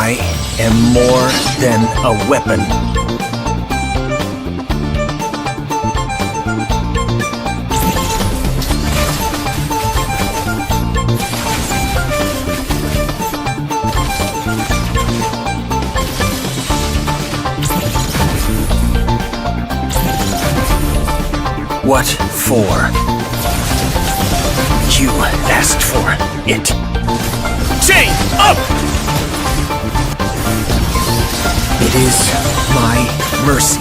I am more than a weapon. What for? You asked for it. Chain up! It is my mercy.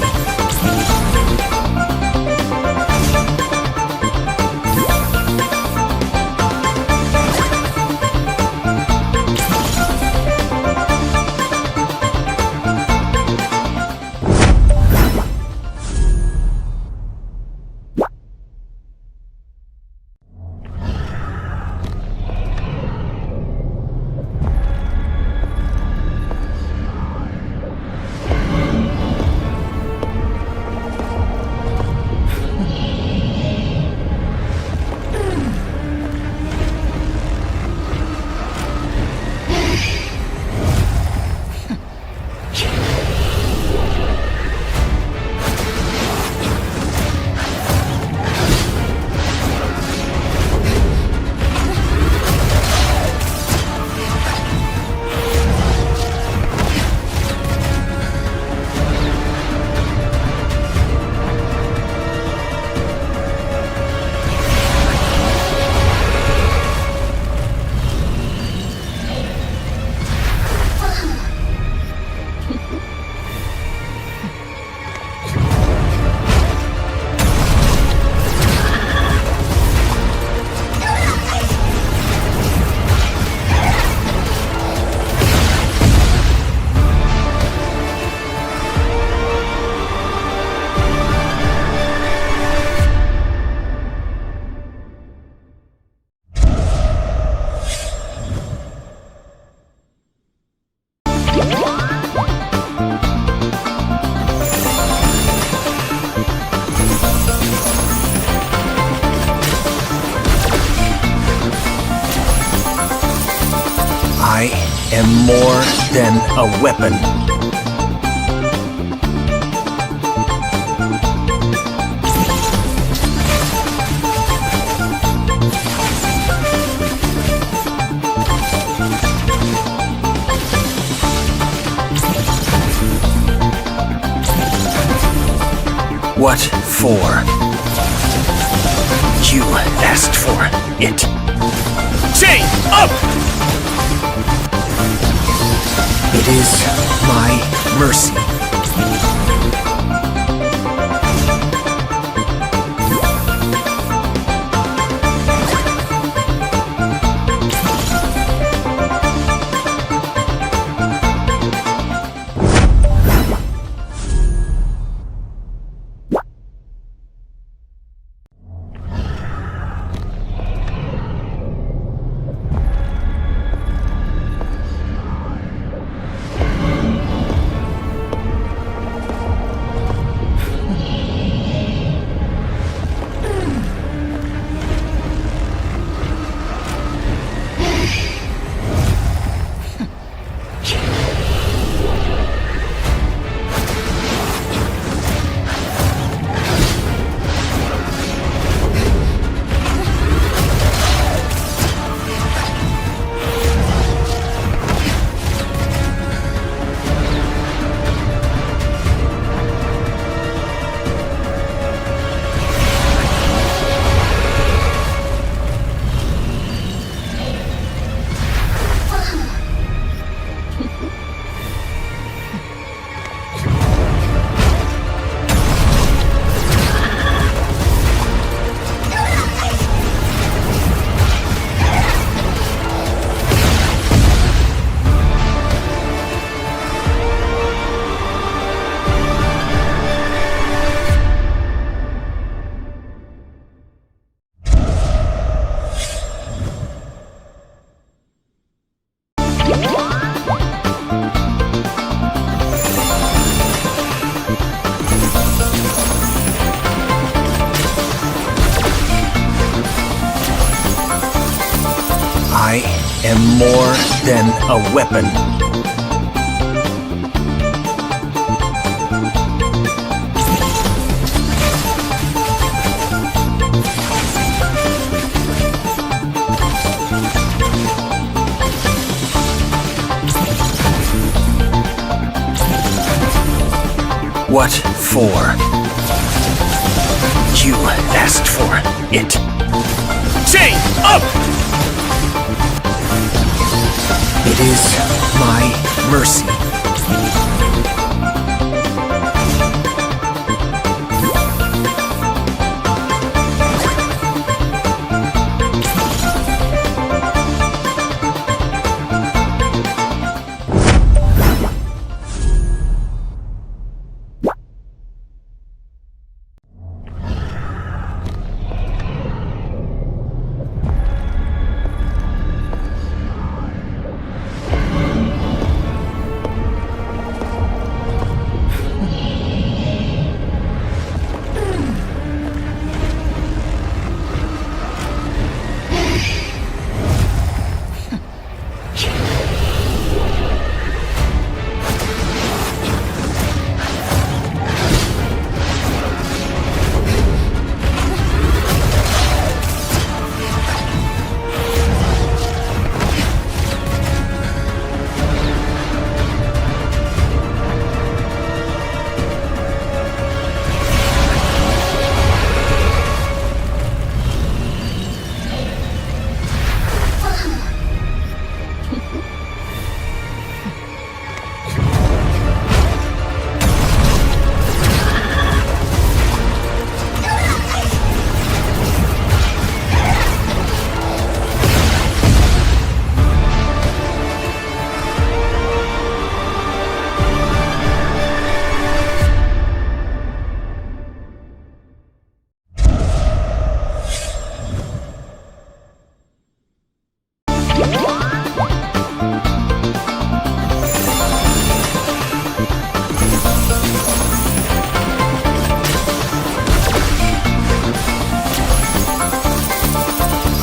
I am more than a weapon. What for? You asked for it. Chain up! It is my mercy. I am more than a weapon. What for? You asked for it. Chain up! It is my mercy.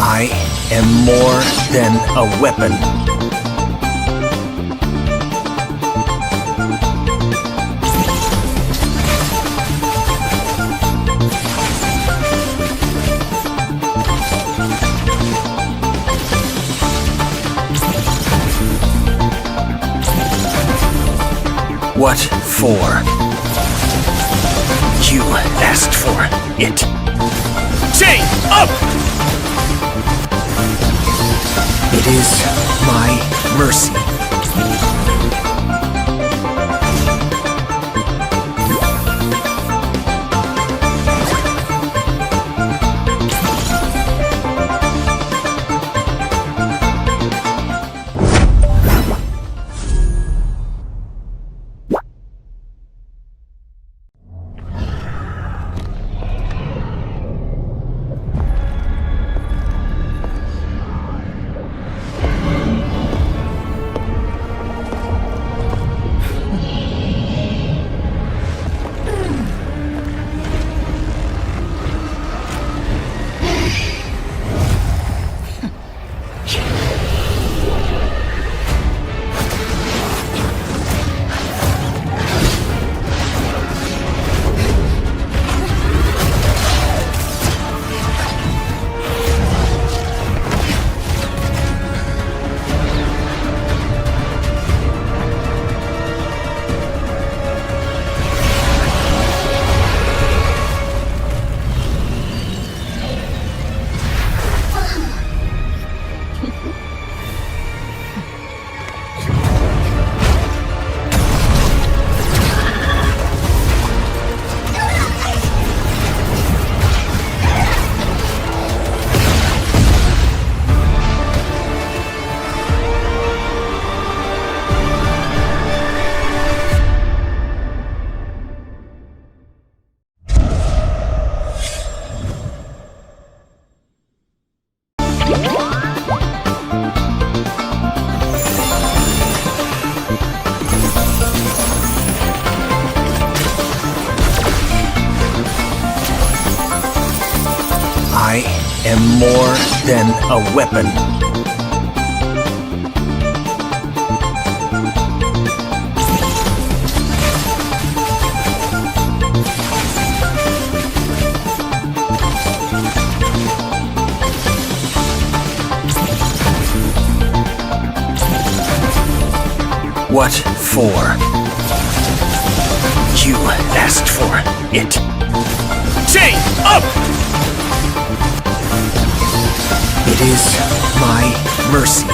I am more than a weapon. What for? You asked for it. Chain up! It is my mercy. I am more than a weapon. What for? You asked for it. Chain up! It is my mercy.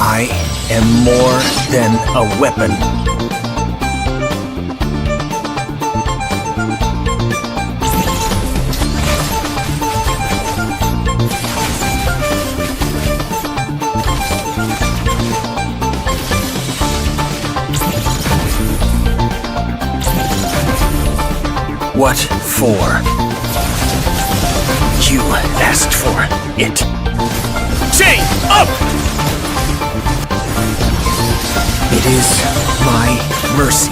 I am more than a weapon. What for? You asked for it. Chain up! It is my mercy.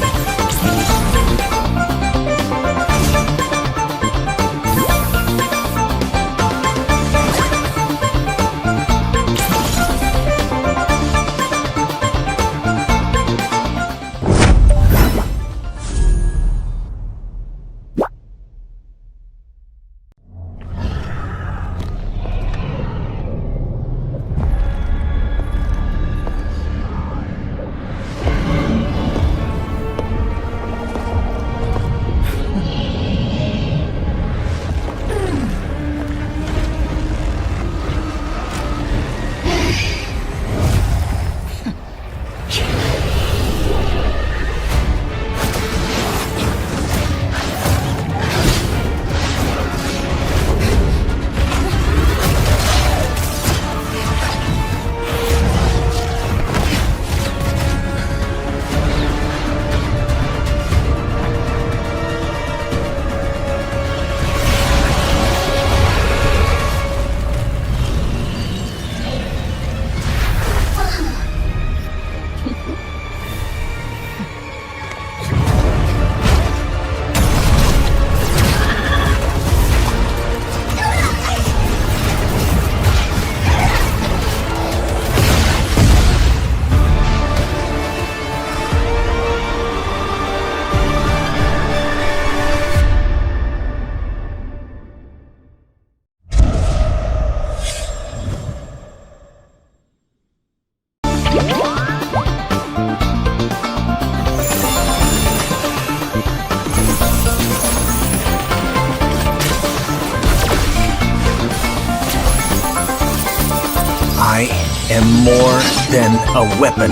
I am more than a weapon.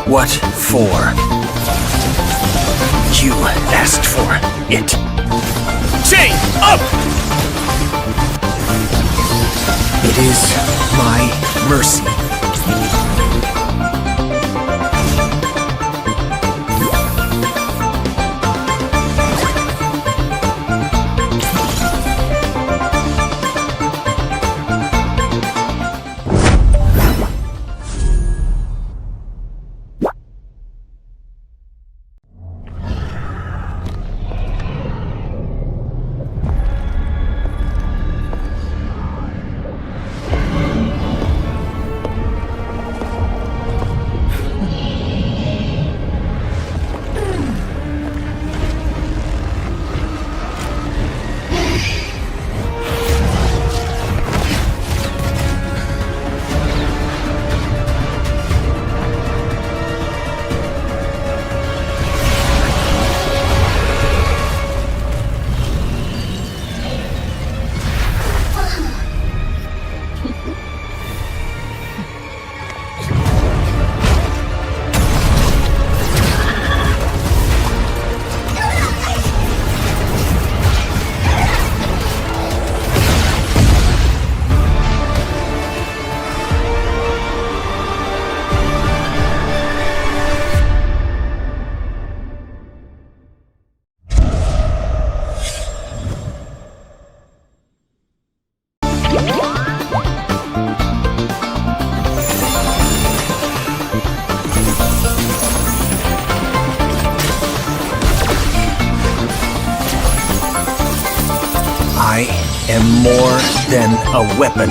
What for? You asked for it. Chain up! It is my mercy. I am more than a weapon.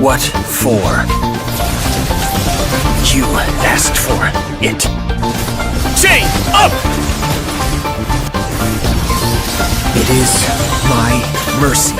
What for? You asked for it. Chain up! It is my mercy.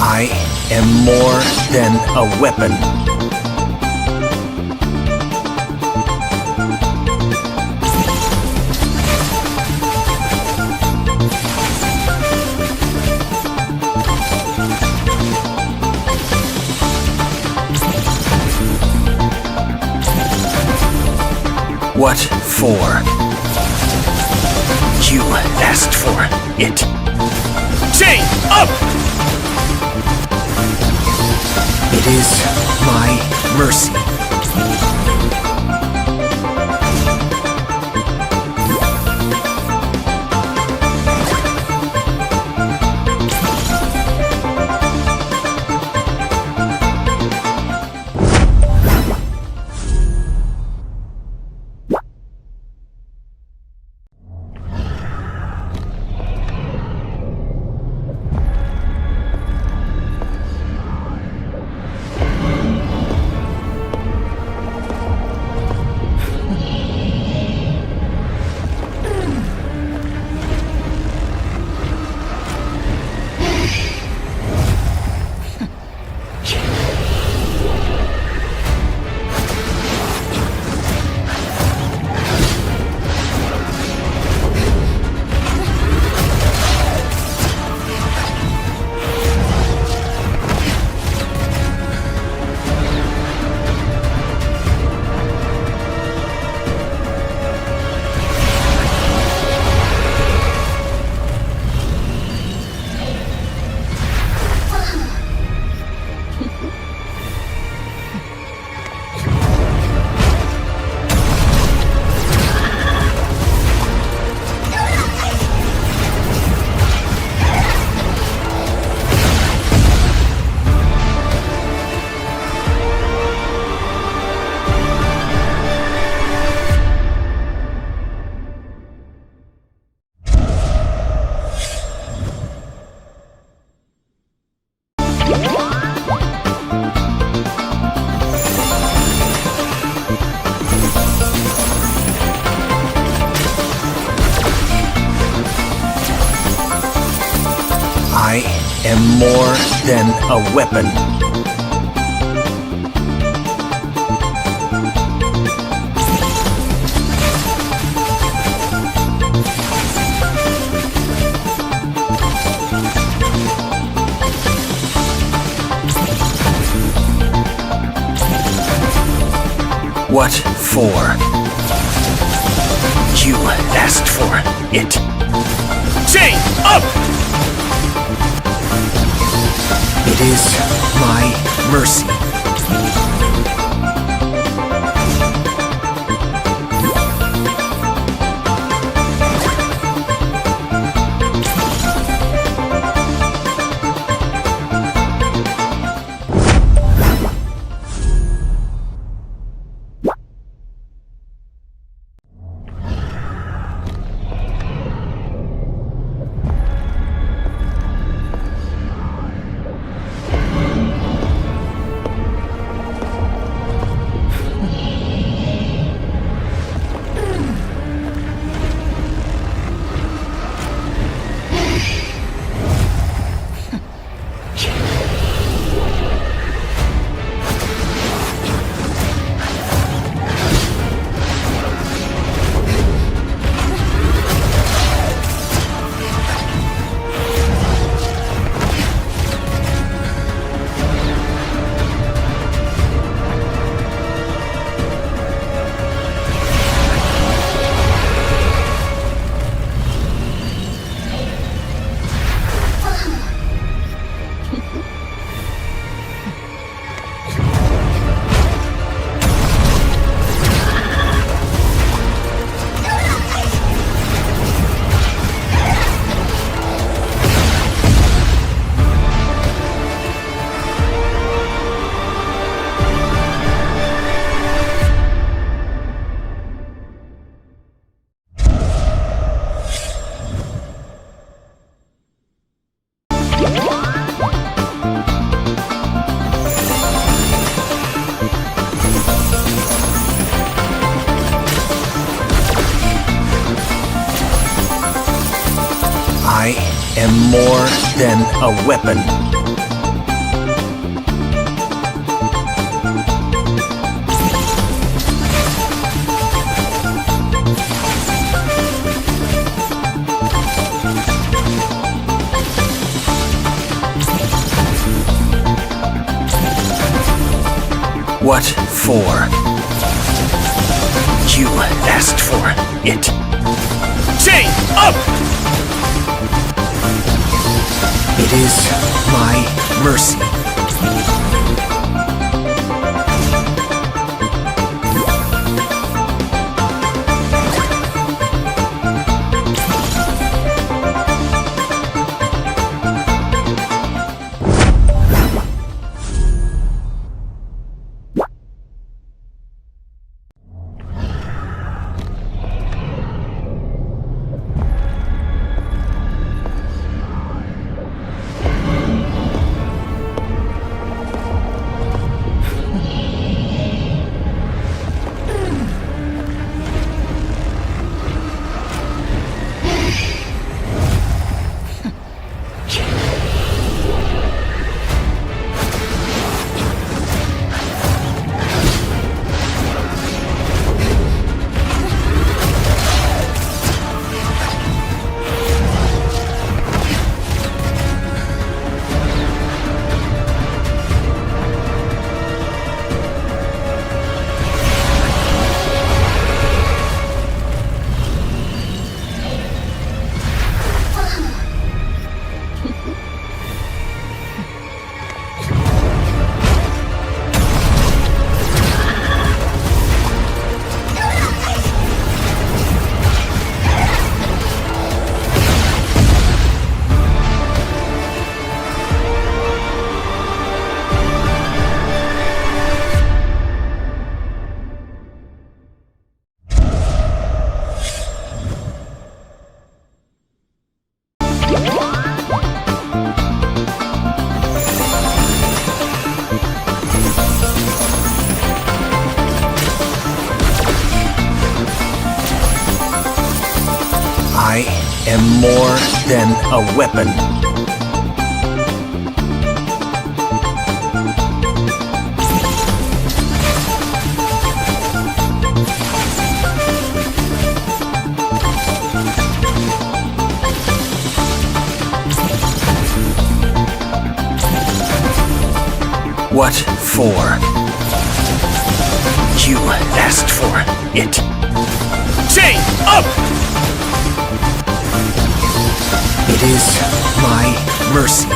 I am more than a weapon. What for? You asked for it. Chain up! It is my mercy. am more than a weapon. What for? You asked for it. Chain up! It is my mercy. I am more than a weapon. What for? You asked for it. Chain up! It is my mercy. I am more than a weapon. What for? You asked for it. Chain up! It is my mercy.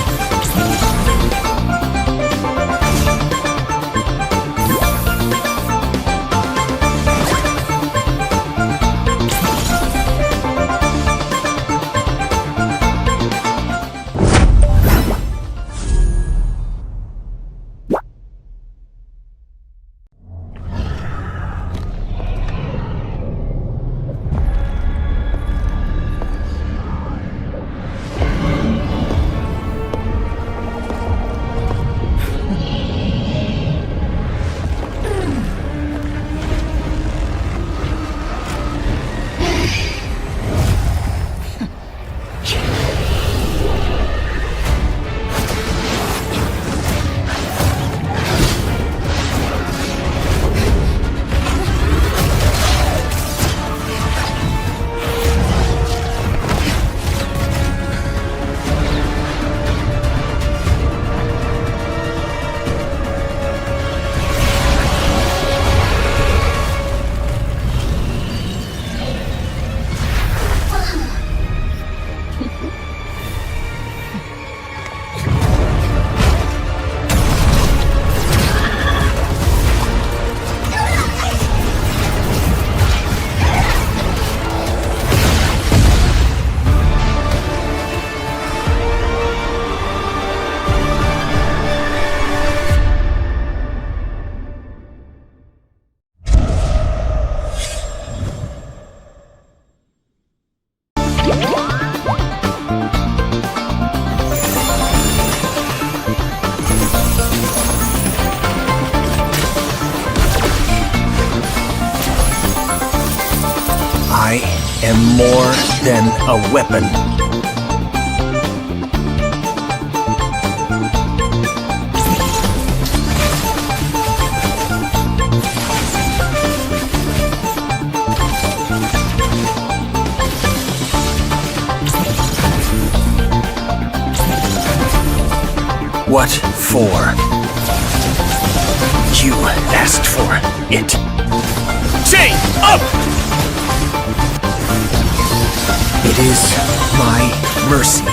I am more than a weapon. What for? You asked for it. Chain up! It is my mercy.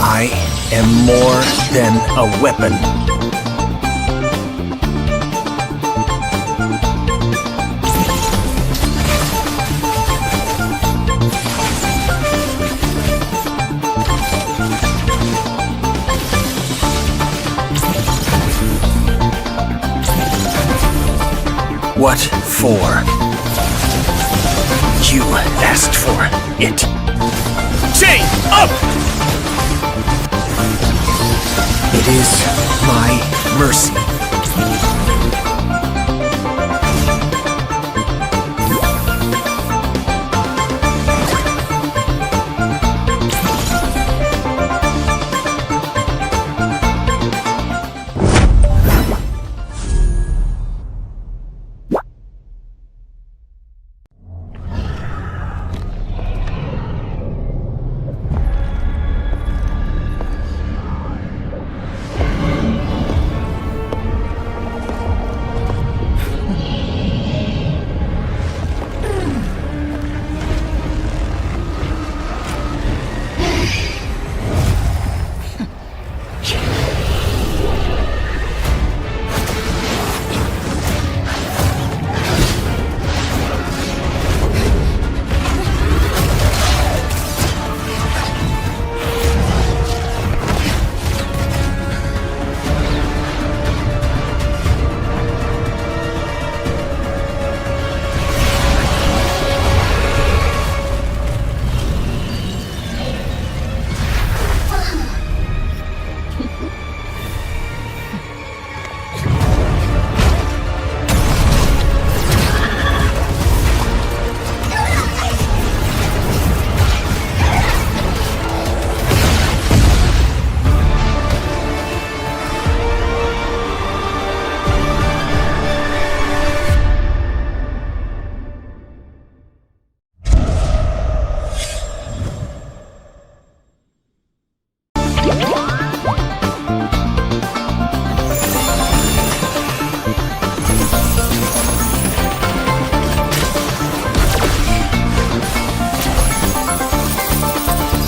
I am more than a weapon. What for? You asked for it. Chain up! It is my mercy.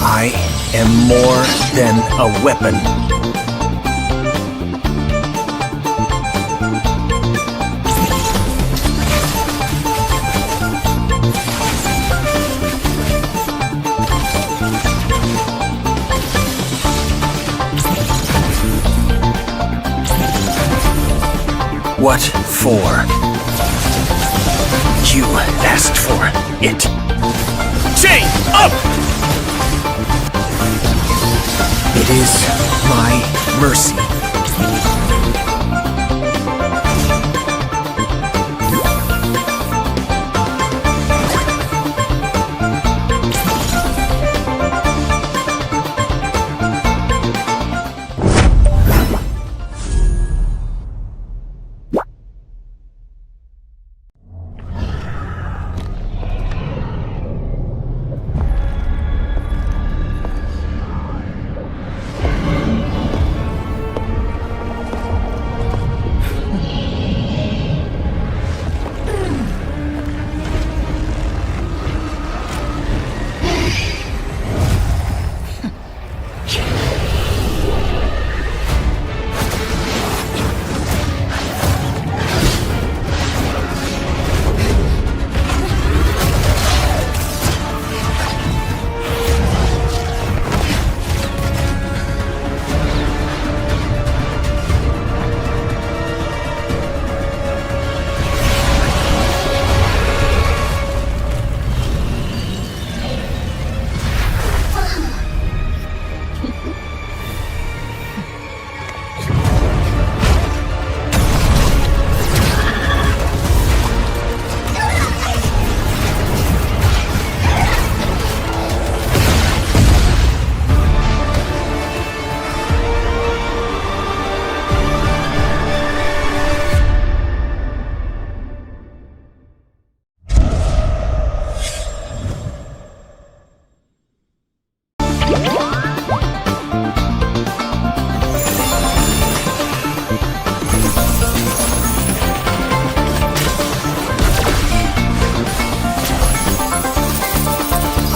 I am more than a weapon. What for? You asked for it. Chain up! It is my mercy.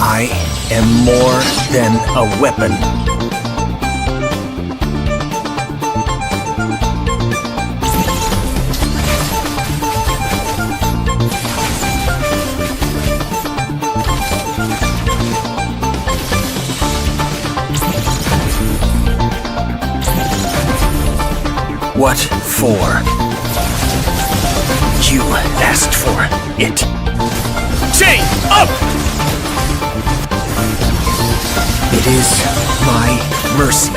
I am more than a weapon. What for? You asked for it. Chain up! It is my mercy.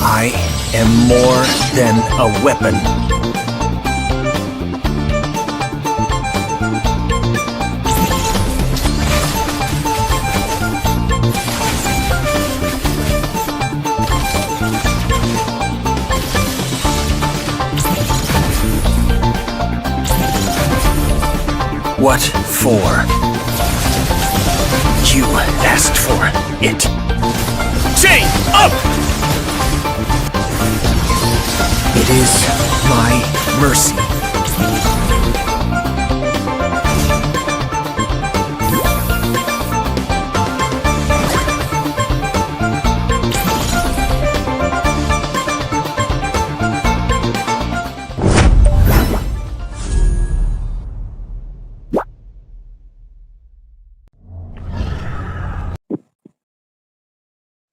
I am more than a weapon. What for? You asked for it. Chain up! It is my mercy.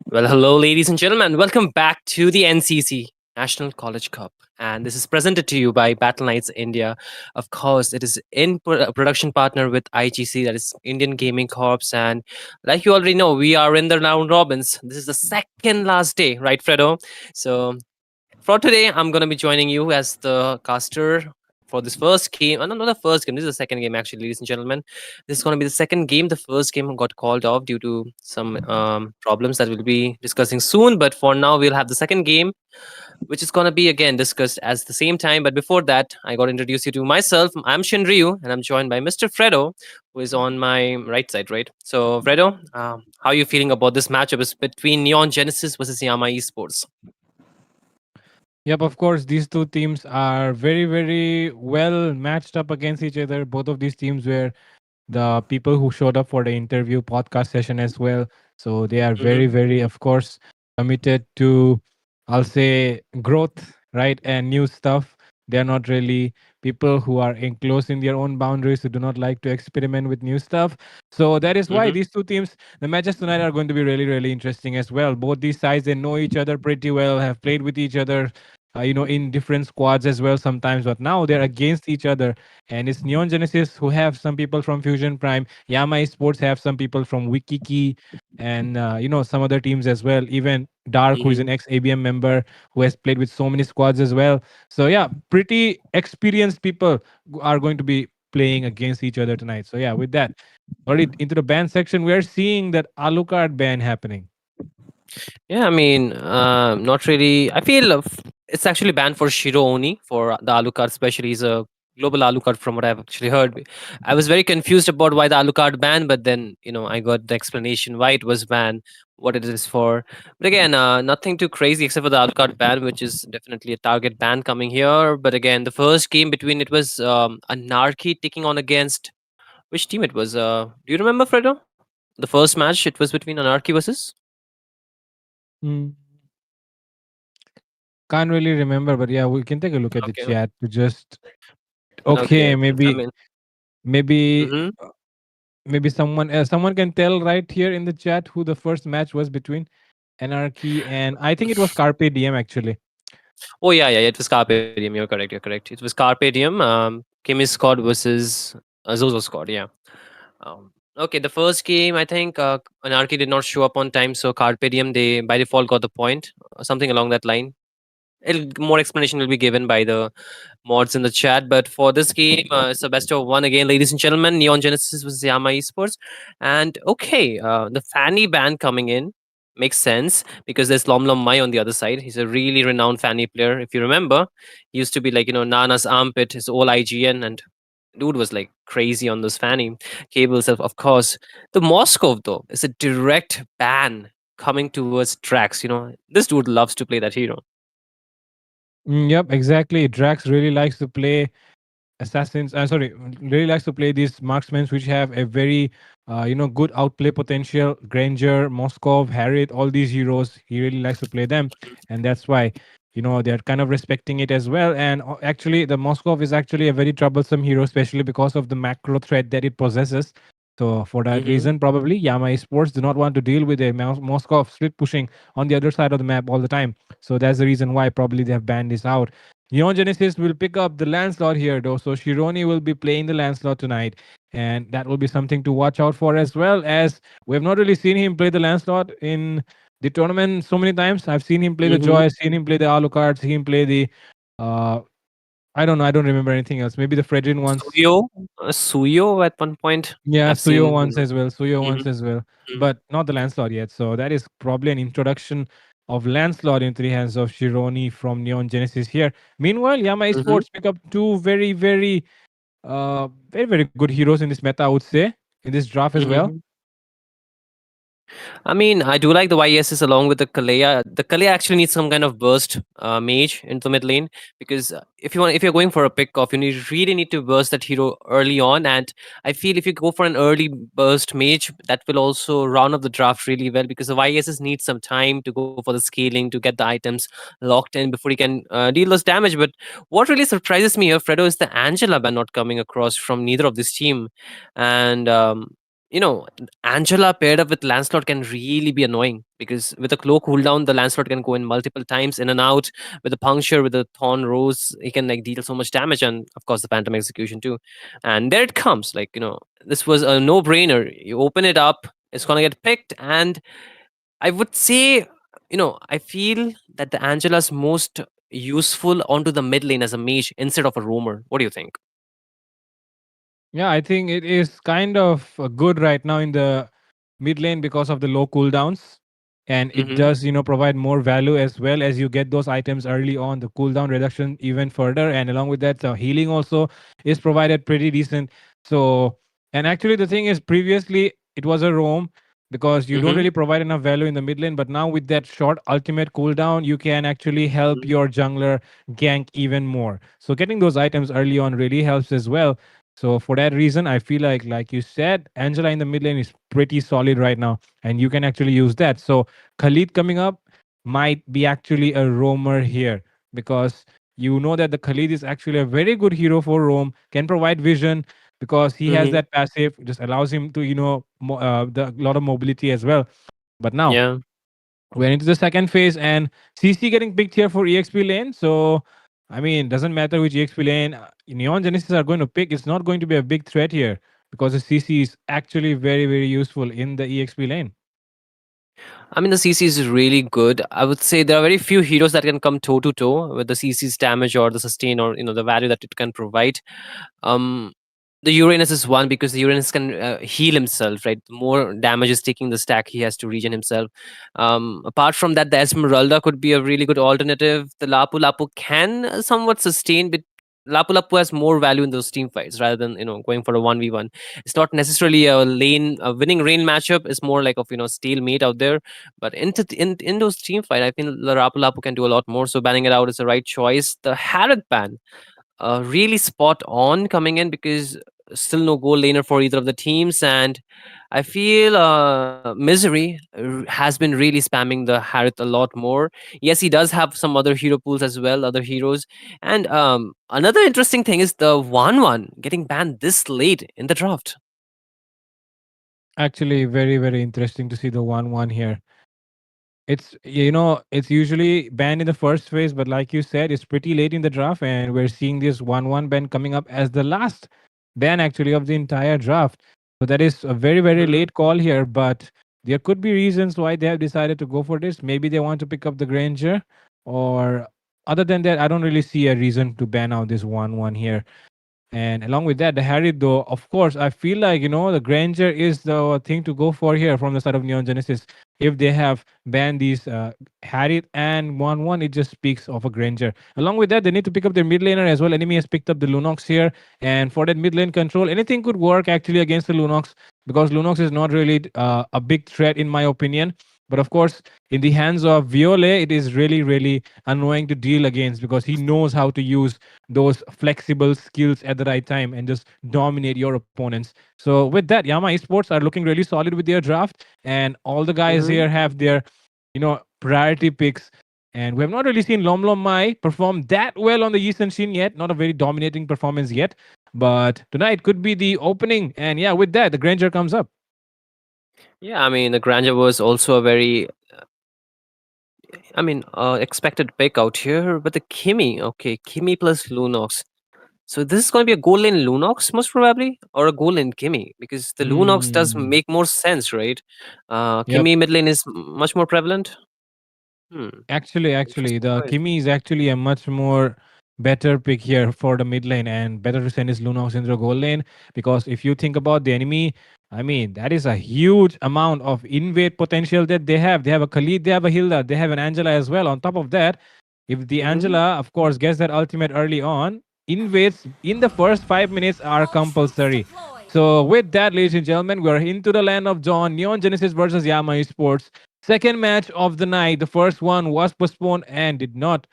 Well, hello, ladies and gentlemen. Welcome back to the NCC National College Cup. And this is presented to you by Battleknights India. Of course, it is in production partner with IGC, that is Indian Gaming Corps. And like you already know, we are in the round robins. This is the second last day, right, Fredo? So for today, I'm going to be joining you as the caster for this first game. No, not the first game. This is the second game, actually, ladies and gentlemen. This is going to be the second game. The first game got called off due to some problems that we'll be discussing soon. But for now, we'll have the second game, which is going to be again discussed at the same time. But before that, I got to introduce you to myself. I'm Shinryu, and I'm joined by Mr. Fredo, who is on my right side, right? So, Fredo, how are you feeling about this matchup? It's between Neon Genesis versus Yama Esports. Yep, of course, these two teams are very, very well matched up against each other. Both of these teams were the people who showed up for the interview podcast session as well. So they are Mhm. very, very, of course, committed to, I'll say, growth, right? And new stuff. They're not really people who are enclosed in their own boundaries, who do not like to experiment with new stuff. So that is why Mhm. these two teams, the matches tonight are going to be really, really interesting as well. Both these sides, they know each other pretty well, have played with each other, in different squads as well sometimes, but now they're against each other. And it's Neon Genesis who have some people from Fusion Prime, Yama Esports have some people from Wikiki, and some other teams as well. Even Dark, who is an Mhm. ex ABM member who has played with so many squads as well. So yeah, pretty experienced people are going to be playing against each other tonight. So yeah, with that, already into the ban section, we're seeing that Alucard ban happening. Yeah, I mean, not really. I feel it's actually banned for Shiro only for the Alucard, especially is a global Alucard from what I've actually heard. I was very confused about why the Alucard banned, but then I got the explanation why it was banned. what it is for. But again, nothing too crazy except for the Alucard ban, which is definitely a target ban coming here. But again, the first game between it was Anarchy taking on against which team it was. Do you remember, Fredo? The first match it was between Anarchy versus. Mm, can't really remember, but yeah, we can take a look at the Okay, chat to just okay. okay, I maybe mean, maybe hmm maybe someone can tell right here in the chat who the first match was between Anarchy and I think it was Carpe Diem actually. oh yeah, it was Carpe Diem. You're correct. You're correct. It was Carpe Diem. Kimi's squad versus Zozo squad. Yeah. Okay, the first game, I think Anarchy did not show up on time, so Carpe Diem, they by default got the point, something along that line. More explanation will be given by the mods in the chat. But for this game, it's a best of one again, ladies and gentlemen. Neon Genesis versus Yama Esports. And okay, the Fanny band coming in makes sense because there's Lom Lom Mai on the other side. He's a really renowned Fanny player. If you remember, he used to be like, Nana's armpit, his old IGN, and dude was like crazy on those Fanny cables, of course. The Moscow, though, is a direct ban coming towards Drax. This dude loves to play that hero. Yep, exactly. Drax really likes to play assassins. Sorry, really likes to play these marksmen which have a very good outplay potential. Granger, Moskov, Harriet, all these heroes, he really likes to play them, and that's why they're kind of respecting it as well. And actually, the Moskov is actually a very troublesome hero, especially because of the macro threat that it possesses. So for that hmm reason, probably Yama Sports do not want to deal with a Moskov split pushing on the other side of the map all the time. So that's the reason why probably they have banned this out. Neon Genesis will pick up the Lancelot here, though. So Shironi will be playing the Lancelot tonight. And that will be something to watch out for, as well as we have not really seen him play the Lancelot in the tournament so many times. I've seen him play the hmm Joy, seen him play the Alucard, seen him play the. Uh, I don't know. I don't remember anything else. Maybe the Fredrin ones. Suyo at one point. Yeah, I've Suyo seen, once as well. Suyo mhm, once as well. mhm, But not the Lancelot yet. So that is probably an introduction of Lancelot into the hands of Shironi from Neon Genesis here. Meanwhile, Yama mhm, Esports pick up two very good heroes in this meta, I would say, in this draft as well. mhm. I mean, I do like the YSs along with the Kalea. The Kalea actually needs some kind of burst mage into the mid lane because if you're going for a pick off, really need to burst that hero early on. And I feel if you go for an early burst mage, that will also round up the draft really well because the YSs need some time to go for the scaling to get the items locked in before he can deal those damage. But what really surprises me here, Fredo, is the Angela ban not coming across from neither of this team, and you know Angela paired up with Lancelot can really be annoying because with a cloak cooldown, the Lancelot can go in multiple times in and out. With the puncture, with the Thorn Rose, he can like deal so much damage, and of course the Phantom Execution too. And there it comes, like this was a no-brainer. You open it up, it's gonna get picked, and I would say, I feel that the Angela's most useful onto the mid lane as a mage instead of a roamer. What do you think? Yeah, I think it is kind of good right now in the mid lane because of the low cooldowns. And it Mm-hmm. does, provide more value as well as you get those items early on. The cooldown reduction even further, and along with that, healing also is provided pretty decent. So, and actually, the thing is, previously it was a roam because you don't Mm-hmm. really provide enough value in the mid lane. But now with that short ultimate cooldown, you can actually help your jungler gank even more. So, getting those items early on really helps as well. So for that reason, I feel like you said, Angela in the mid lane is pretty solid right now, and you can actually use that. So Khalid coming up might be actually a roamer here because you know that the Khalid is actually a very good hero for roam, can provide vision because he has Mm-hmm. that passive, just allows him to the lot of mobility as well. But now Yeah. we're into the second phase, and CC getting picked here for EXP lane. So, I mean, doesn't matter which EXP lane Neon Genesis are going to pick. It's not going to be a big threat here because the CC is actually very, very useful in the EXP lane. I mean, the CC is really good. I would say there are very few heroes that can come toe to toe with the CC's damage or the sustain or the value that it can provide. Um, the Uranus is one because the Uranus can heal himself. Right, the more damage is taking the stack, he has to regen himself. Apart from that, the Esmeralda could be a really good alternative. The Lapu Lapu can somewhat sustain, Lapu Lapu has more value in those team fights rather than going for a 1v1. It's not necessarily a winning lane matchup. It's more like of stalemate out there. But in those team fight, I think Lapu Lapu can do a lot more. So banning it out is the right choice. The Harrod ban, really spot on coming in, because still no goal laner for either of the teams, and I feel Misery has been really spamming the Harith a lot more. Yes, he does have some other hero pools as well, other heroes, and another interesting thing is the 1-1 getting banned this late in the draft. Actually, very, very interesting to see the 1-1 here. It's usually banned in the first phase, but like you said, it's pretty late in the draft, and we're seeing this 1-1 ban coming up as the last ban actually of the entire draft. So that is a very, very Mhm. late call here, but there could be reasons why they have decided to go for this. Maybe they want to pick up the Granger, or other than that, I don't really see a reason to ban out this 1-1 here. And along with that, the Harry, though, of course, I feel like, the Granger is the thing to go for here from the side of Neon Genesis. If they have banned these Harry and 1-1, it just speaks of a Granger. Along with that, they need to pick up their mid laner as well. Enemy has picked up the Lunox here. And for that mid lane control, anything could work actually against the Lunox, because Lunox is not really a big threat, in my opinion. But of course, in the hands of Violet, it is really, really annoying to deal against, because he knows how to use those flexible skills at the right time and just dominate your opponents. So with that, Yama Esports are looking really solid with their draft, and all the guys Mhm. here have their priority picks. And we have not really seen Lom Lom Mai perform that well on the Eastern scene yet. Not a very dominating performance yet. But tonight could be the opening. And yeah, with that, the Granger comes up. Yeah, I mean, the Granger was also a very, expected pick out here. But the Kimi, okay, Kimi plus Lunox. So this is going to be a goal lane Lunox most probably, or a goal lane Kimi, because the Lunox does Hmm. make more sense, right? Yep. Kimi mid lane is much more prevalent. Hmm, Actually, interesting the choice. Kimi is actually a much more better pick here for the mid lane, and better to send his Lunox into the goal lane, because if you think about the enemy, I mean, that is a huge amount of invade potential that they have. They have a Khalid, they have a Hilda, they have an Angela as well. On top of that, if the Mm-hmm. Angela, of course, gets that ultimate early on, invades in the first 5 minutes are compulsory. So, with that, ladies and gentlemen, we're into the land of Dawn, Neon Genesis versus Yama Esports. Second match of the night. The first one was postponed and did not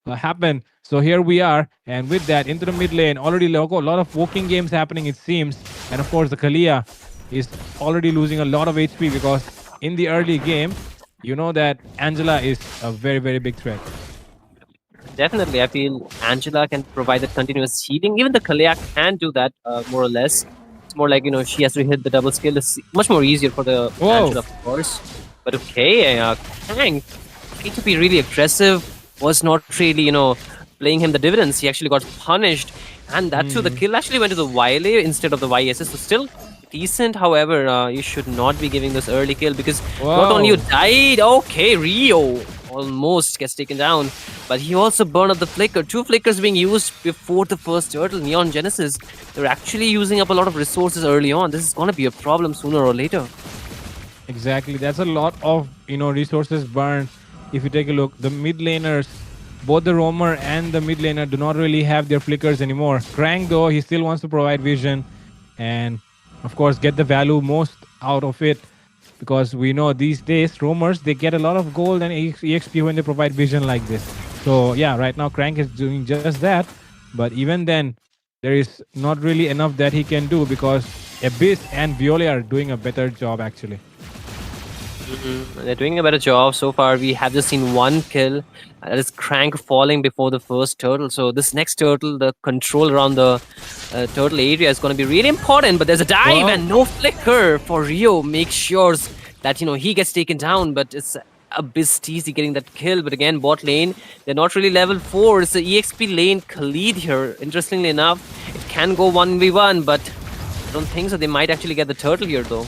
happen. So here we are. And with that, into the mid lane, already a lot of walking games happening, it seems. And of course, the Kalia is already losing a lot of HP, because in the early game, you know that Angela is a very, very big threat. Definitely, I feel Angela can provide that continuous healing. Even the Kalea can do that, more or less. It's more like she has to hit the double skill. It's much more easier for the Whoa. Angela, of course. But okay, Kang, trying to be really aggressive, was not really playing him the dividends. He actually got punished, and that too, the Hmm. kill actually went to the YLA instead of the YSS. So still decent. However, you should not be giving this early kill, because not only you Wow. died. Okay, Rio almost gets taken down, but he also burned up the flicker. Two flickers being used before the first turtle. Neon Genesis, they're actually using up a lot of resources early on. This is gonna be a problem sooner or later. Exactly. That's a lot of resources burned. If you take a look, the mid laners, both the roamer and the mid laner, do not really have their flickers anymore. Krang, though, he still wants to provide vision, and of course get the value most out of it, because we know these days roamers, they get a lot of gold and exp when they provide vision like this. So yeah, right now Crank is doing just that, but even then, there is not really enough that he can do, because Abyss and Viola are doing a better job actually. They're doing a better job so far. We have just seen one kill. That is Crank falling before the first turtle. So this next turtle, the control around the turtle area is going to be really important. But there's a dive Wow. and no flicker for Rio. Make sure that he gets taken down. But it's Abyss TC getting that kill. But again, bot lane, they're not really level 4. It's the EXP lane Khalid here. Interestingly enough, it can go 1v1, but I don't think so. They might actually get the turtle here though.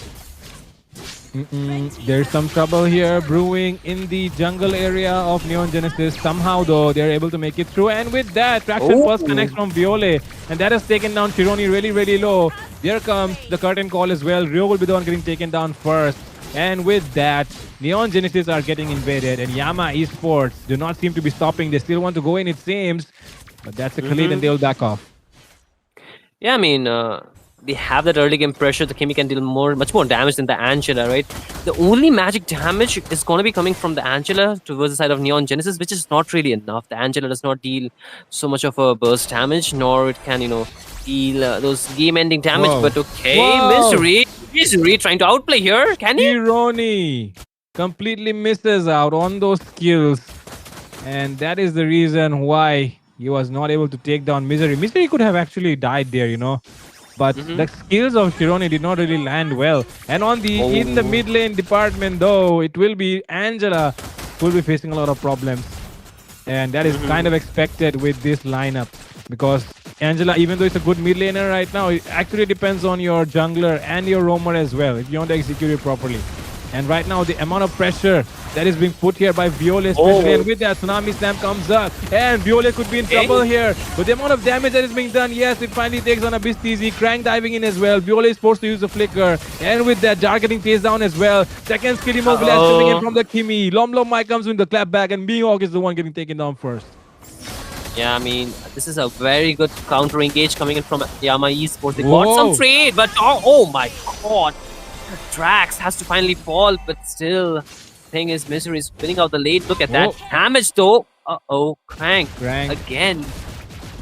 There's some trouble here brewing in the jungle area of Neon Genesis. Somehow, though, they're able to make it through. And with that, Traction Pulse Oh. connects from Violet. And that has taken down Chironi really, really low. There comes the curtain call as well. Rio will be the one getting taken down first. And with that, Neon Genesis are getting invaded. And Yama Esports do not seem to be stopping. They still want to go in, it seems. But that's a Khalid and they'll back off. Yeah, I mean, they have that early game pressure. The Kimi can deal much more damage than the Angela, right? The only magic damage is going to be coming from the Angela towards the side of Neon Genesis, which is not really enough. The Angela does not deal so much of a burst damage, nor it can, deal those game-ending damage. Whoa. But okay, Whoa. Misery trying to outplay here. Can he? Irony completely misses out on those skills, and that is the reason why he was not able to take down Misery. Misery could have actually died there. But the skills of Shironi did not really land well. And in the mid lane department, though, it will be Angela who will be facing a lot of problems. And that is kind of expected with this lineup. Because Angela, even though it's a good mid laner right now, it actually depends on your jungler and your roamer as well, if you want to execute it properly. And right now, the amount of pressure that is being put here by Violet, especially, and with that, Tsunami Slam comes up, and Violet could be in trouble here. But the amount of damage that is being done, yes, it finally takes on a Bistizi. Krang diving in as well. Violet is forced to use the flicker, and with that, Jar getting chased down as well. Second skill immobilized coming in from the Kimi. Lom Mike comes with the clapback, and Mihawk is the one getting taken down first. Yeah, I mean, this is a very good counter engage coming in from Yama Esports. They got some trade, but oh my god. Drax has to finally fall, but still, thing is, Misery is spinning out the late. Look at that damage, though. Crank again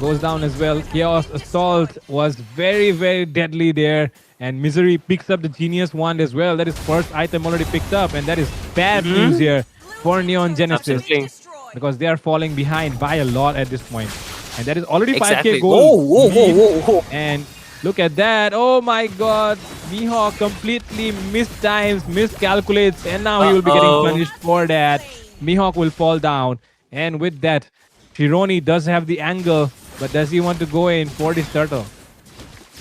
goes down as well. Chaos Assault was very, very deadly there, and Misery picks up the Genius Wand as well. That is first item already picked up, and that is bad news here for Neon Genesis. Absolutely. Because they are falling behind by a lot at this point. And that is already 5k gold. Whoa. And look at that. Oh my god. Mihawk completely miscalculates. And now he will be getting punished for that. Mihawk will fall down. And with that, Shironi does have the angle. But does he want to go in for this turtle?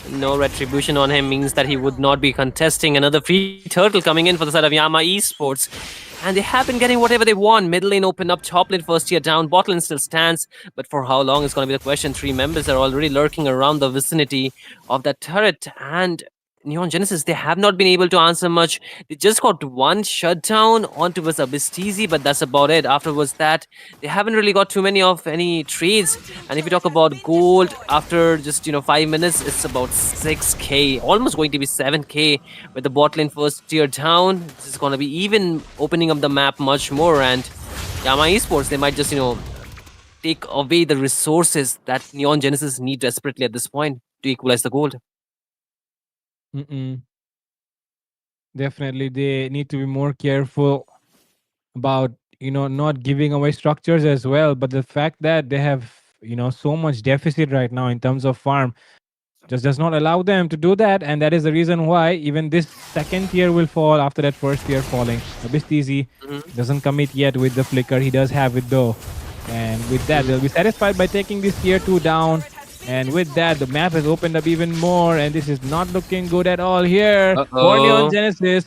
No retribution on him means that he would not be contesting. Another free turtle coming in for the side of Yama Esports. And they have been getting whatever they want. Middle lane open up, top lane first tier down, bot lane still stands. But for how long is going to be the question. 3 members are already lurking around the vicinity of that turret. And Neon Genesis, they have not been able to answer much. They just got one shutdown onto was a Bistizi, but that's about it. Afterwards that, they haven't really got too many of any trades. And if you talk about gold, after just 5 minutes, it's about 6k, almost going to be 7k with the bot lane first tier down. This is going to be even opening up the map much more. And Yama Esports, they might just take away the resources that Neon Genesis need desperately at this point to equalize the gold. Definitely, they need to be more careful about not giving away structures as well. But the fact that they have so much deficit right now in terms of farm just does not allow them to do that, and that is the reason why even this second tier will fall after that first tier falling. Bistizi doesn't commit yet with the flicker. He does have it though, and with that they'll be satisfied by taking this tier 2 down. And with that, the map has opened up even more, and this is not looking good at all here for Neon Genesis.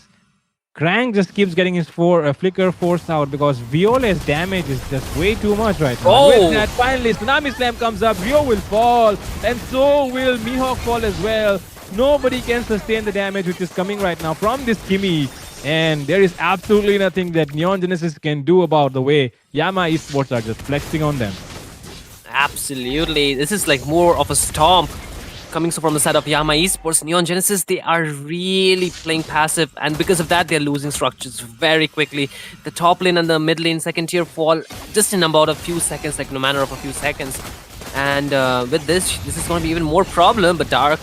Krang just keeps getting his flicker forced out because Violet's damage is just way too much right now. With that, finally, Tsunami Slam comes up, Vio will fall, and so will Mihawk fall as well. Nobody can sustain the damage which is coming right now from this Kimi. And there is absolutely nothing that Neon Genesis can do about the way Yama Esports are just flexing on them. Absolutely. This is like more of a stomp coming from the side of Yama Esports. Neon Genesis, they are really playing passive, and because of that, they're losing structures very quickly. The top lane and the mid lane second tier fall just in about a few seconds, like no matter of a few seconds. And with this is going to be even more problem, but Dark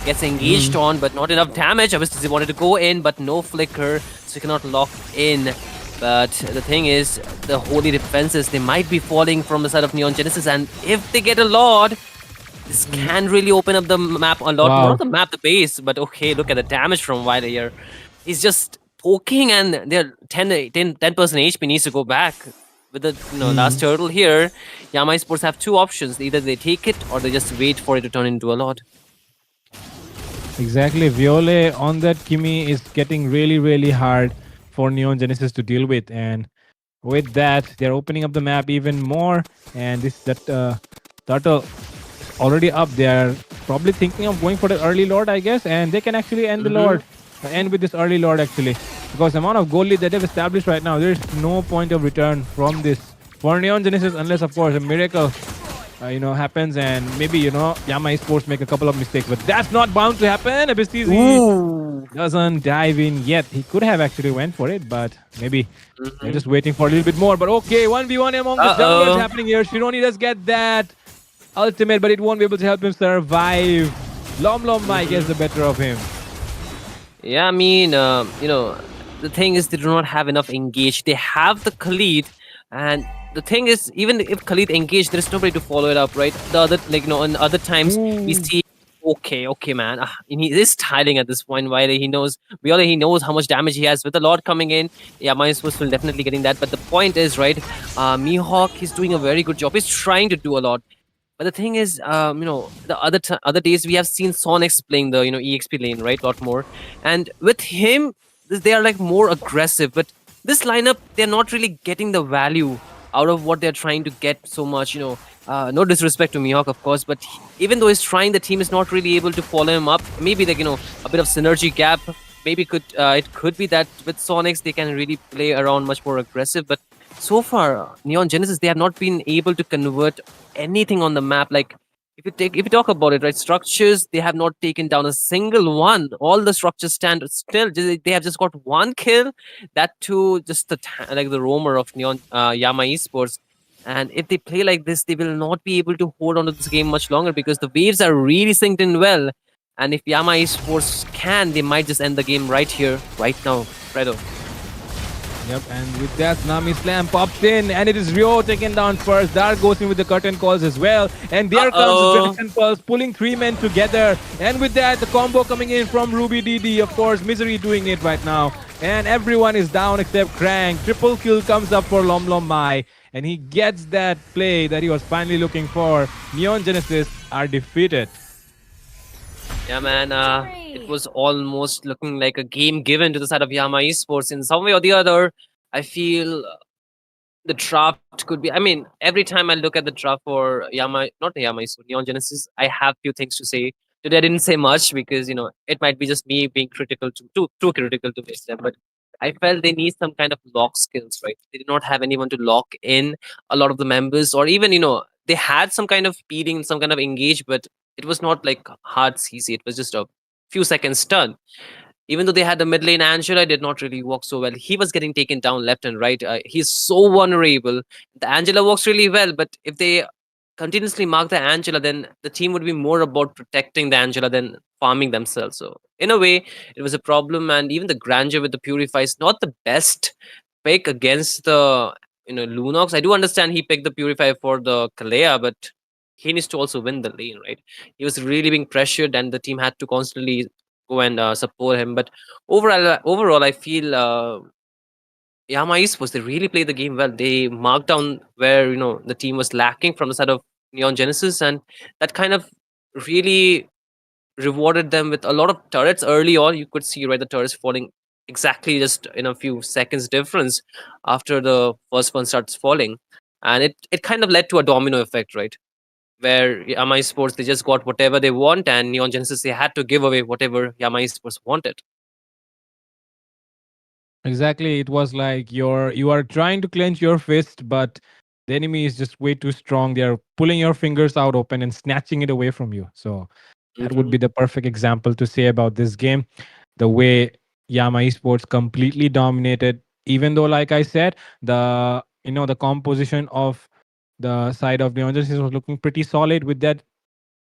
gets engaged on, but not enough damage. Obviously, they wanted to go in, but no flicker, so you cannot lock in. But the thing is, the holy defenses, they might be falling from the side of Neon Genesis, and if they get a Lord, this can really open up the map a lot more. Not the map, the base, but okay, look at the damage from Wilder here. He's just poking, and their 10% HP needs to go back. With the last turtle here, Yama Esports have 2 options. Either they take it, or they just wait for it to turn into a Lord. Exactly. Violet on that Kimi is getting really, really hard for Neon Genesis to deal with, and with that they're opening up the map even more. And turtle already up. They're probably thinking of going for the early Lord, I guess, and they can actually end the Lord, end with this early Lord actually, because the amount of gold lead that they've established right now, there's no point of return from this for Neon Genesis, unless of course a miracle happens, and maybe Yama Esports make a couple of mistakes, but that's not bound to happen. Abestizi Ooh. doesn't dive in yet. He could have actually went for it, but maybe they're Mhm. just waiting for a little bit more. But okay, 1v1 among the junglers Uh-oh. happening here. Shironi does get that ultimate, but it won't be able to help him survive. Lom Lom Mai gets Mhm. the better of him. Yeah, I mean, the thing is, they do not have enough engage. They have the Khalid, and the thing is, even if Khalid engaged, there is nobody to follow it up, right? The other, in other times, we Ooh. see, okay, man, and he is tiling at this point. While he knows how much damage he has with the Lord coming in. Yeah, Minus will definitely getting that. But the point is, right, Mihawk, he's doing a very good job. He's trying to do a lot. But the thing is, the other days we have seen Sonics playing the EXP lane, right, a lot more, and with him, they are like more aggressive. But this lineup, they're not really getting the value out of what they're trying to get so much. No disrespect to Mihawk, of course, but even though he's trying, the team is not really able to follow him up. Maybe like a bit of synergy gap. Maybe it could be that with Sonics they can really play around much more aggressive, but so far Neon Genesis, they have not been able to convert anything on the map. Like if you talk about it, right, structures, they have not taken down a single one. All the structures stand still. They have just got one kill, that too just like the roamer of Neon Yama Esports. And if they play like this, they will not be able to hold on to this game much longer because the waves are really synced in well. And if Yama Esports can, they might just end the game right here, right now, Fredo. Yep, and with that, Nami Slam pops in, and it is Rio taken down first. Dark goes in with the curtain calls as well. And there comes Uh-oh. Dragon Pulse, pulling three men together. And with that, the combo coming in from Ruby DD. Of course, Misery doing it right now. And everyone is down except Krang. Triple kill comes up for Lom Lom Mai. And he gets that play that he was finally looking for. Neon Genesis are defeated. Yeah, man. It was almost looking like a game given to the side of Yama Esports in some way or the other. I feel the draft could be. I mean, every time I look at the draft for Yama, not Yama Esports, Neon Genesis, I have few things to say. Today I didn't say much because it might be just me being critical too critical to face them. But I felt they need some kind of lock skills, right? They did not have anyone to lock in a lot of the members, or even they had some kind of beating, some kind of engage, but it was not like hard CC. It was just a few seconds stun. Even though they had the mid lane Angela, did not really work so well. He was getting taken down left and right. He's so vulnerable. The Angela works really well, but if they continuously mark the Angela, then the team would be more about protecting the Angela than farming themselves. So in a way, it was a problem. And even the Grandeur with the Purify is not the best pick against the Lunox. I do understand he picked the Purify for the Kalea, but he needs to also win the lane, right? He was really being pressured, and the team had to constantly go and support him. But overall, I feel Yama Esports, they really played the game well. They marked down where the team was lacking from the side of Neon Genesis, and that kind of really rewarded them with a lot of turrets early on. You could see, right, the turrets falling exactly just in a few seconds difference after the first one starts falling, and it kind of led to a domino effect, right? Where Yama Esports, they just got whatever they want, and Neon Genesis, they had to give away whatever Yama Esports wanted. Exactly. It was like you are trying to clench your fist, but the enemy is just way too strong. They are pulling your fingers out open and snatching it away from you. So that would Hmm. be the perfect example to say about this game. The way Yama Esports completely dominated, even though, like I said, the composition of the side of Neon Genesis was looking pretty solid with that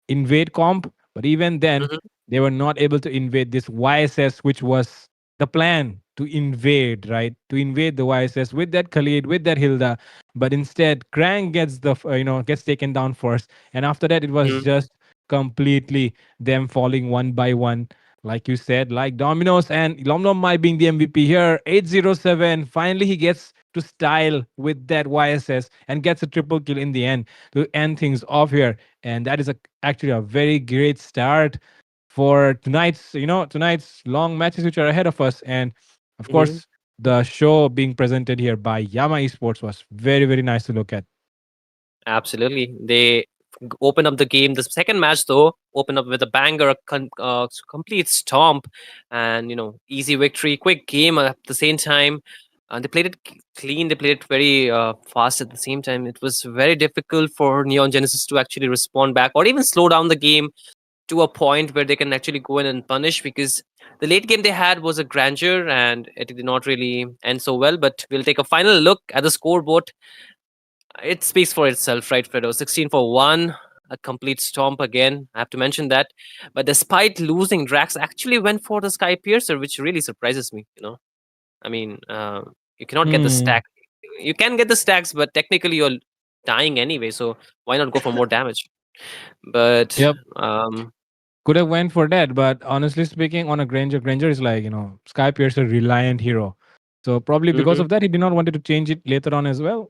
invade comp, but even then, Hmm. they were not able to invade this YSS, which was the plan to invade, right? To invade the YSS with that Khalid, with that Hilda. But instead, Krang gets gets taken down first, and after that, it was Hmm. just completely them falling one by one. Like you said, like dominoes, and Lom Lom Mai being the MVP here, 807. Finally, he gets to style with that YSS and gets a triple kill in the end to end things off here. And that is actually a very great start for tonight's long matches which are ahead of us. And of Hmm. course, the show being presented here by Yama Esports was very, very nice to look at. Absolutely. They open up the game. The second match, though, open up with a banger, complete stomp, and easy victory, quick game at the same time. They played it clean. They played it very fast at the same time. It was very difficult for Neon Genesis to actually respond back or even slow down the game to a point where they can actually go in and punish, because the late game they had was a grandeur and it did not really end so well. But we'll take a final look at the scoreboard. It speaks for itself, right, Fredo? 16 for 1, a complete stomp again. I have to mention that. But despite losing, Drax actually went for the Sky Piercer, which really surprises me, I mean, you cannot get the Hmm. stack. You can get the stacks, but technically you're dying anyway. So why not go for more damage? But Yep. Could have went for that, but honestly speaking, on a Granger is like, Sky Piercer reliant hero. So probably because mhm, of that, he did not wanted to change it later on as well.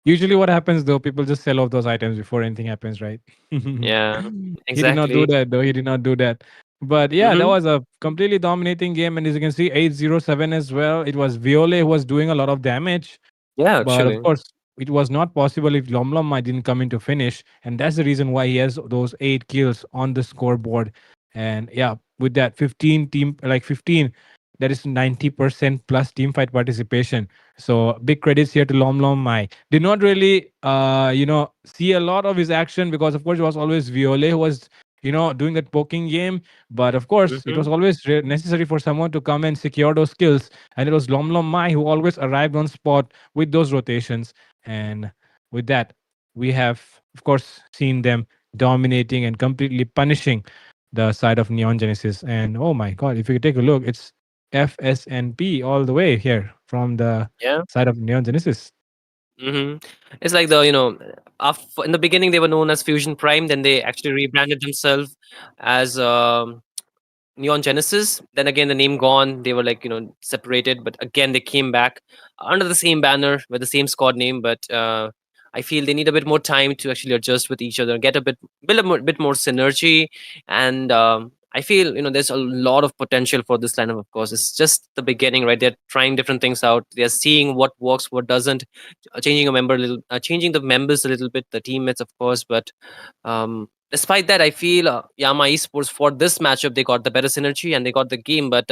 Usually, what happens though, people just sell off those items before anything happens, right? yeah, He did not do exactly. that though. He did not do that. But yeah, that Hmm. was a completely dominating game, and as you can see, 807 as well. It was Viole who was doing a lot of damage. Yeah, But of actually. course, it was not possible if Lomlom didn't come into finish, and that's the reason why he has those 8 kills on the scoreboard. And yeah, with that 15, that is 90% plus team fight participation. So big credits here to Lomlom Mai. Did not really, see a lot of his action because of course it was always Viole who was, doing that poking game. But of course, it Hmm. was always necessary for someone to come and secure those kills, and it was Lomlom Mai who always arrived on spot with those rotations. And with that, we have, of course, seen them dominating and completely punishing the side of Neon Genesis. And oh my God, if you take a look, it's FSNP all the way here from the Yeah. side of Neon Genesis. Hmm. It's like in the beginning they were known as Fusion Prime, then they actually rebranded themselves as Neon Genesis. Then again, the name gone. They were like separated, but again they came back under the same banner with the same squad name. But I feel they need a bit more time to actually adjust with each other, get a bit build bit more synergy, and I feel there's a lot of potential for this lineup. Of course, it's just the beginning, right? They're trying different things out. They're seeing what works, what doesn't, changing the members a little bit, the teammates, of course, but despite that, I feel Yama Esports for this matchup they got the better synergy and they got the game. But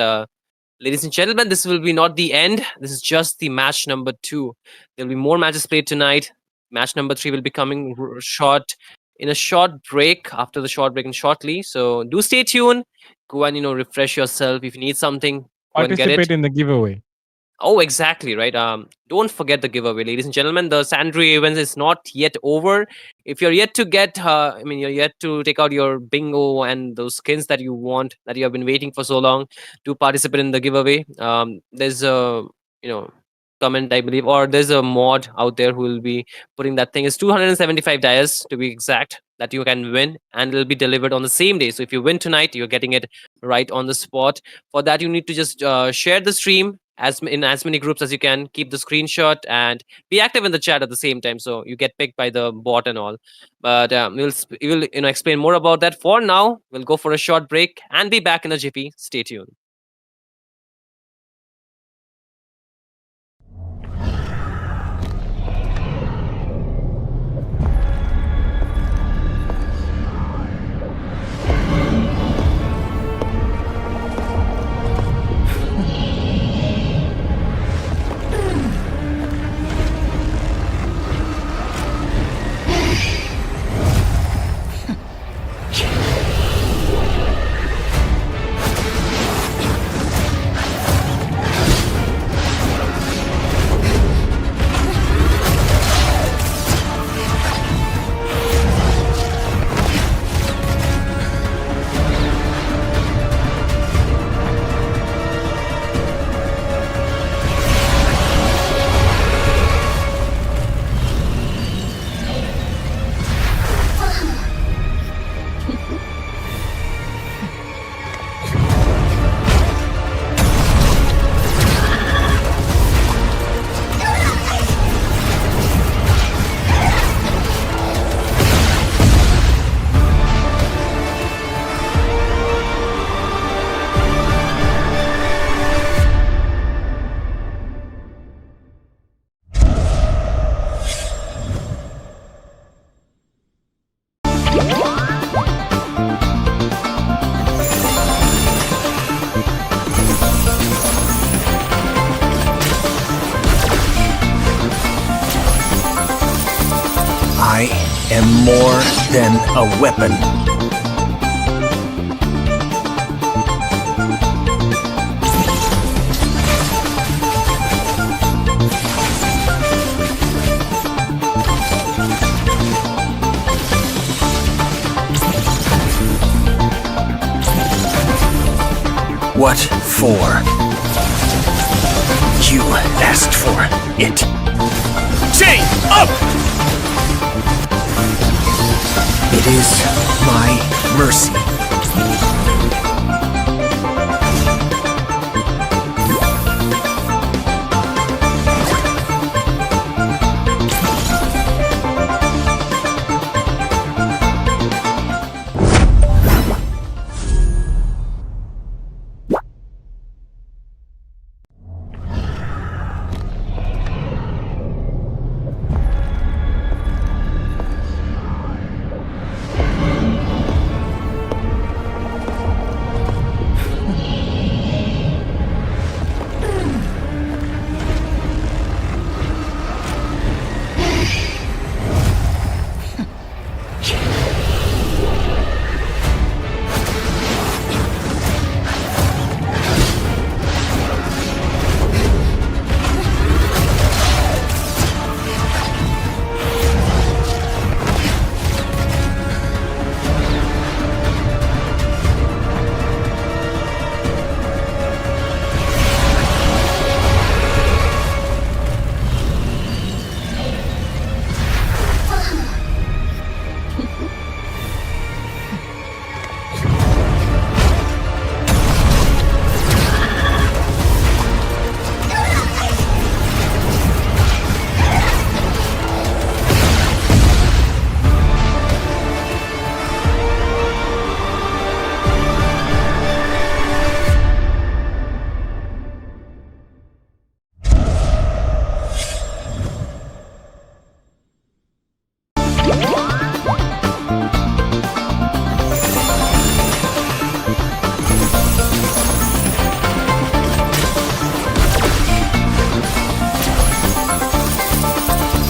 ladies and gentlemen, this will be not the end. This is just the match number 2. There'll be more matches played tonight. Match number 3 will be coming short in a short break after the short break and shortly. So do stay tuned. Go and refresh yourself. If you need something, go and get it. Participate in the giveaway. Oh, exactly, right. Don't forget the giveaway, ladies and gentlemen. The Sandry event is not yet over. If you're yet to get, you're yet to take out your bingo and those skins that you want, that you have been waiting for so long, to participate in the giveaway. There's a, you know, comment, I believe, or there's a mod out there who will be putting that thing. It's 275 dias to be exact that you can win, and it'll be delivered on the same day. So if you win tonight, you're getting it right on the spot. For that, you need to just share the stream in as many groups as you can, keep the screenshot and be active in the chat at the same time, so you get picked by the bot and all. But we'll explain more about that. For now, we'll go for a short break and be back in a jiffy. Stay tuned. am more than a weapon. What for? You asked for it. Chain up! It is my mercy.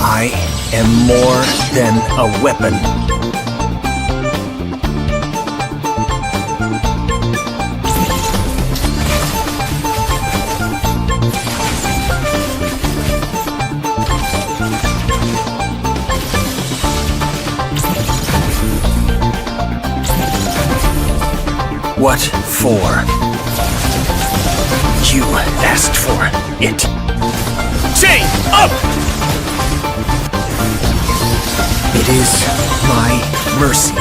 I am more than a weapon. What for? You asked for it. Chain up! It is my mercy.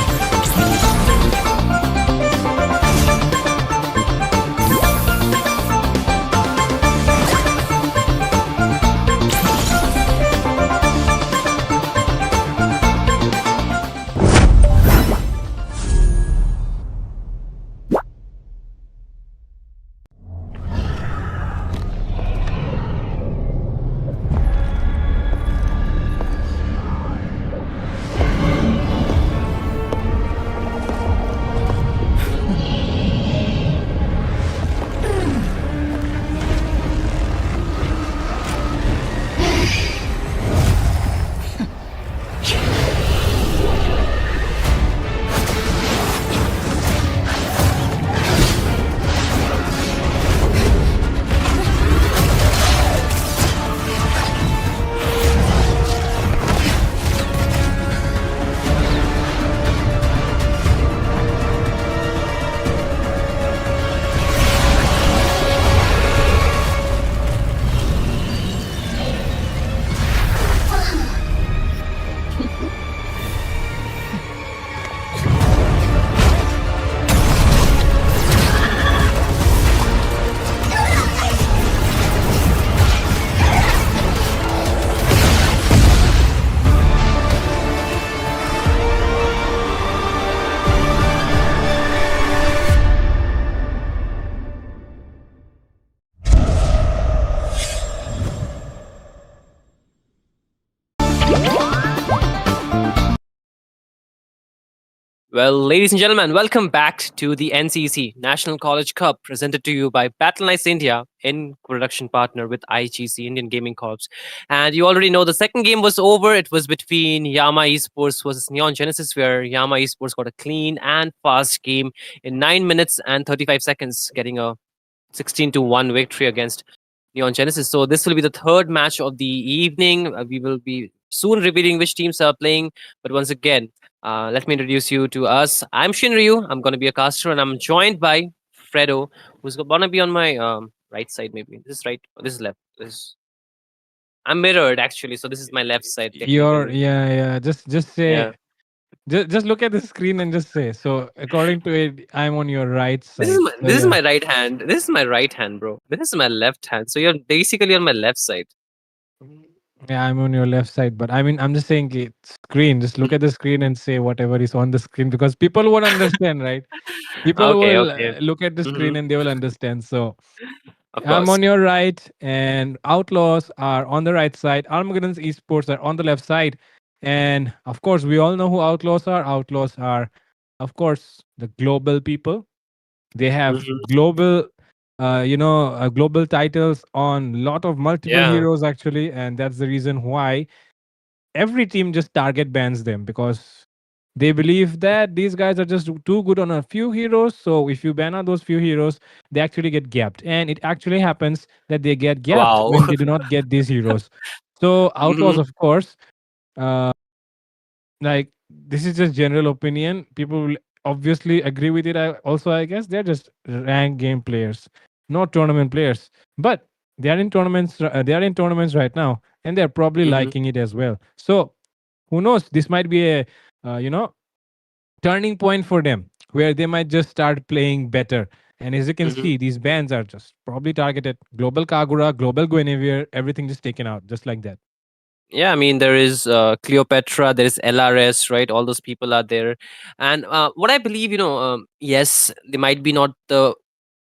Well, ladies and gentlemen, welcome back to the NCC National College Cup, presented to you by Battleknights India in production partner with IGC Indian Gaming Corps. And you already know the second game was over. It was between Yama Esports versus Neon Genesis, where Yama Esports got a clean and fast game in 9 minutes and 35 seconds, getting a 16-1 victory against Neon Genesis. So this will be the third match of the evening. We will be soon revealing which teams are playing. But once again, let me introduce you to us. I'm Shinryu. I'm going to be a caster, and I'm joined by Fredo, who's going to be on my right side. Maybe this is right. Or this is left. I'm mirrored actually, so this is my left side You're technically. yeah, yeah. Just Yeah, say just look at the screen and just say. So according to it, I'm on your right this is side. my So this is yeah. my right hand. This is my right hand, bro. This is my left hand. So you're basically on my left side. Yeah, I'm on your left side, but I mean, I'm just saying screen. Just look at the screen and say whatever is on the screen because people won't understand, right? People Okay, will okay. look at the Hmm. screen and they will understand. So Of I'm course. on your right, and Outlaws are on the right side. Armageddon's Esports are on the left side. And of course, we all know who Outlaws are. Outlaws are, of course, the global people. They have Mhm. global, global titles on lot of multiple Yeah. heroes actually, and that's the reason why every team just target bans them because they believe that these guys are just too good on a few heroes. So if you ban on those few heroes, they actually get gapped. And it actually happens that they get gapped Wow. when they do not get these heroes. So Outlaws, Mhm. of course, uh, like this is just general opinion. People will obviously agree with it. I guess they're just ranked game players, not tournament players. But they are in tournaments. They are in tournaments right now, and they're probably Mhm. liking it as well. So who knows, this might be a uh, you know turning point for them where they might just start playing better. And as you can Mhm. see, these bans are just probably targeted global Kagura, global Guinevere, everything just taken out just like that. Yeah, I mean there is Cleopatra, there is LRS, right? All those people are there, and what I believe, yes, they might be not the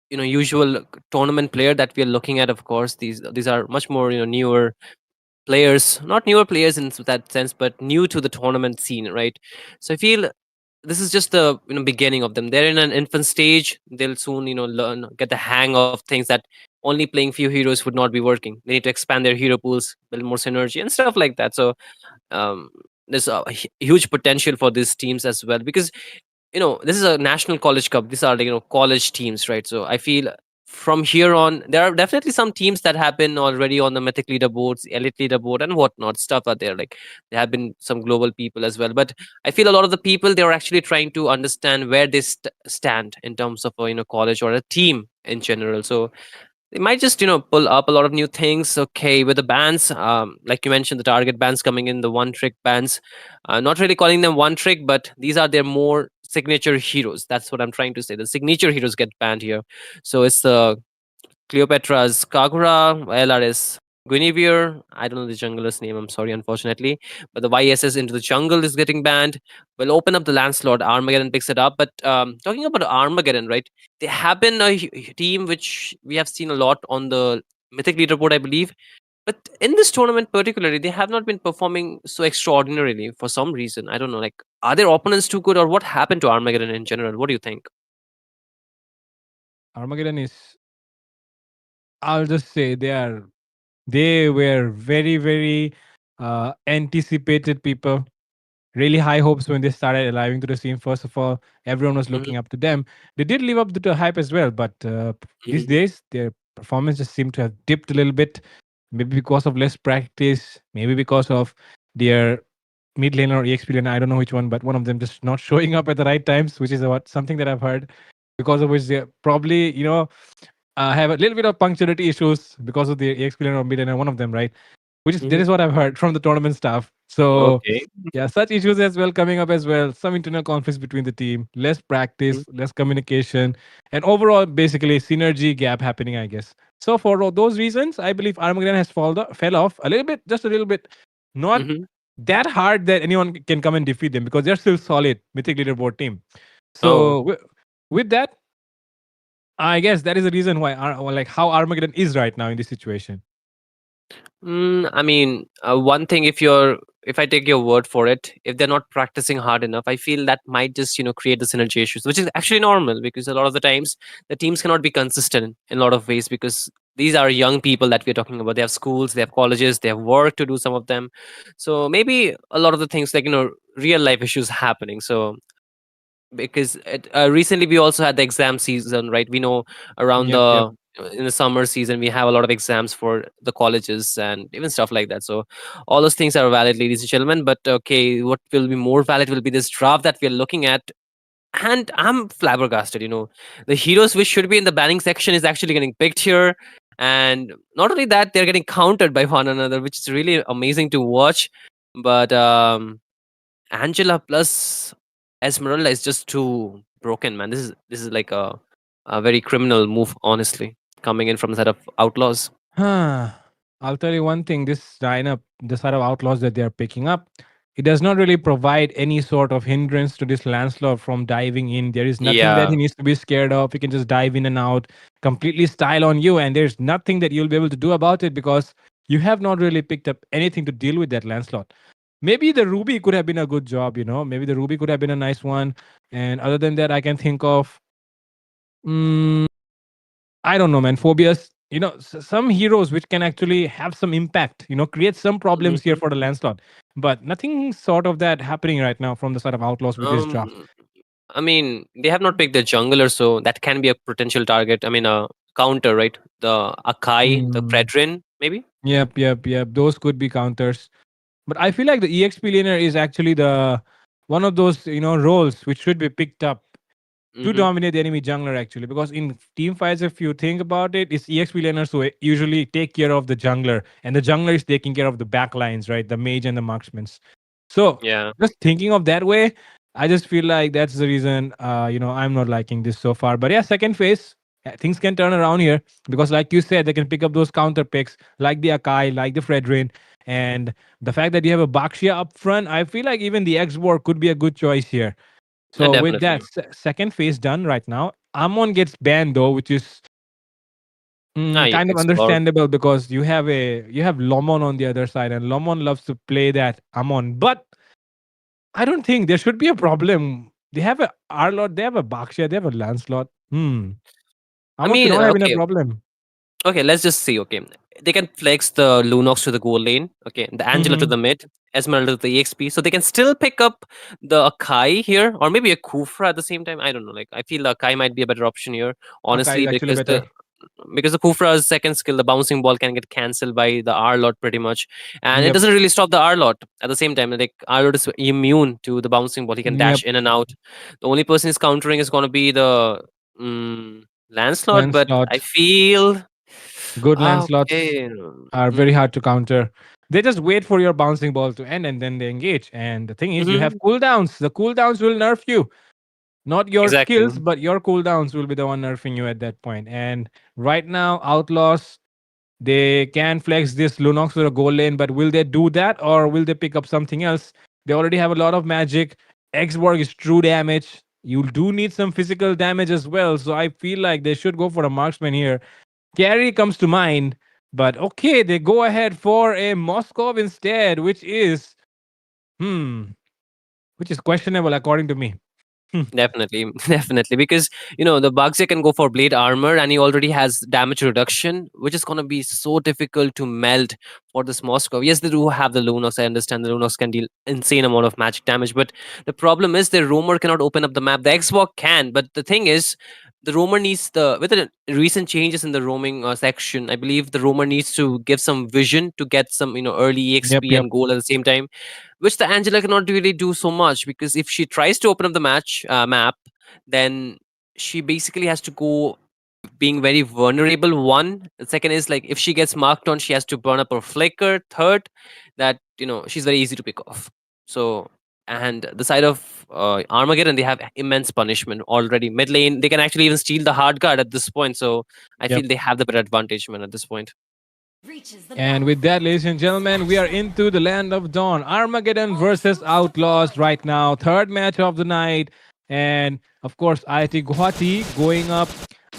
usual tournament player that we are looking at. Of course, these are much more newer players, not newer players in that sense, but new to the tournament scene, right? So I feel this is just the beginning of them. They're in an infant stage. They'll soon learn, get the hang of things that only playing few heroes would not be working. They need to expand their hero pools, build more synergy and stuff like that. So um, there's a huge potential for these teams as well, because this is a national college cup. These are like college teams, right? So I feel from here on there are definitely some teams that have been already on the mythic leaderboards, elite leaderboard and whatnot stuff are there. Like there have been some global people as well, but I feel a lot of the people, they're actually trying to understand where they stand in terms of a college or a team in general. So they might just pull up a lot of new things. Okay, with the bands, like you mentioned, the target bands coming in, the one trick bands, not really calling them one trick, but these are their more signature heroes. That's what I'm trying to say. The signature heroes get banned here. So it's the Cleopatra's Kagura, LRS Guinevere. I don't know the jungler's name. I'm sorry, unfortunately. But the YSS into the jungle is getting banned. We'll open up the land slot. Armageddon picks it up. But talking about Armageddon, right? They have been a team which we have seen a lot on the Mythic leaderboard, I believe. But in this tournament particularly, they have not been performing so extraordinarily for some reason. I don't know. Like, are their opponents too good, or what happened to Armageddon in general? What do you think? Armageddon is, I'll just say, they were very, very anticipated people. Really high hopes when they started arriving to the scene. First of all, everyone was Hmm. looking up to them. They did live up to the hype as well, but these Hmm. days their performance just seemed to have dipped a little bit. Maybe because of less practice, maybe because of their mid laner or EXP laner. I don't know which one, but one of them just not showing up at the right times, which is what something that I've heard. Because of which they probably have a little bit of punctuality issues because of the EXP laner or mid laner. One of them, right? Which is that Hmm. is what I've heard from the tournament staff. So Okay. yeah, such issues as well coming up as well. Some internal conflicts between the team, less practice, less communication, and overall basically synergy gap happening, I guess. So for all those reasons, I believe Armageddon has fell off a little bit, just a little bit, not Hmm. that hard that anyone can come and defeat them because they're still solid mythic leaderboard team. Oh. So with that, I guess that is the reason why like how Armageddon is right now in this situation. I mean, one thing, if you're if I take your word for it, if they're not practicing hard enough, I feel that might just create the synergy issues, which is actually normal because a lot of the times the teams cannot be consistent in a lot of ways because these are young people that we're talking about. They have schools, they have colleges, they have work to do. Some of them, so maybe a lot of the things like real life issues happening. So because recently we also had the exam season, right? We know around Yep, yep. the in the summer season we have a lot of exams for the colleges and even stuff like that. So all those things are valid, ladies and gentlemen. But okay, what will be more valid will be this draft that we are looking at. And I'm flabbergasted. The heroes which should be in the banning section is actually getting picked here. And not only that, they're getting countered by one another, which is really amazing to watch. But Angela plus Esmeralda is just too broken, man. This is like a very criminal move, honestly, coming in from the side of Outlaws. Huh. I'll tell you one thing, this lineup, the sort of outlaws that they are picking up, it does not really provide any sort of hindrance to this Lancelot from diving in. There is nothing that he Yeah, needs to be scared of. He can just dive in and out, completely style on you, and there's nothing that you'll be able to do about it because you have not really picked up anything to deal with that Lancelot. Maybe the Ruby could have been a good job, Maybe the Ruby could have been a nice one. And other than that, I can think of. mm, I don't know, man. Phobias, some heroes which can actually have some impact, create some problems here hmm for the Lancelot. But nothing sort of that happening right now from the side of Outlaws with this draft. um, I mean, they have not picked the jungler, so that can be a potential target. I mean, a counter, right? The Akai, the Mm. Fredrin, maybe. Yep, yep, yep. Those could be counters. But I feel like the EXP laner is actually the one of those, roles which should be picked up to hmm dominate the enemy jungler actually, because in team fights, if you think about it, it's exp laners who usually take care of the jungler, and the jungler is taking care of the back lines, right? The mage and the marksmen. So Yeah, just thinking of that way, I just feel like that's the reason I'm not liking this so far. But yeah, second phase, things can turn around here, because like you said, they can pick up those counter picks like the Akai, like the Fredrin. And the fact that you have a Bakshia up front, I feel like even the X-Borg could be a good choice here. So with definitely. that second phase done right now, Amon gets banned though, which is Ah, kind of explore. understandable because you have Lomon on the other side, and Lomon loves to play that Amon. But I don't think there should be a problem. They have a Arlot, they have a Bakshia, they have a Lancelot. I Amon should mean, not have been a okay, problem. okay, let's just see. Okay, they can flex the Lunox to the goal lane. Okay, the Angela to Mm-hmm. the mid, Esmeralda to the EXP, so they can still pick up the Akai here, or maybe a Kufra at the same time. I don't know. Like I feel the Akai might be a better option here, Akai is honestly, actually better. because the Kufra's second skill, the bouncing ball, can get cancelled by the R lot pretty much, and it Yep. doesn't really stop the R lot at the same time. Like R lot is immune to the bouncing ball; he can dash Yep. in and out. The only person he's countering is going to be the Lancelot, but I Lancelot. feel Good Lancelots okay. are very Mm-hmm. hard to counter. They just wait for your bouncing ball to end and then they engage. And the thing is, you Mm-hmm. have cooldowns. The cooldowns will nerf you. Not your Exactly. skills, but your cooldowns will be the one nerfing you at that point. And right now, Outlaws, they can flex this Lunox to the goal lane, but will they do that or will they pick up something else? They already have a lot of magic. Xborg is true damage. You do need some physical damage as well. So I feel like they should go for a marksman here. Carrie comes to mind, but okay, they go ahead for a Moskov instead, hmm, which is questionable according to me. Hmm. Definitely, definitely, because the Bagze can go for blade armor, and he already has damage reduction, which is gonna be so difficult to melt for this Moscow. Yes, they do have the Lunox. I understand the Lunox can deal insane amount of magic damage, but the problem is the roamer cannot open up the map. The Xbox can, but the thing is, the roamer needs with the recent changes in the roaming section. I believe the roamer needs to give some vision to get some early Yep, EXP yep. and goal at the same time, which the Angela cannot really do so much because if she tries to open up the match map, then she basically has to go being very vulnerable. One, the second is like if she gets marked on, she has to burn up her flicker. Third, that she's very easy to pick off. So and the side of Armageddon, they have immense punishment already. Mid lane, they can actually even steal the hard guard at this point. So I Yep. feel they have the better advantage, man, at this point. And with that, ladies and gentlemen, we are into the land of dawn. Armageddon versus Outlaws right now. Third match of the night. And of course, IIT Guwahati going up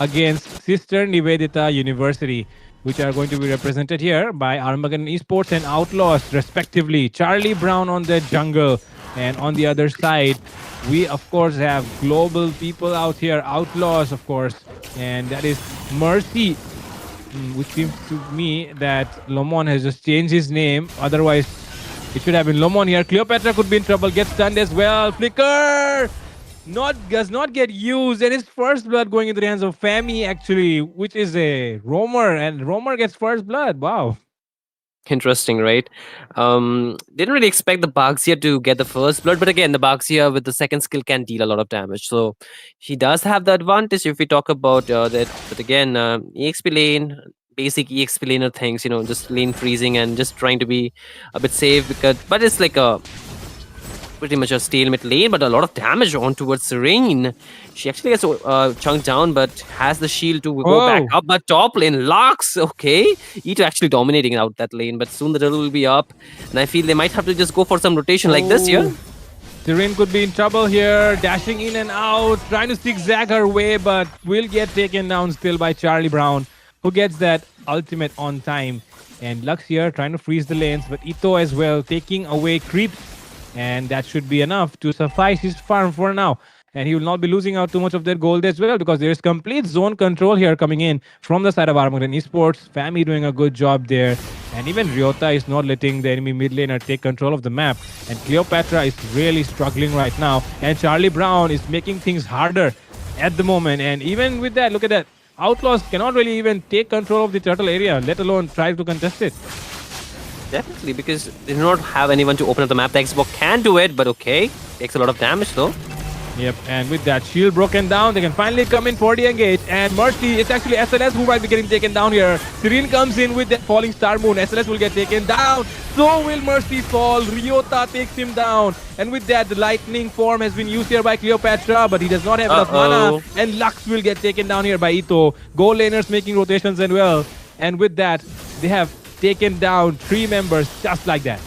against Sister Nivedita University. which are going to be represented here by Armageddon Esports and Outlaws, respectively. Charlie Brown on the jungle, and on the other side, we of course have global people out here, Outlaws, of course, and that is Mercy, which seems to me that Lomon has just changed his name. Otherwise, it should have been Lomon here. Cleopatra could be in trouble, gets stunned as well. Flicker does not get used, and his first blood going into the hands of Fami, actually, which is a roamer, and roamer gets first blood. Wow. Interesting, right? Didn't really expect the Baxia to get the first blood, but again, the Baxia with the second skill can deal a lot of damage. So he does have the advantage if we talk about that. But again, EXP lane, basic EXP laner things, just lane freezing and just trying to be a bit safe. But it's like a pretty much a stalemate lane, but a lot of damage on towards Serene. She actually gets chunked down, but has the shield to go back up. But top lane locks. Okay, E2 actually dominating out that lane, but soon the turtle will be up, and I feel they might have to just go for some rotation like this here. Serene could be in trouble here, dashing in and out, trying to zigzag her way, but will get taken down still by Charlie Brown, who gets that ultimate on time. And Lux here trying to freeze the lanes, but Ito as well taking away creeps. And that should be enough to suffice his farm for now. And he will not be losing out too much of their gold as well, because there is complete zone control here coming in from the side of Armageddon Esports. Fami doing a good job there. And even Ryota is not letting the enemy mid laner take control of the map. And Cleopatra is really struggling right now. And Charlie Brown is making things harder at the moment. And even with that, look at that. Outlaws cannot really even take control of the turtle area, let alone try to contest it. Definitely, because they do not have anyone to open up the map. The Xbox can do it, but okay. Takes a lot of damage though. Yep, and with that shield broken down, they can finally come in for the engage. And Mercy, it's actually SLS who might be getting taken down here. Serene comes in with that falling star moon. SLS will get taken down. So will Mercy fall. Ryota takes him down. And with that, the lightning form has been used here by Cleopatra, but he does not have enough mana. And Lux will get taken down here by Ito. Gold laners making rotations as well. And with that, they have taken down 3 members just like that.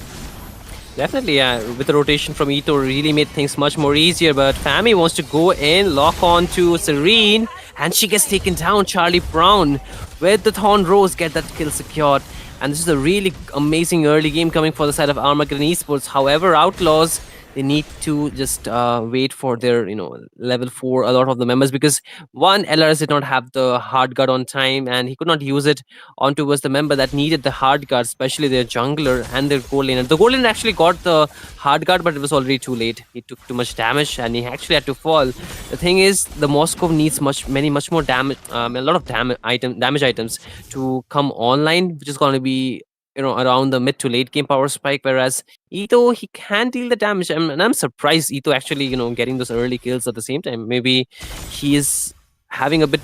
Definitely, yeah. With the rotation from Ito, really made things much more easier. But Fami wants to go in, lock on to Serene, and she gets taken down. Charlie Brown with the Thorn Rose get that kill secured. And this is a really amazing early game coming for the side of Armageddon Esports. However, Outlaws, they need to just wait for their level 4 a lot of the members, because one, LRS did not have the hard guard on time, and he could not use it on towards the member that needed the hard guard, especially their jungler and their gold laner. The gold laner actually got the hard guard, but it was already too late. He took too much damage and he actually had to fall. The thing is, the Moscow needs much more damage, a lot of damage items to come online, which is going to be around the mid to late game power spike, whereas Ito, he can deal the damage. And I'm surprised Ito actually, getting those early kills at the same time. Maybe he is having a bit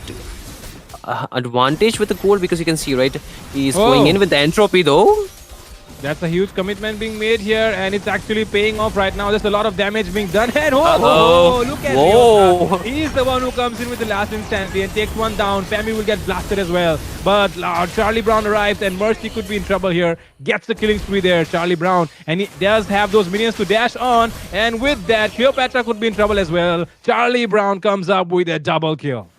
advantage with the gold, because you can see, right, he's going in with the entropy though. That's a huge commitment being made here, and it's actually paying off right now. There's a lot of damage being done. And look at Ryota. He's the one who comes in with the last instantly and takes one down. Fami will get blasted as well. But Charlie Brown arrives, and Mercy could be in trouble here. Gets the killing spree there, Charlie Brown. And he does have those minions to dash on. And with that, Cleopatra could be in trouble as well. Charlie Brown comes up with a double kill.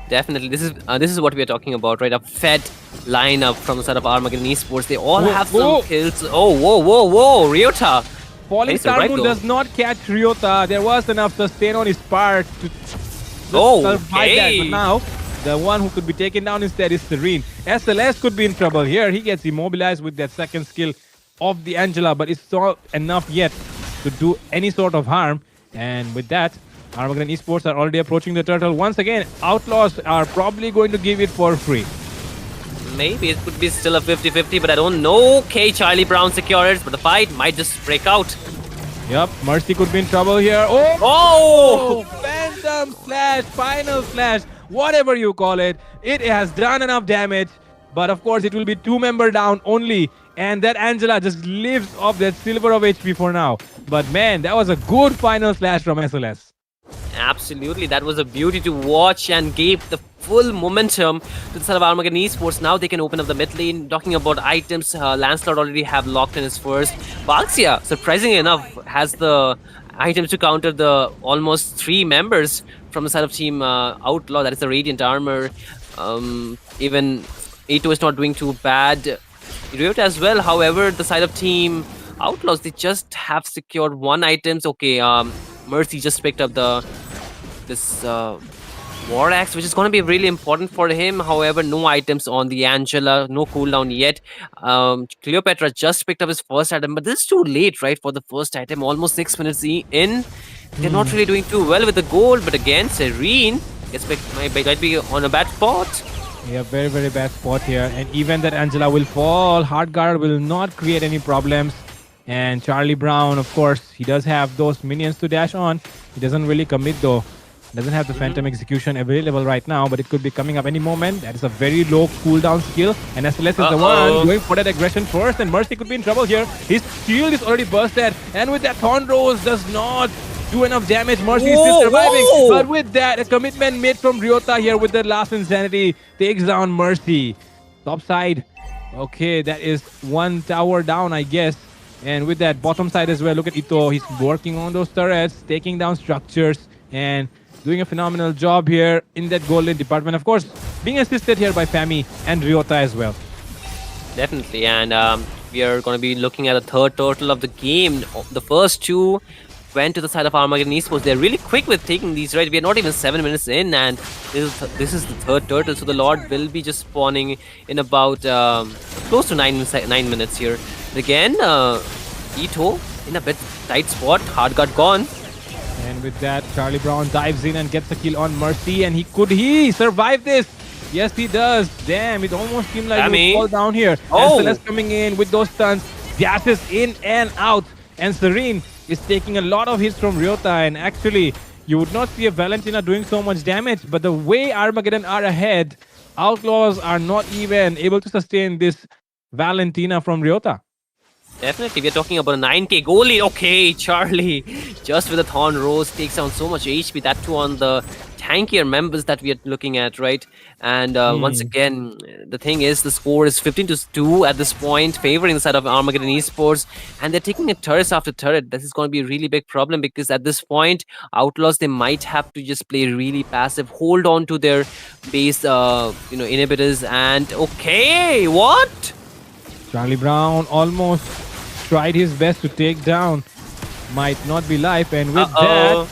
Definitely, this is what we are talking about, right? A fed lineup from the side of Armageddon Esports. They all have some kills. Oh, whoa, Ryota. Falling Star Moon does not catch Ryota. There was enough sustain on his part to survive that. But now, the one who could be taken down instead is Serene. SLS could be in trouble here. He gets immobilized with that second skill of the Angela, but it's not enough yet to do any sort of harm. And with that, Armageddon Esports are already approaching the turtle. Once again, Outlaws are probably going to give it for free. Maybe it could be still a 50-50, but I don't know. Okay, Charlie Brown secures, but the fight might just break out. Yep, Mercy could be in trouble here. Oh! Phantom Slash, Final Slash, whatever you call it. It has done enough damage, but of course it will be 2 member down only. And that Angela just lives off that silver of HP for now. But man, that was a good Final Slash from SLS. Absolutely, that was a beauty to watch and gave the full momentum to the side of Armageddon Esports. Now they can open up the mid lane. Talking about items, Lancelot already have locked in his first. Baxia, surprisingly enough, has the items to counter the almost 3 members from the side of team Outlaw. That is the Radiant Armor. Even Ito is not doing too bad. Riot as well. However, the side of team Outlaws, they just have secured one items. Okay, Mercy just picked up this War Axe, which is going to be really important for him. However, no items on the Angela, no cooldown yet. Cleopatra just picked up his first item, but this is too late, right, for the first item. Almost 6 minutes in. They're not really doing too well with the gold, but again, Serene might be on a bad spot. Yeah, very, very bad spot here. And even that Angela will fall. Hard guard will not create any problems. And Charlie Brown, of course, he does have those minions to dash on. He doesn't really commit though. Doesn't have the Phantom Execution available right now, but it could be coming up any moment. That is a very low cooldown skill. And SLS is the one going for that aggression first. And Mercy could be in trouble here. His shield is already bursted. And with that, Thorn Rose does not do enough damage. Mercy is still surviving. But with that, a commitment made from Ryota here with the last Insanity takes down Mercy. Top side. Okay, that is one tower down, I guess. And with that, bottom side as well. Look at Ito. He's working on those turrets, taking down structures, and doing a phenomenal job here in that golden department. Of course, being assisted here by Fami and Ryota as well. Definitely. And we are going to be looking at a third turtle of the game. The first two went to the side of Armageddon Esports. They're really quick with taking these, right? We are not even 7 minutes in, and this is the third turtle. So the Lord will be just spawning in about close to 9 minutes here. But again, Ito in a bit tight spot. Hard guard gone. And with that, Charlie Brown dives in and gets a kill on Mercy. And could he survive this? Yes, he does. Damn, it almost seemed like he would fall down here. And Celeste coming in with those stuns. Dashes in and out. And Serene is taking a lot of hits from Ryota. And actually, you would not see a Valentina doing so much damage. But the way Armageddon are ahead, Outlaws are not even able to sustain this Valentina from Ryota. Definitely, we're talking about a 9k goal lead. Okay, Charlie, just with a Thorn Rose, takes down so much HP, that too on the tankier members that we are looking at, right? And once again, the thing is, the score is 15-2 at this point, favoring the side of Armageddon Esports, and they're taking it turret after turret. This is going to be a really big problem because at this point, Outlaws, they might have to just play really passive, hold on to their base, inhibitors, and okay, what? Charlie Brown almost tried his best to take down. Might not be life, and with that,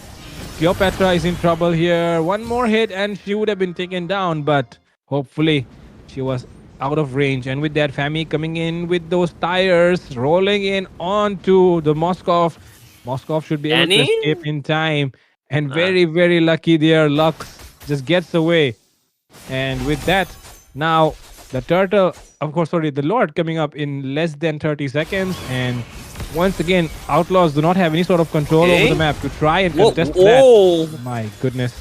Cleopatra is in trouble here. One more hit and she would have been taken down, but hopefully she was out of range. And with that, Fami coming in with those tires, rolling in onto the Moskov. Moskov should be able to escape in time. And very, very lucky there. Lux just gets away. And with that, now the turtle, of course, sorry, the Lord coming up in less than 30 seconds. And once again, Outlaws do not have any sort of control over the map to try and contest that. My goodness.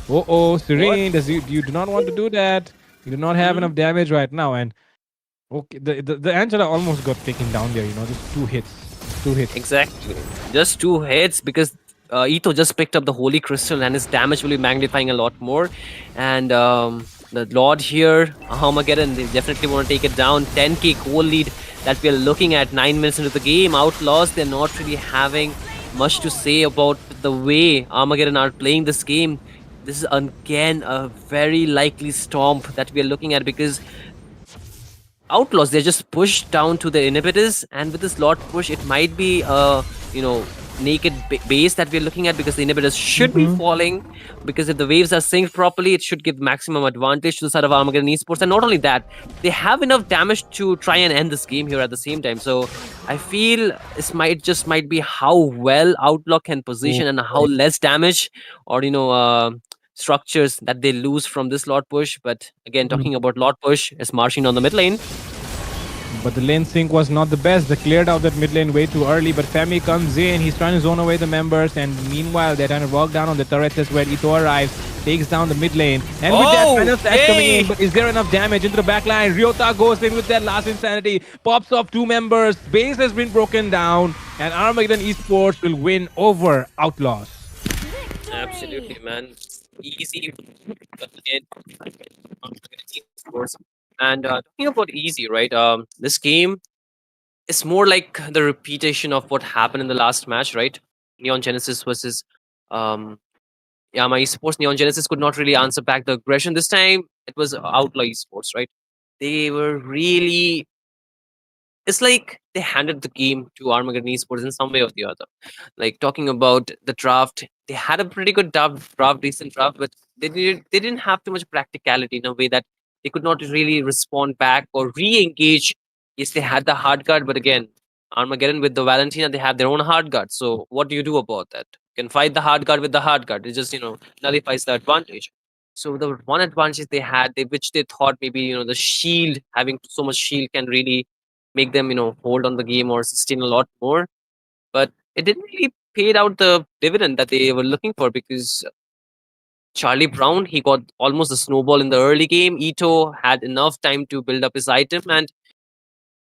Serene, you do not want to do that. You do not have enough damage right now. And okay, the Angela almost got taken down there, just 2 hits. 2 hits. Exactly. Just 2 hits because Ito just picked up the Holy Crystal and his damage will be magnifying a lot more. And the Lord here, Armageddon, they definitely want to take it down. 10k goal lead that we are looking at 9 minutes into the game. Outlaws, they're not really having much to say about the way Armageddon are playing this game. This is again a very likely stomp that we are looking at because Outlaws, they're just pushed down to the inhibitors, and with this Lord push, it might be naked base that we're looking at because the inhibitors should be falling, because if the waves are synced properly, it should give maximum advantage to the side of Armageddon Esports. And not only that, they have enough damage to try and end this game here at the same time. So I feel this might be how well Outlaw can position and how less damage or structures that they lose from this Lord push. But again, talking about Lord push, is marching on the mid lane. But the lane sync was not the best. They cleared out that mid lane way too early. But Femi comes in. He's trying to zone away the members. And meanwhile, they're trying to walk down on the turrets as where Ito arrives. Takes down the mid lane. And with that final slash coming in. But is there enough damage into the back line? Ryota goes in with that last insanity. Pops off 2 members. Base has been broken down. And Armageddon Esports will win over Outlaws. Absolutely, man. Easy. And talking about easy, right? This game is more like the repetition of what happened in the last match, right? Neon Genesis versus Yama Esports. Neon Genesis could not really answer back the aggression. This time, it was Outlaw Esports, right? they were really, it's like they handed the game to Armageddon Esports in some way or the other. Like talking about the draft, they had a pretty good draft, decent draft, but they didn't have too much practicality in a way that they could not really respond back or re-engage. Yes, they had the hard guard, but again, Armageddon with the Valentina, they have their own hard guard. So what do you do about that? You can fight the hard guard with the hard guard. It just nullifies the advantage. So the one advantage they had, which they thought maybe the shield, having so much shield can really make them hold on the game or sustain a lot more, but it didn't really paid out the dividend that they were looking for, because Charlie Brown, he got almost a snowball in the early game. Ito had enough time to build up his item, and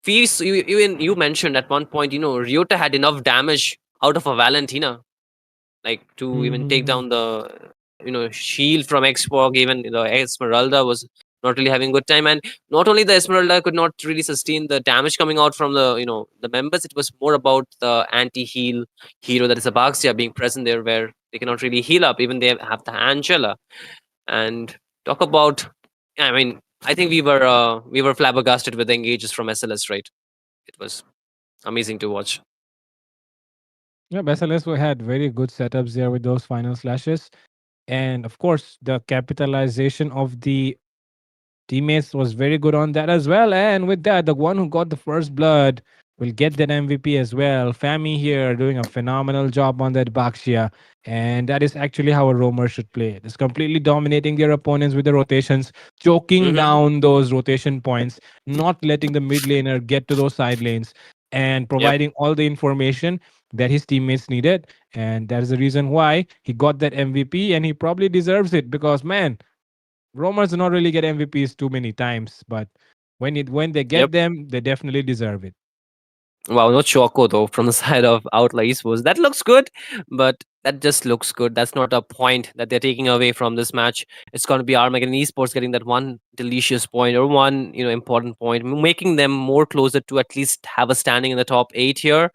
Feast, even you mentioned at one point, Ryota had enough damage out of a Valentina, like to even take Mm-hmm. down the shield from Xbox. Even the Esmeralda was not really having good time, and not only the Esmeralda could not really sustain the damage coming out from the members. It was more about the anti-heal hero, that is Abaxia, being present there, where they cannot really heal up. Even they have the Angela. And talk about, I mean, I think we were flabbergasted with the engages from SLS, right? It was amazing to watch. Yeah, SLS had very good setups there with those final slashes. And of course, the capitalization of the teammates was very good on that as well. And with that, the one who got the first blood will get that MVP as well. Fami here doing a phenomenal job on that Baxia. And that is actually how a roamer should play. It's completely dominating their opponents with the rotations, choking Hmm. down those rotation points, not letting the mid laner get to those side lanes, and Yep. providing all the information that his teammates needed. And that is the reason why he got that MVP, and he probably deserves it because, man, Romans do not really get MVPs too many times, but when they Yep. get them, they definitely deserve it. Wow, no Choco though from the side of Outlaws was that looks good, but that just looks good. That's not a point that they're taking away from this match. It's going to be Armageddon Esports getting that one delicious point, or one important point, making them more closer to at least have a standing in the top 8 here.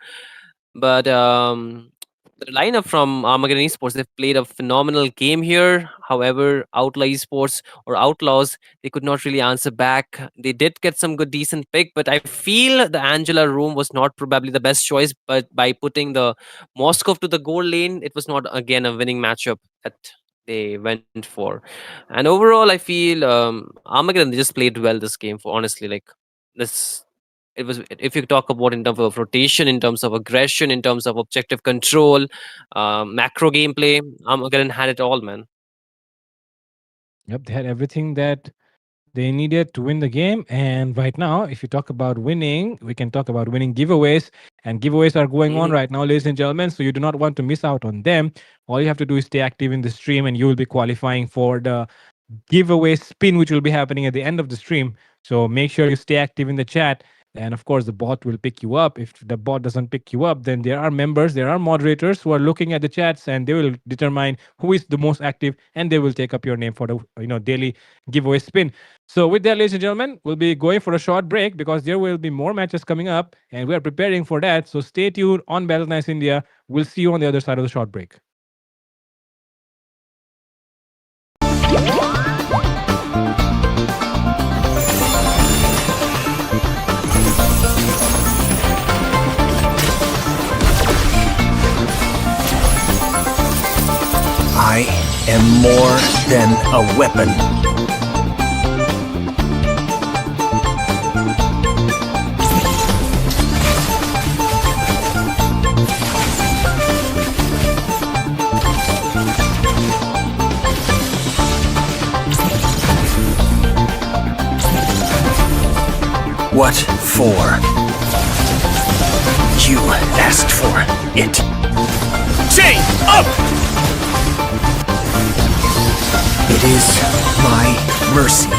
But the lineup from Armageddon Esports, they've played a phenomenal game here. However, Outlaw Esports, or Outlaws, they could not really answer back. They did get some good, decent pick, but I feel the Angela room was not probably the best choice. But by putting the Moscow to the goal lane, it was not again a winning matchup that they went for. And overall, I feel Armageddon, they just played well this game. For honestly, like this, it was, if you talk about in terms of rotation, in terms of aggression, in terms of objective control, macro gameplay, Armageddon had it all, man. Yep, they had everything that they needed to win the game. And right now, if you talk about winning, we can talk about winning giveaways. And giveaways are going on Hmm. right now, ladies and gentlemen. So you do not want to miss out on them. All you have to do is stay active in the stream, and you will be qualifying for the giveaway spin, which will be happening at the end of the stream. So make sure you stay active in the chat. And of course, the bot will pick you up. If the bot doesn't pick you up, then there are members, there are moderators who are looking at the chats, and they will determine who is the most active, and they will take up your name for the daily giveaway spin. So with that, ladies and gentlemen, we'll be going for a short break because there will be more matches coming up, and we are preparing for that. So stay tuned on Battleknights India. We'll see you on the other side of the short break. I am more than a weapon. What for? You asked for it. Chain up! It is my mercy.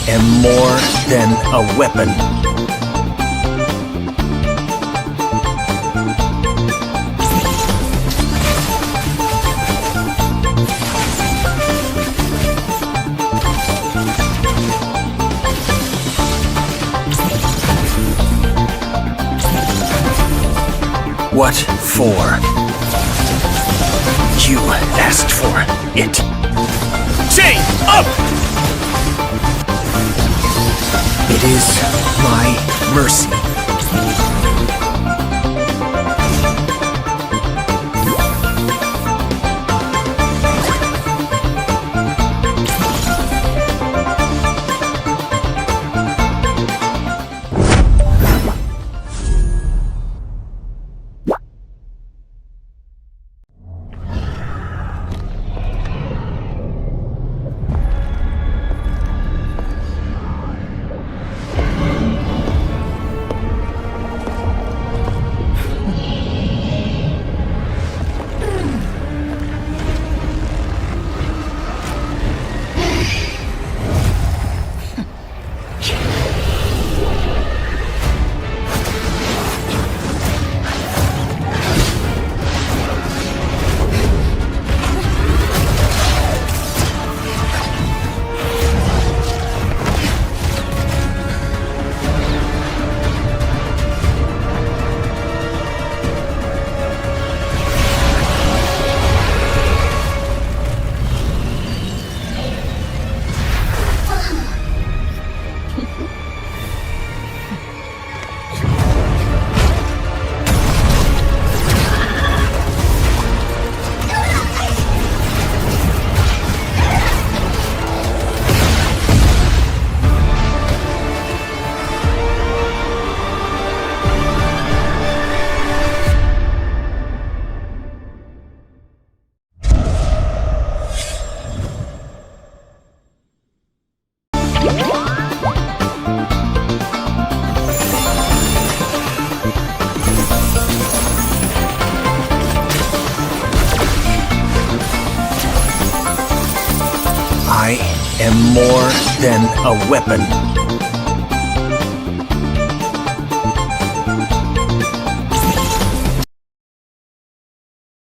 am more than a weapon. What for? You asked for it. Chain up! It is my mercy. I am more than a weapon.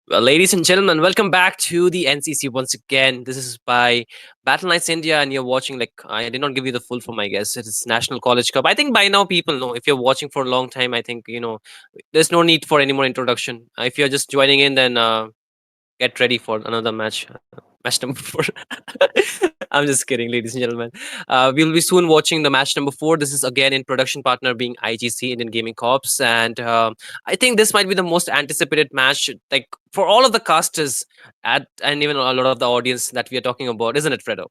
Well, ladies and gentlemen, welcome back to the NCC once again. This is by Battleknights India, and you're watching. Like, I did not give you the full form, I guess. It is National College Cup. I think by now people know. If you're watching for a long time, I think there's no need for any more introduction. If you're just joining in, then get ready for another match. Match number 4. I'm just kidding, ladies and gentlemen. We'll be soon watching the match number 4. This is again in production partner being IGC, Indian Gaming Corps, and I think this might be the most anticipated match, like for all of the casters and even a lot of the audience that we are talking about, isn't it, Fredo?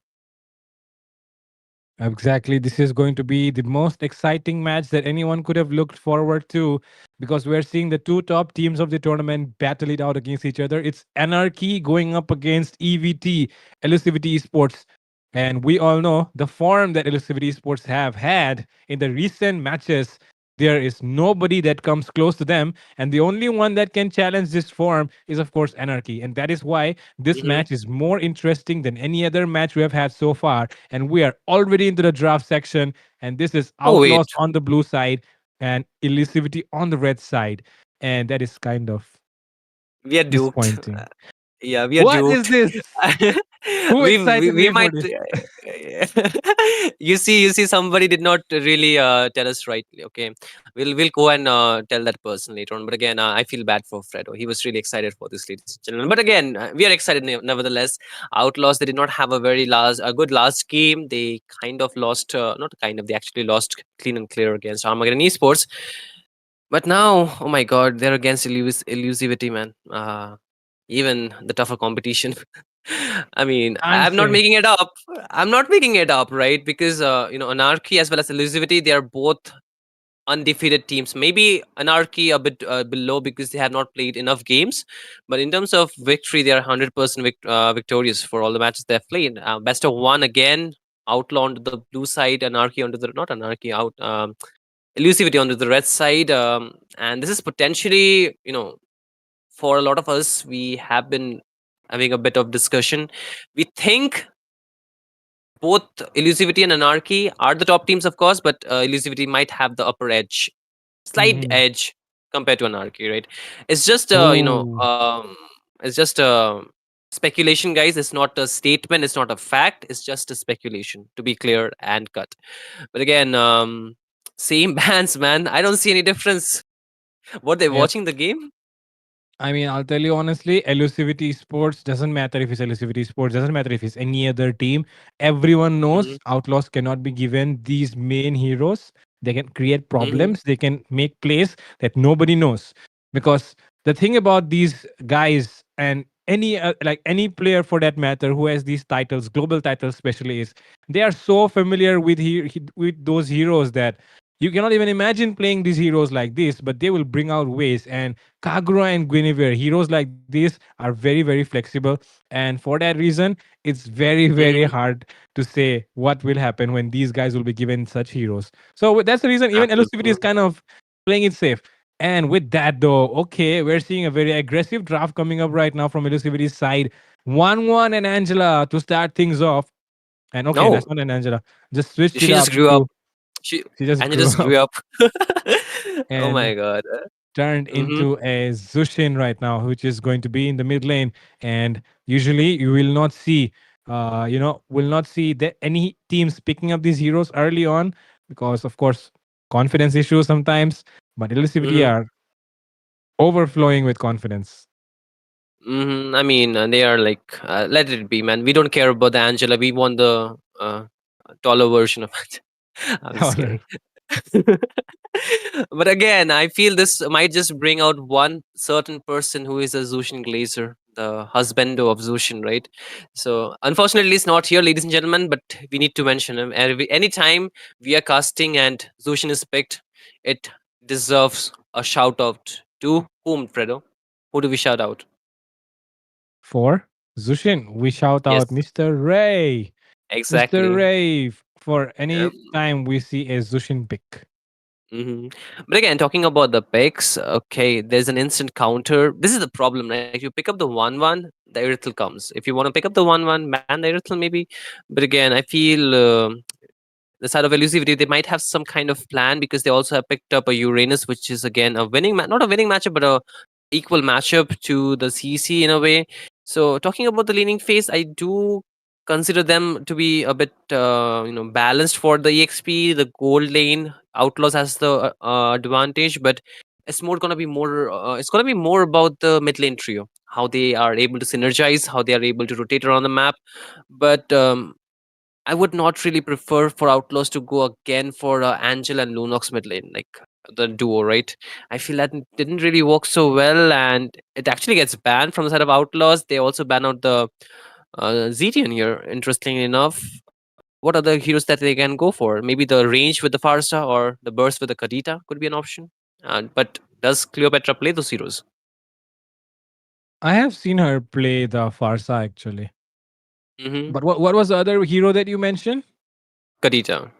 Exactly. This is going to be the most exciting match that anyone could have looked forward to because we're seeing the two top teams of the tournament battle it out against each other. It's Anarchy going up against EVT, Elusivity Esports. And we all know the form that Elusivity Esports have had in the recent matches. There is nobody that comes close to them. And the only one that can challenge this form is, of course, Anarchy. And that is why this Hmm. match is more interesting than any other match we have had so far. And we are already into the draft section. And this is Oh wait, Outlaws on the blue side and Elusivity on the red side. And that is kind of we are duped. disappointing. Yeah, we are What is duped. this? Who we, excited we me for might. this? You see, somebody did not really tell us rightly. Okay, we'll go and tell that person later on. But again, I feel bad for Fredo. He was really excited for this, ladies and gentlemen. But again, we are excited nevertheless. Outlaws, they did not have a good last game. They kind of lost, not kind of, they actually lost clean and clear against Armageddon Esports. But now, oh my God, they're against Elusivity, man. Even the tougher competition. I mean, Can't I'm not say. making it up. I'm not making it up, right? Because Anarchy as well as Elusivity, they are both undefeated teams. Maybe Anarchy a bit below because they have not played enough games, but in terms of victory, they are 100% victorious for all the matches they've played. Best of one again. Outlaw onto the blue side, Anarchy onto the not Anarchy out. Elusivity onto the red side, and this is potentially, for a lot of us, we have been having a bit of discussion. We think both Elusivity and Anarchy are the top teams, of course, but Elusivity might have the upper edge, slight Hmm. edge compared to Anarchy, right? It's just Oh, it's just speculation, guys. It's not a statement. It's not a fact. It's just a speculation, to be clear and cut. But again, same bands, man. I don't see any difference. What they yep. watching the game? I mean, I'll tell you honestly, Elusivity Sports doesn't matter if it's Elusivity Sports, doesn't matter if it's any other team. Everyone Hmm. knows Outlaws cannot be given these main heroes. They can create Hmm. problems, they can make plays that nobody knows. Because the thing about these guys and any like any player for that matter who has these titles, global titles especially, is they are so familiar with with those heroes that you cannot even imagine playing these heroes like this, but they will bring out ways. And Kagura and Guinevere, heroes like this are very, very flexible. And for that reason, it's very, very Hmm. hard to say what will happen when these guys will be given such heroes. So that's the reason even Elusivity is Absolutely. kind of playing it safe. And with that, though, okay, we're seeing a very aggressive draft coming up right now from Elusivity's side. 1-1 and Angela to start things off. And okay, No, that's not an Angela. Just switched it she just up grew up. to, She she just Anya grew just up. grew up. Oh And my god. turned Mm-hmm. into a Zushin right now, which is going to be in the mid lane. And usually you will not see, will not see any teams picking up these heroes early on because, of course, confidence issues sometimes. But Elusivity Mm-hmm. are overflowing with confidence. Mm-hmm. I mean, they are like, let it be, man. We don't care about the Angela. We want the taller version of it. I'm just kidding. But again, I feel this might just bring out one certain person who is a Zushin Glazer, the husbando of Zushin, right? So, unfortunately, it's not here, ladies and gentlemen, but we need to mention him. Anytime we are casting and Zushin is picked, it deserves a shout out to whom, Fredo? Who do we shout out? For Zushin, we shout out Yes, Mr. Ray. Mr. exactly. Ray for any Um, time we see a Zushin pick. hmm But again, talking about the picks, okay, there's an instant counter. This is the problem, right? You pick up the 1-1, the Irithel comes. If you want to pick up the 1-1, ban the Irithel maybe. But again, I feel the side of Elusivity, they might have some kind of plan because they also have picked up a Uranus, which is again a winning, not a winning matchup, but a equal matchup to the CC in a way. So talking about the leaning phase, I do consider them to be a bit, balanced for the EXP. The gold lane Outlaws has the advantage, but it's more gonna be more. It's gonna be more about the mid lane trio, how they are able to synergize, how they are able to rotate around the map. But I would not really prefer for Outlaws to go again for Angel and Lunox mid lane, like the duo, right? I feel that didn't really work so well, and it actually gets banned from the side of Outlaws. They also ban out the Zetian here, interestingly enough. What other heroes that they can go for? Maybe the range with the Farsa or the burst with the Kadita could be an option. But does Cleopatra play those heroes? I have seen her play the Farsa actually. Mm-hmm. But what was the other hero that you mentioned? Kadita.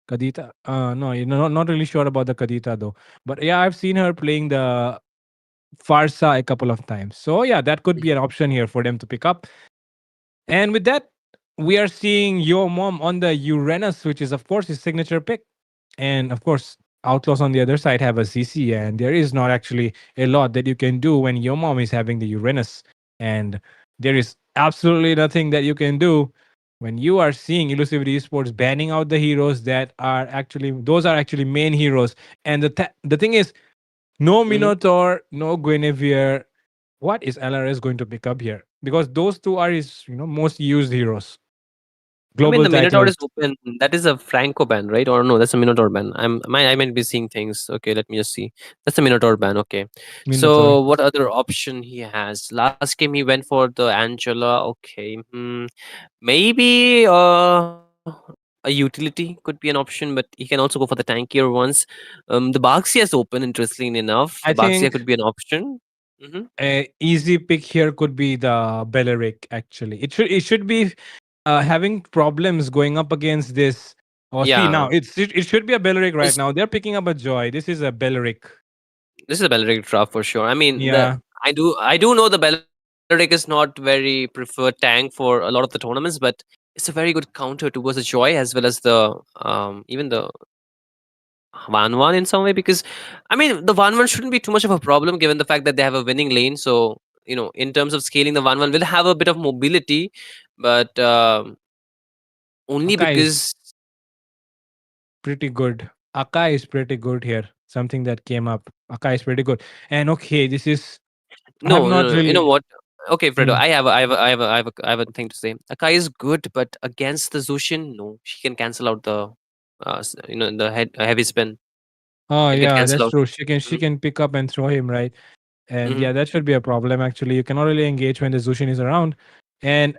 Kadita? No, not really sure about the Kadita though. But yeah, I've seen her playing the Farsa a couple of times. So yeah, that could be an option here for them to pick up. And with that, we are seeing Your Mom on the Uranus, which is of course his signature pick. And of course, Outlaws on the other side have a CC, and there is not actually a lot that you can do when Your Mom is having the Uranus. And there is absolutely nothing that you can do when you are seeing Elusivity Esports banning out the heroes that are actually those are actually main heroes. And the thing is, no Mm-hmm. Minotaur, no Guinevere. What is LRS going to pick up here? Because those two are his most used heroes. I mean, Global the Minotaur titles, is open. That is a Franco ban, right? Or no, that's a Minotaur ban. I might be seeing things. Okay, let me just see. That's a Minotaur ban. Okay. Minotaur. So what other option he has? Last game he went for the Angela. Okay. Maybe a utility could be an option, but he can also go for the tankier ones. The Baxia is open. Interestingly enough, I Baxia think could be an option. Hmm. a easy pick here could be the Belleric. Actually, it should be having problems going up against this. Oh, see now Yeah, it should be a Belleric right this now. They're picking up a Joy. This is a Belleric. this is a Belleric draft for sure. I mean, the Yeah, I do know the Belleric is not very preferred tank for a lot of the tournaments, but it's a very good counter towards the Joy as well as the even the 1-1 in some way, because I mean the 1-1 shouldn't be too much of a problem given the fact that they have a winning lane. So in terms of scaling, the 1-1 will have a bit of mobility, but only Aka is because pretty good. Aka is pretty good here. Something that came up. Aka is pretty good. And okay, this is. I have no, not no, no, you know really. what? Okay, Fredo, Hmm. I have a thing to say. Akai is good, but against the Zushin, no, she can cancel out the the heavy spin. Oh It get yeah, cancelled that's out. true. She Mm-hmm. can pick up and throw him, right? And Mm-hmm. yeah, that should be a problem actually. You cannot really engage when the Zushin is around. And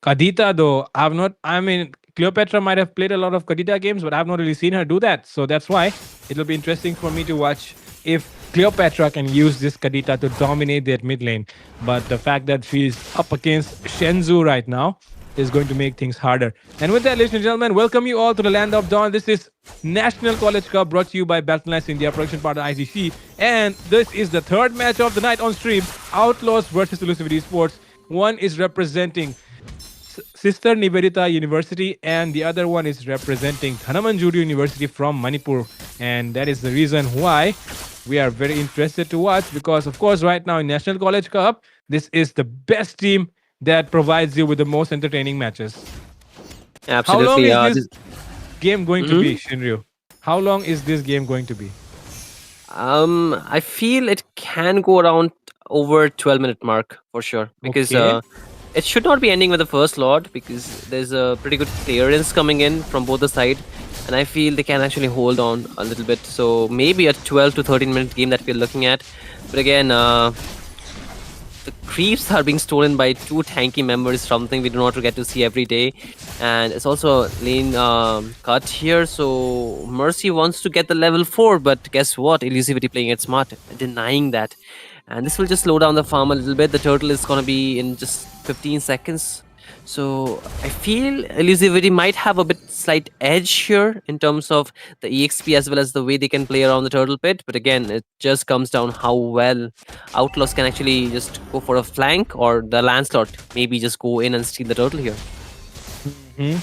Kadita, though, I've not. I mean, Cleopatra might have played a lot of Kadita games, but I've not really seen her do that. So that's why it'll be interesting for me to watch if Cleopatra can use this Kadita to dominate that mid lane. But the fact that she's up against Shenzhou right now is going to make things harder. And with that, ladies and gentlemen, welcome you all to the Land of Dawn. This is National College Cup brought to you by Battleknights India, production partner ICC. And this is the third match of the night on stream, Outlaws versus Elusivity Esports. One is representing sister Nivedita University, and the other one is representing Dhanamanjuri University from Manipur. And that is the reason why we are very interested to watch, because, of course, right now in National College Cup, this is the best team that provides you with the most entertaining matches. How long Absolutely. is this This, game going to be, mhm. Shinryu? How long is this game going to be? I feel it can go around over 12-minute mark for sure, because Okay. it should not be ending with the first Lord, because there's a pretty good clearance coming in from both the side, and I feel they can actually hold on a little bit. So maybe a 12 to 13-minute game that we're looking at. But again, the creeps are being stolen by two tanky members, something we do not get to see every day. And it's also lane cut here, so Mercy wants to get the level 4, but guess what? Elusivity playing it smart, denying that. And this will just slow down the farm a little bit. The turtle is going to be in just 15 seconds. So I feel Elusivity might have a bit slight edge here in terms of the EXP as well as the way they can play around the turtle pit. But again, it just comes down how well Outlaws can actually just go for a flank, or the Lancelot maybe just go in and steal the turtle here. Hmm.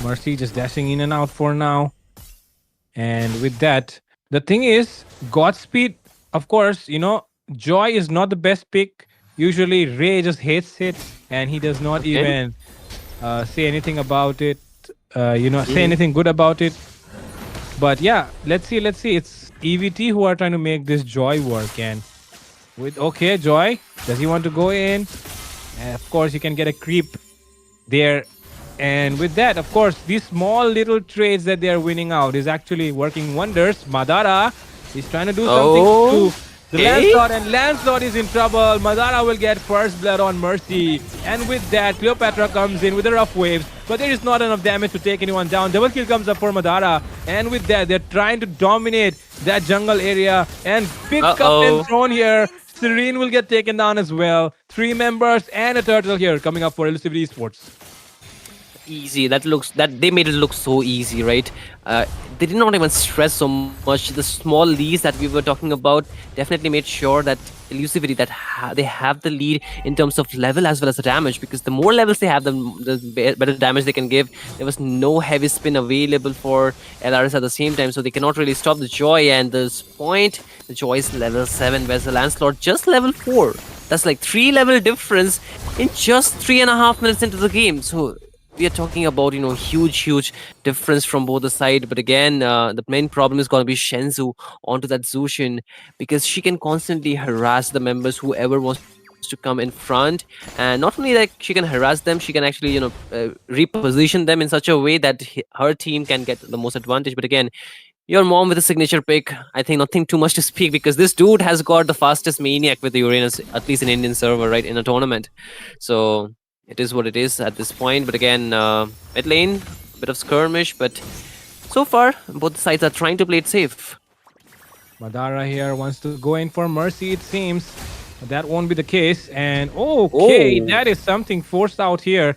Mercy just dashing in and out for now. And with that, the thing is, Godspeed, of course, Joy is not the best pick. Usually, Ray just hates it and he does not Okay. even say anything about it, say Mhm. anything good about it. But yeah, let's see. Let's see. It's EVT who are trying to make this Joy work. And with, okay, Joy, does he want to go in? And of course, you can get a creep there. And with that, of course, these small little trades that they are winning out is actually working wonders. Madara is trying to do something to the Okay. Lancelot, and Lancelot is in trouble. Madara will get first blood on Mercy. And with that, Cleopatra comes in with the rough waves, but there is not enough damage to take anyone down. Double kill comes up for Madara. And with that, they're trying to dominate that jungle area and pick up and Uh-oh. thrown here. Serene will get taken down as well. 3 members and a turtle here coming up for Elusivity Esports. Easy. That they made it look so easy, right? They did not even stress so much. The small leads that we were talking about definitely made sure that Elusivity that they have the lead in terms of level as well as the damage, because the more levels they have, the better damage they can give. There was no heavy spin available for LRS at the same time, so they cannot really stop the Joy. And this point, the Joy is level 7, whereas the Lancelot just level 4. That's like 3 level difference in just 3.5 minutes into the game. So we are talking about huge difference from both the side. But again, the main problem is going to be Shenzhou onto that Zushin, because she can constantly harass the members, whoever wants to come in front. And not only that, she can harass them, she can actually reposition them in such a way that her team can get the most advantage. But again, your mom with a signature pick, I think nothing too much to speak, because this dude has got the fastest maniac with the Uranus, at least in Indian server, right, in a tournament. So it is what it is at this point. But again, mid lane, a bit of skirmish, but so far both sides are trying to play it safe. Madara here wants to go in for Mercy, it seems. But that won't be the case. And okay, Oh. that is something forced out here.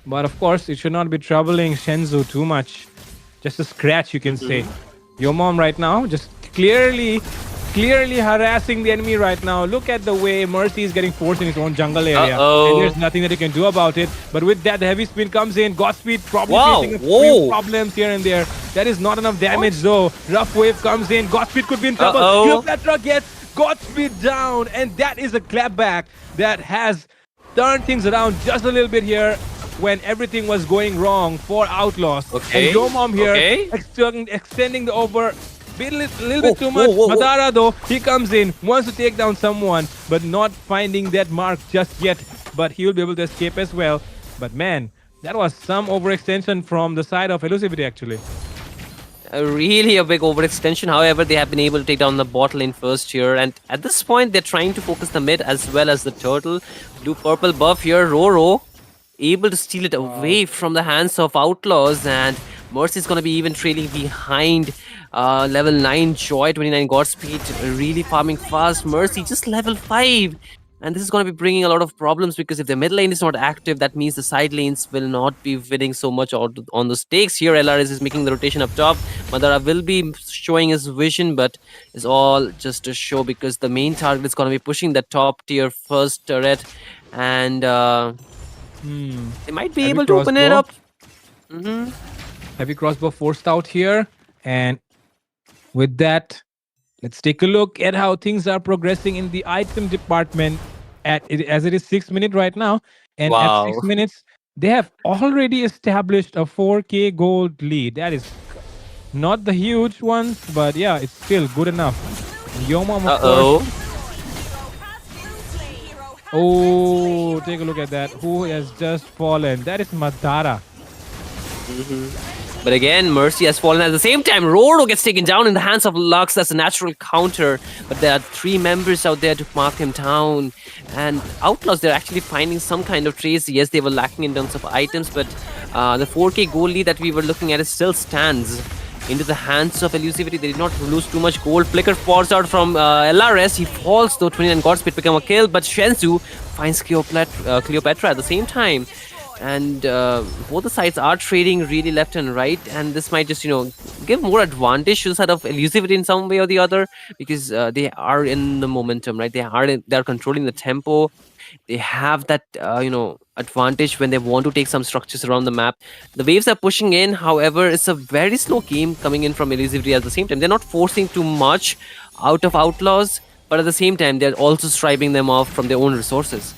But of course, it should not be troubling Shenzhou too much. Just a scratch, you can say. Mhm. Your mom right now just clearly clearly harassing the enemy right now. Look at the way Mercy is getting forced in his own jungle area. And Uh-oh. there's nothing that he can do about it. But with that, the heavy spin comes in. Godspeed probably Wow, facing a few whoa. problems here and there. That is not enough damage though. Rough wave comes in. Godspeed could be in trouble. Uh-oh. Cleopatra gets Godspeed down. And that is a clapback that has turned things around just a little bit here when everything was going wrong for Outlaws. Okay, And Yomom here okay. extending the over a little bit too much. Whoa. Madara though, he comes in, wants to take down someone, but not finding that mark just yet. But he will be able to escape as well. But man, that was some overextension from the side of Elusivity actually. Really a big overextension. However, they have been able to take down the bot lane first here. And at this point, they're trying to focus the mid as well as the turtle. Blue-purple buff here. Roro able to steal it away from the hands of Outlaws. And Mercy's going to be even trailing behind level 9 Joy, 29 Godspeed. Really farming fast. Mercy just level 5. And this is going to be bringing a lot of problems because if the mid lane is not active, that means the side lanes will not be winning so much on the stakes. Here, LRS is making the rotation up top. Madara will be showing his vision, but it's all just a show because the main target is going to be pushing the top tier first turret. And they might be Heavy able to open it crossbow. up. Heavy crossbow forced out here. And with that, let's take a look at how things are progressing in the item department as it is 6 minutes right now. And Wow. at 6 minutes, they have already established a 4K gold lead. That is not the huge one, but yeah, it's still good enough. Yoma, of course. Oh, take a look at that. Who has just fallen? That is Madara. But again, Mercy has fallen at the same time. Roro gets taken down in the hands of Lux. That's a natural counter. But there are 3 members out there to mark him down. And Outlaws, they're actually finding some kind of trace. Yes, they were lacking in terms of items, but the 4K goal lead that we were looking at still stands into the hands of Elusivity. They did not lose too much gold. Flicker falls out from LRS. He falls, though 29 Godspeed become a kill. But Shensu finds Cleopatra at the same time. And both the sides are trading really left and right, and this might just give more advantage to the side of Elusivity in some way or the other because they are in the momentum, right? They are controlling the tempo. They have that advantage when they want to take some structures around the map. The waves are pushing in, however, it's a very slow game coming in from Elusivity at the same time. They're not forcing too much out of Outlaws, but at the same time they're also striping them off from their own resources.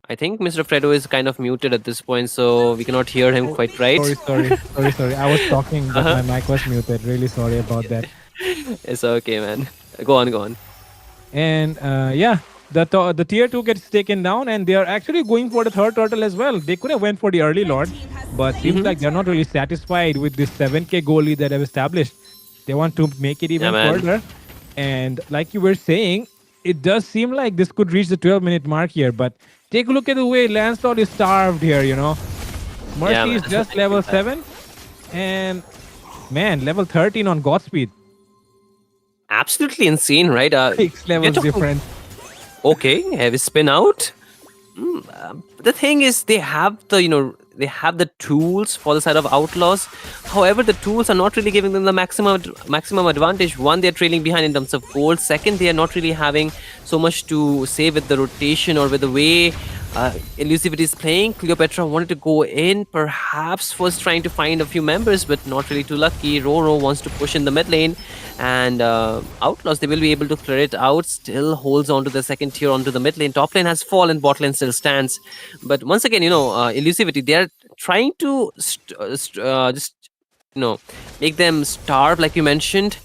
I think Mr. Fredo is kind of muted at this point, so we cannot hear him quite right. Sorry. I was talking, but my mic was muted. Really sorry about that. It's okay, man. Go on. And yeah, the tier 2 gets taken down, and they are actually going for the third turtle as well. They could have went for the early lord, but seems like they're not really satisfied with this 7K goal lead that they've established. They want to make it even further. And like you were saying, it does seem like this could reach the 12-minute mark here, but take a look at the way Lancelot is starved here, Mercy is just level 7, and man, level 13 on Godspeed. Absolutely insane, right? 6 levels difference. Okay, heavy spin out. The thing is, they have the tools for the side of Outlaws. However, the tools are not really giving them the maximum advantage. One, they're trailing behind in terms of gold. Second, they are not really having so much to say with the rotation or with the way Elusivity is playing. Cleopatra wanted to go in, perhaps first trying to find a few members, but not really too lucky. Roro wants to push in the mid lane, and Outlaws, they will be able to clear it out. Still holds on to the second tier onto the mid lane. Top lane has fallen, bot lane still stands. But once again, Elusivity, they are trying to make them starve, like you mentioned.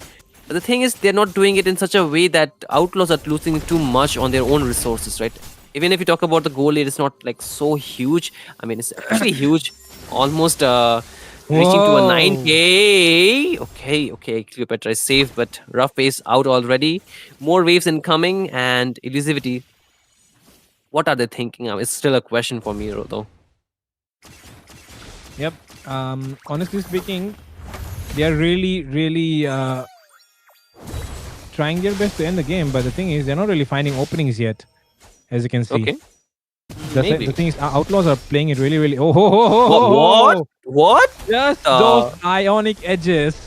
But the thing is, they're not doing it in such a way that Outlaws are losing too much on their own resources, right? Even if you talk about the goal lead, it's not like so huge. I mean, it's actually huge, almost reaching to a 9K. Okay, Cleopatra is safe, but rough pace out already. More waves incoming, and Elusivity, what are they thinking of? It's still a question for me, though. Yep. Honestly speaking, they are really trying their best to end the game, but the thing is, they're not really finding openings yet, as you can see. Okay. The Maybe. thing is, Outlaws are playing it really, really. Oh, ho, ho, ho, What? ho, What? ho. What? Just those Uh, ionic edges.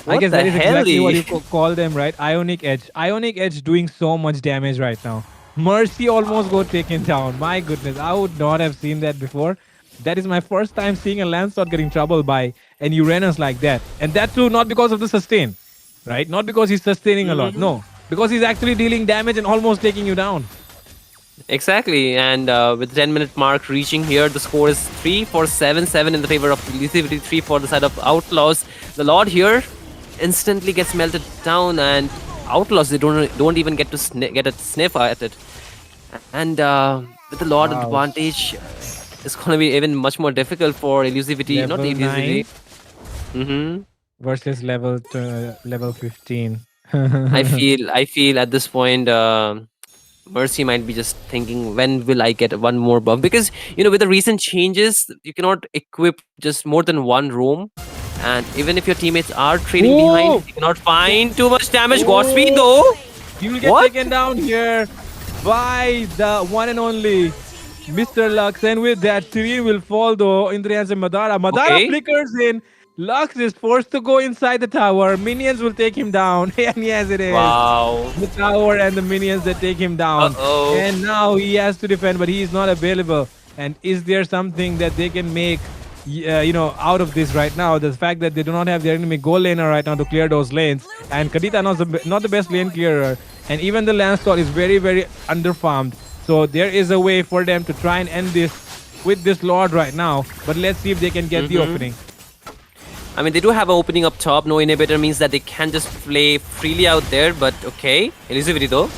I what guess the that is hell? exactly what you call them, right? Ionic Edge. Ionic Edge doing so much damage right now. Mercy almost got taken down. My goodness, I would not have seen that before. That is my first time seeing a Lancelot getting troubled by an Uranus like that. And that too, not because of the sustain, right? Not because he's sustaining a lot. Mhm. No, because he's actually dealing damage and almost taking you down. Exactly, and with the 10-minute mark reaching here, the score is 3 for 7-7 in the favor of Elusivity, 3 for the side of Outlaws. The Lord here instantly gets melted down, and Outlaws, they don't even get to get a sniff at it. And with the Lord Wow. advantage, it's going to be even much more difficult for Elusivity, not Level Elusivity. 9 hmm versus level 15. I feel at this point, Mercy might be just thinking, when will I get one more buff? Because with the recent changes, you cannot equip just more than one roam, and even if your teammates are trailing behind, Ooh! you cannot find too much damage. Godspeed Oh! though. You will get What? taken down here by the one and only Mr. Lux. And with that, Tyrion will fall though in the hands of Madara. Madara Okay. flickers in. Lux is forced to go inside the tower. Minions will take him down. And yes, it is. Wow. The tower and the minions that take him Uh down. oh. And now he has to defend, but he is not available. And is there something that they can make, out of this right now? The fact that they do not have their enemy goal laner right now to clear those lanes, and Kadita not the best lane clearer, and even the Lancelot is very, very underfarmed. So there is a way for them to try and end this with this Lord right now. But let's see if they can get the Mm-hmm. opening. I mean, they do have an opening up top. No inhibitor means that they can just play freely out there. But okay, Elusivity though.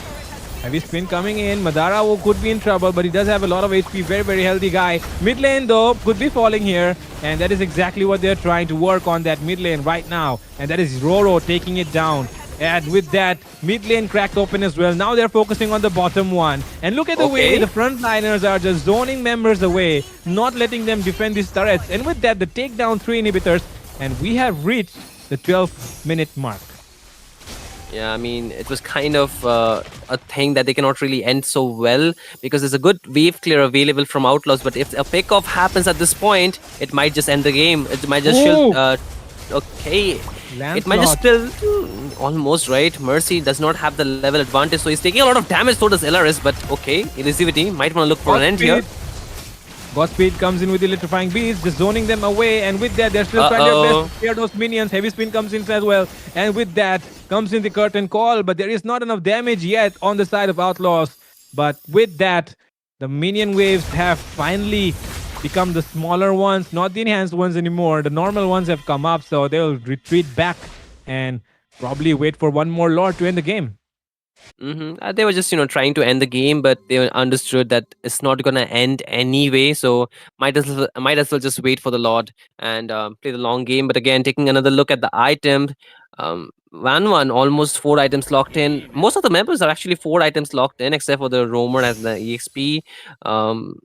Heavy spin coming in. Madara could be in trouble, but he does have a lot of HP. Very, very healthy guy. Mid lane, though, could be falling here. And that is exactly what they're trying to work on, that mid lane right now. And that is Roro taking it down. And with that, mid lane cracked open as well. Now they're focusing on the bottom one. And look at the way Okay. the frontliners are just zoning members away, not letting them defend these turrets. And with that, the takedown 3 inhibitors. And we have reached the 12-minute mark. Yeah, I mean, it was kind of a thing that they cannot really end so well because there's a good wave clear available from Outlaws. But if a pick off happens at this point, it might just end the game. It might just Ooh. okay. It might just Lancelot. still almost right. Mercy does not have the level advantage, so he's taking a lot of damage. So does LRS, but okay, Elusivity might want to look for an end here. Godspeed comes in with the electrifying beats, just zoning them away, and with that, they're still trying their Uh-oh. best to clear those minions. Heavy spin comes in as well, and with that comes in the curtain call, but there is not enough damage yet on the side of Outlaws. But with that, the minion waves have finally become the smaller ones, not the enhanced ones anymore. The normal ones have come up, so they'll retreat back and probably wait for one more Lord to end the game. They were just trying to end the game, but they understood that it's not gonna end anyway. So might as well just wait for the Lord and play the long game. But again, taking another look at the item, 1-1, almost 4 items locked in. Most of the members are actually 4 items locked in, except for the Roamer and the EXP. Um,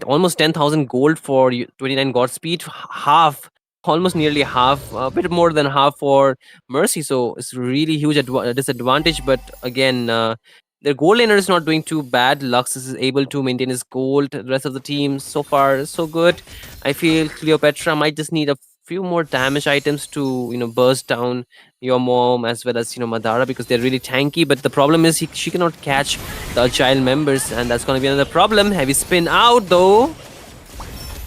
almost 10,000 gold for 29 Godspeed, half, almost nearly half, a bit more than half for Mercy. So it's really huge disadvantage. But again, their gold laner is not doing too bad. Lux is able to maintain his gold. The rest of the team so far so good. I feel Cleopatra might just need a few more damage items to burst down your mom as well as Madara, because they're really tanky. But the problem is she cannot catch the agile members, and that's going to be another problem. Heavy spin out though.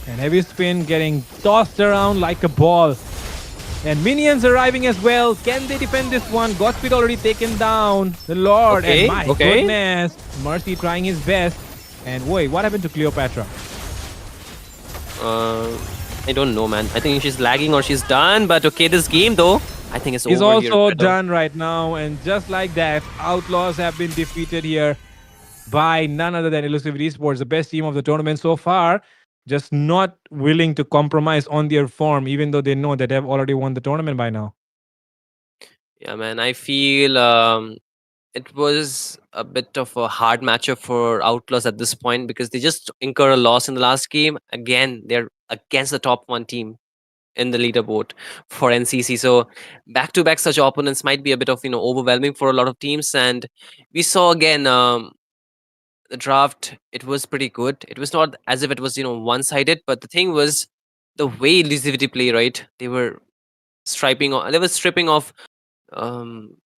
And heavy spin getting tossed around like a ball. And minions arriving as well. Can they defend this one? Godspeed already taken down. The Lord. Okay, And my okay. goodness. Mercy trying his best. And wait, what happened to Cleopatra? I don't know, man. I think she's lagging or she's done. But okay, this game though, I think it's He's over here. also Better. done right now. And just like that, Outlaws have been defeated here by none other than Elusivity Esports, the best team of the tournament so far. Just not willing to compromise on their form, even though they know that they've already won the tournament by now. Yeah, man. I feel it was a bit of a hard matchup for Outlaws at this point because they just incur a loss in the last game. Again, they're against the top one team. in the leaderboard for NCC. So back to back such opponents might be a bit of overwhelming for a lot of teams. And we saw again the draft. It was pretty good. It was not as if it was one sided, but the thing was the way Elusivity play. Right, they were they were stripping off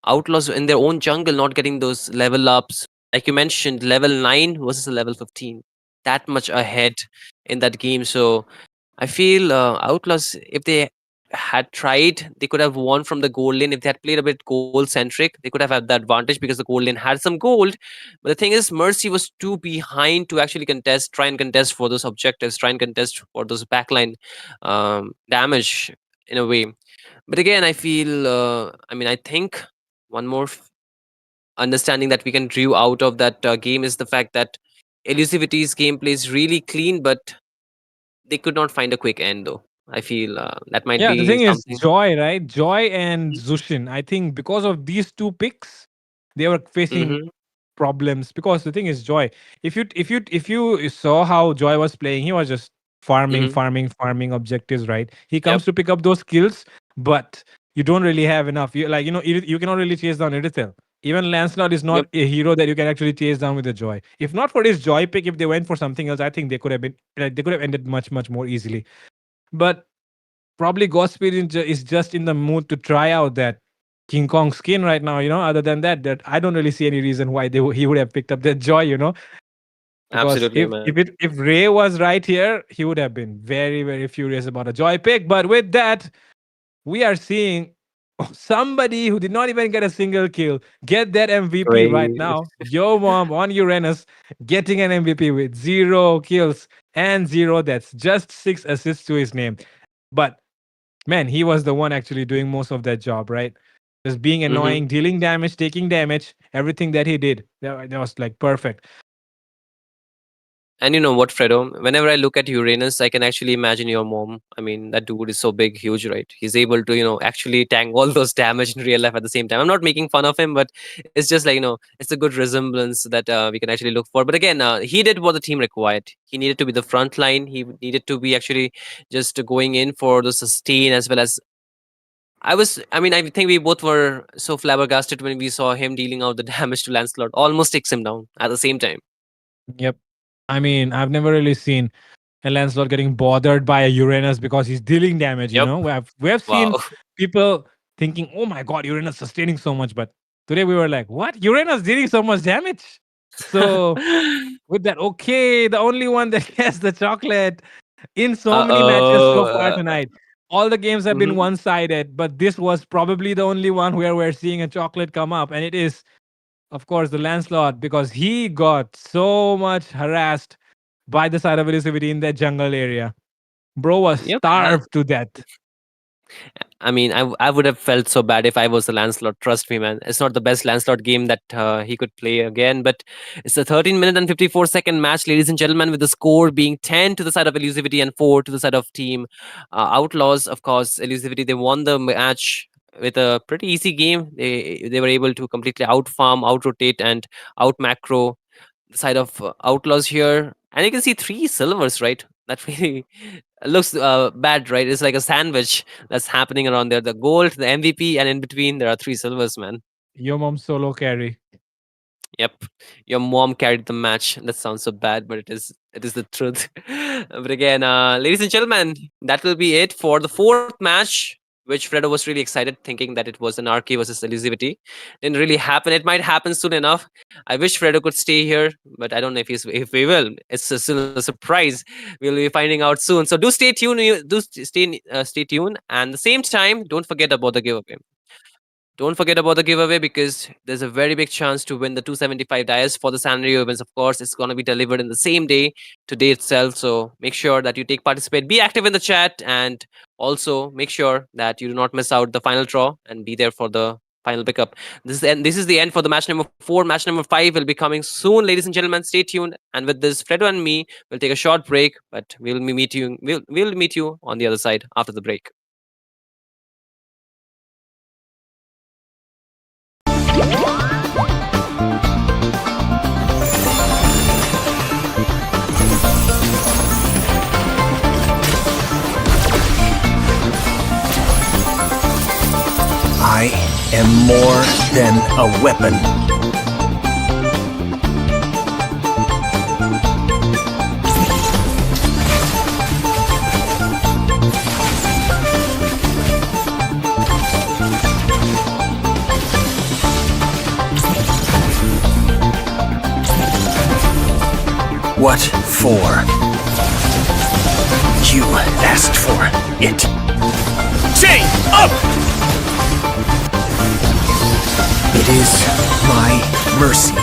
outlaws in their own jungle, not getting those level ups. Like you mentioned, level 9 versus a level 15, that much ahead in that game. So I feel Outlaws, if they had tried, they could have won from the gold lane. If they had played a bit gold centric, they could have had the advantage because the gold lane had some gold. But the thing is, Mercy was too behind to actually try and contest for those objectives, try and contest for those backline damage in a way. But again, I feel, I think one more understanding that we can drew out of that game is the fact that Elusivity's gameplay is really clean, but they could not find a quick end though. I feel that might Yeah, the be thing is something. Joy, right? Joy and Zushin. I think because of these two picks, they were facing Mm-hmm. problems. Because the thing is, Joy, if you saw how Joy was playing, he was just farming, Mm-hmm. farming, farming objectives, right? He comes Yep. to pick up those skills, but you don't really have enough. You cannot really chase down Irithel. Even Lancelot is Yep. not a hero that you can actually chase down with a Joy. If not for his Joy pick, if they went for something else, I think they could have been they could have ended much, much more easily. But probably Godspeed is just in the mood to try out that King Kong skin right now. Other than that I don't really see any reason why he would have picked up that Joy. Because Absolutely, man. if Ray was right here, he would have been very, very furious about a Joy pick. But with that, we are seeing somebody who did not even get a single kill get that MVP right Great. now. Yo mom on Uranus getting an MVP with 0 kills and 0 deaths, just 6 assists to his name. But man, he was the one actually doing most of that job, right? Just being Mm-hmm. annoying, dealing damage, taking damage, everything that he did. That was like perfect. And you know what, Fredo? Whenever I look at Uranus, I can actually imagine your mom. I mean, that dude is so big, huge, right? He's able to, actually tank all those damage in real life at the same time. I'm not making fun of him, but it's just like, it's a good resemblance that we can actually look for. But again, he did what the team required. He needed to be the front line. He needed to be actually just going in for the sustain as well as I think we both were so flabbergasted when we saw him dealing out the damage to Lancelot, almost takes him down at the same time. Yep. I mean, I've never really seen a Lancelot getting bothered by a Uranus because he's dealing damage. Yep. We have seen Wow. people thinking, "Oh my God, Uranus sustaining so much," but today we were like, "What? Uranus dealing so much damage?" So with that, okay, the only one that has the chocolate in so many matches Uh-oh. so far tonight. All the games have been Mhm. one-sided, but this was probably the only one where we're seeing a chocolate come up, and it is, of course, the Lancelot because he got so much harassed by the side of Elusivity in that jungle area. Bro was Yep. starved to death. I mean, I would have felt so bad if I was the Lancelot. Trust me, man. It's not the best Lancelot game that he could play again, but it's a 13-minute and 54-second match, ladies and gentlemen, with the score being 10 to the side of Elusivity and 4 to the side of Team Outlaws. Of course, Elusivity, they won the match with a pretty easy game. They were able to completely out farm, out rotate, and out macro the side of Outlaws here. And you can see 3 silvers, right? That really looks bad, right? It's like a sandwich that's happening around there. The gold, the MVP, and in between there are 3 silvers, man. Your mom solo carry. Yep, your mom carried the match. That sounds so bad, but it is the truth. But again, ladies and gentlemen, that will be it for the fourth match, which Fredo was really excited, thinking that it was Anarchy versus Elusivity. Didn't really happen. It might happen soon enough. I wish Fredo could stay here, but I don't know if we will. It's still a surprise. We'll be finding out soon. So do stay tuned. Stay tuned. And at the same time, don't forget about the giveaway. Don't forget about the giveaway because there's a very big chance to win the 275 dice for the Sanrio events. Of course, it's going to be delivered in the same day, today itself. So make sure that you take participate, be active in the chat, and also make sure that you do not miss out the final draw and be there for the final pickup. This is the end for the match number 4. Match number 5 will be coming soon, ladies and gentlemen. Stay tuned. And with this, Fredo and me will take a short break, but we'll meet you on the other side after the break. am more than a weapon. What for? You asked for it. Chain up! It is my mercy.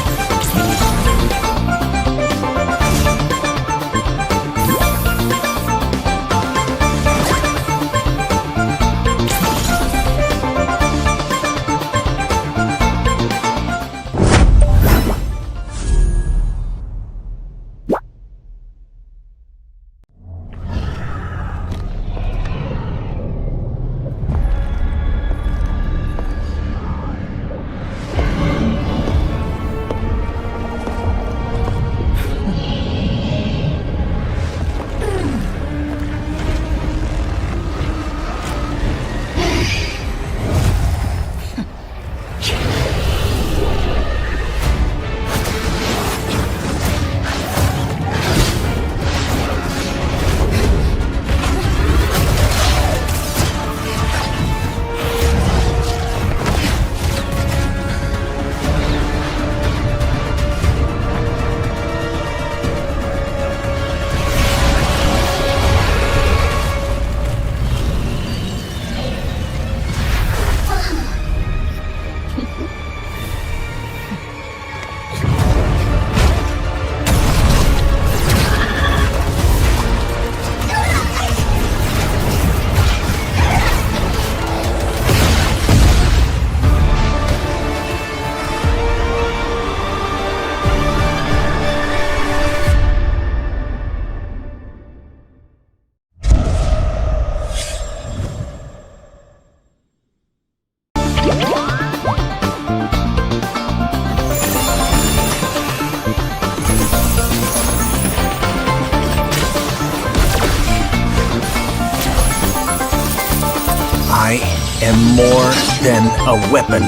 I am more than a weapon.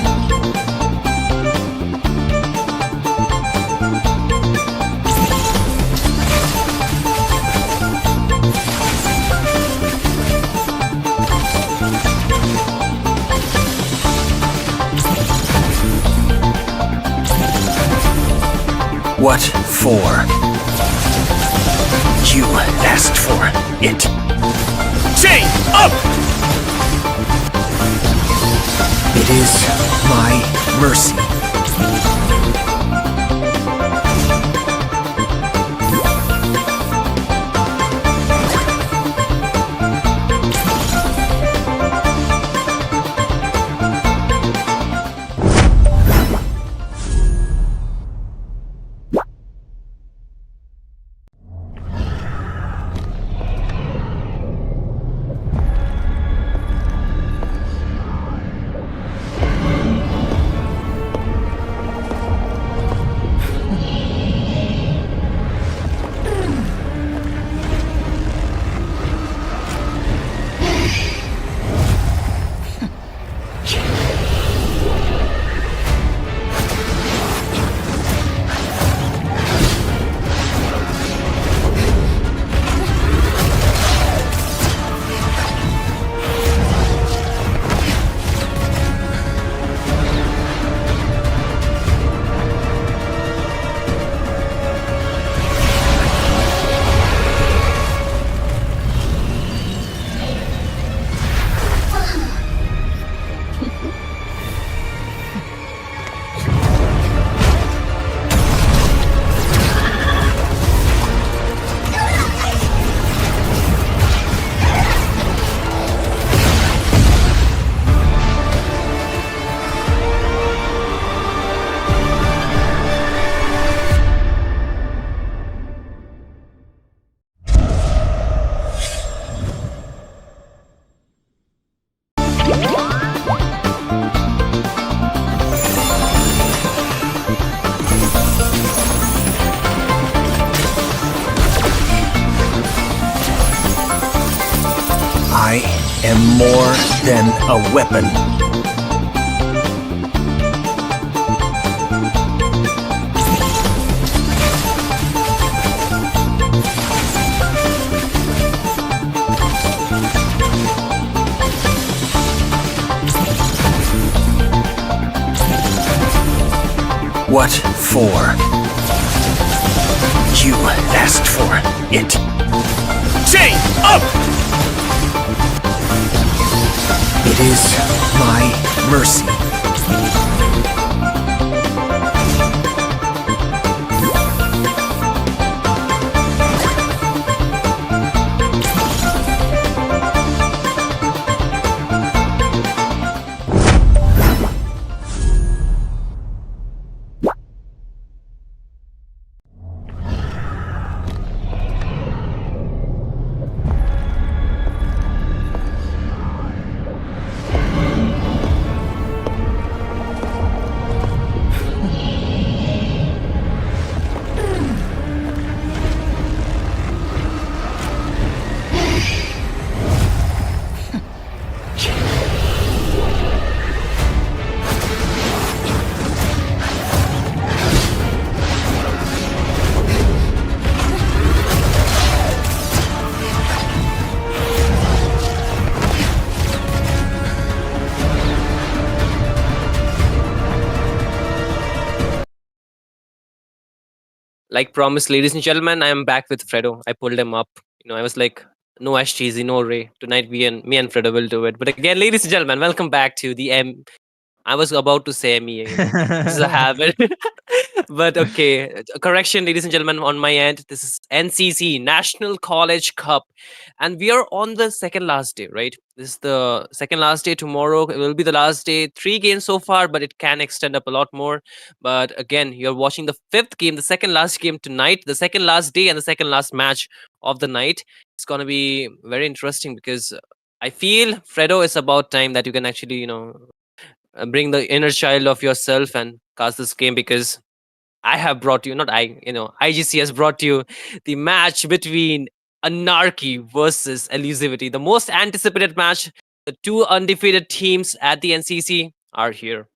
What for? You asked for it. Chain up! It is my mercy. I am more than a weapon. What for? You asked for it. Chain up! It is my mercy. Like promised, ladies and gentlemen, I am back with Fredo. I pulled him up. I was like, no Ash Cheesy, no Ray. Tonight me and Fredo will do it. But again, ladies and gentlemen, welcome back to the I was about to say me, This is a habit. But okay, correction, ladies and gentlemen, on my end. This is NCC, National College Cup. And we are on the second last day, right? This is the second last day. Tomorrow it will be the last day. 3 games so far, but it can extend up a lot more. But again, you're watching the fifth game, the second last game tonight, the second last day, and the second last match of the night. It's going to be very interesting because I feel, Fredo, it's about time that you can actually, bring the inner child of yourself and cast this game because I have brought you, not I, IGC has brought you the match between Anarchy versus Elusivity, the most anticipated match. The two undefeated teams at the NCC are here.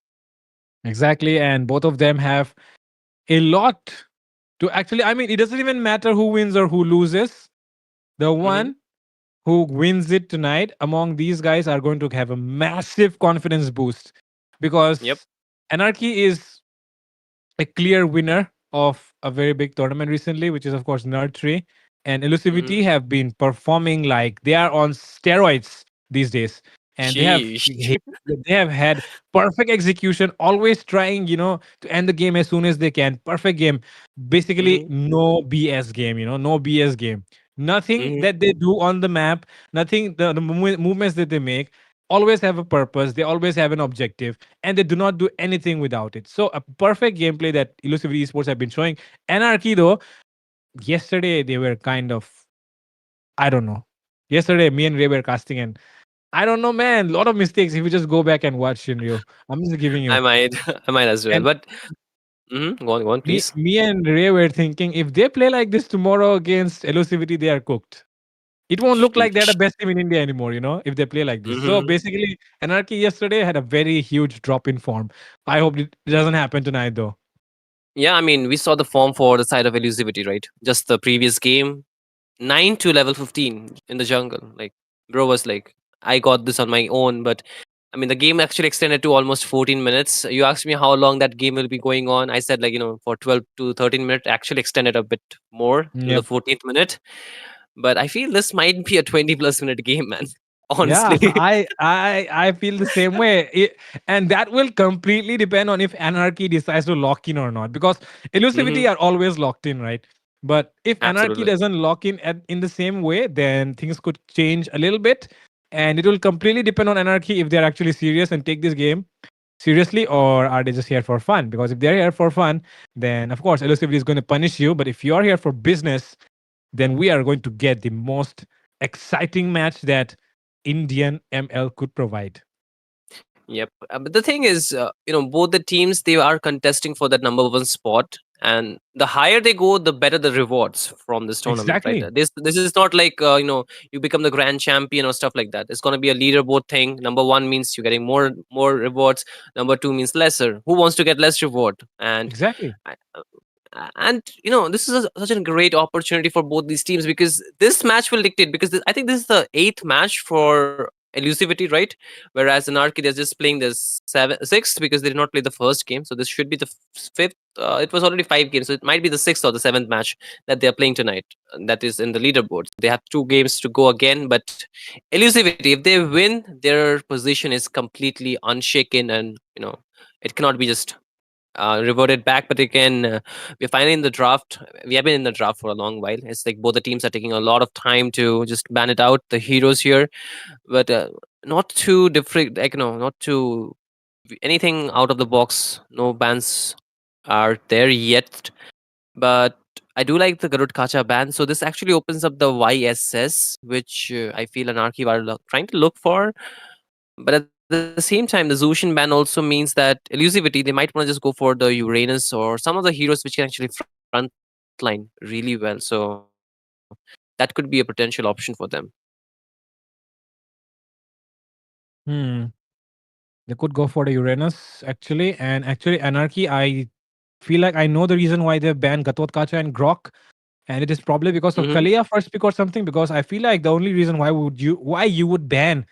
Exactly, and both of them have a lot to actually. I mean, it doesn't even matter who wins or who loses. The Mhm. one who wins it tonight among these guys are going to have a massive confidence boost Yep. because Anarchy is a clear winner of a very big tournament recently, which is of course Nerd 3. And Hmm. Elusivity have been performing like they are on steroids these days. And Sheesh. they have had perfect execution, always trying, to end the game as soon as they can. Perfect game. Basically, Hmm. no BS game, no BS game. Nothing Hmm. that they do on the map, nothing, the movements that they make always have a purpose. They always have an objective and they do not do anything without it. So a perfect gameplay that Elusivity Esports have been showing. Anarchy though, yesterday they were kind of, I don't know. Yesterday me and Ray were casting and I don't know, man. A lot of mistakes. If you just go back and watch Shinryu, I'm just giving I you. might, I might as well. And But go on, me, please. me and Ray were thinking if they play like this tomorrow against Elusivity, they are cooked. It won't look like they're the Sheesh. best team in India anymore, if they play like this. So Hmm. basically, Anarchy yesterday had a very huge drop in form. I hope it doesn't happen tonight, though. Yeah, I mean, we saw the form for the side of Elusivity, right? Just the previous game, 9 to level 15 in the jungle. Like, bro was like, I got this on my own. But I mean, the game actually extended to almost 14 minutes. You asked me how long that game will be going on. I said, like, for 12 to 13 minutes, actually extended a bit more till the Yep. 14th minute. But I feel this might be a 20 plus minute game, man. Yeah, Honestly. I feel the same way, and that will completely depend on if Anarchy decides to lock in or not. Because Hmm. Elusivity are always locked in, right? But if Anarchy Absolutely. doesn't lock in in the same way, then things could change a little bit, and it will completely depend on Anarchy if they're actually serious and take this game seriously, or are they just here for fun? Because if they're here for fun, then of course Elusivity is going to punish you. But if you're here for business, then we are going to get the most exciting match that Indian ML could provide. Yep. But the thing is, both the teams, they are contesting for that number one spot, and the higher they go, the better the rewards from this tournament, right? Exactly. This is not like you become the grand champion or stuff like that. It's gonna be a leaderboard thing. Number one means you're getting more rewards. Number two means lesser. Who wants to get less reward? Exactly. And this is such a great opportunity for both these teams because this match will dictate because I think this is the eighth match for Elusivity, right? Whereas Anarchy, they're just playing this sixth because they did not play the first game. So this should be the fifth. It was already 5 games, so it might be the sixth or the seventh match that they're playing tonight. That is in the leaderboard. They have 2 games to go again, but Elusivity, if they win, their position is completely unshaken, and it cannot be just reverted back. But again, we're finally in the draft. We have been in the draft for a long while. It's like both the teams are taking a lot of time to just ban it out, the heroes here, but not too different, like not too anything out of the box. No bans are there yet, but I do like the Garud Kacha ban. So this actually opens up the YSS, which I feel Anarchy are trying to look for. But at the same time, the Zushin ban also means that Elusivity, they might want to just go for the Uranus or some of the heroes which can actually frontline really well. So that could be a potential option for them. Hmm. They could go for the Uranus actually, and actually Anarchy. I feel like I know the reason why they banned Gatot Kacha and Grok, and it is probably because of Hmm. Kalia first pick or something. Because I feel like the only reason why you would ban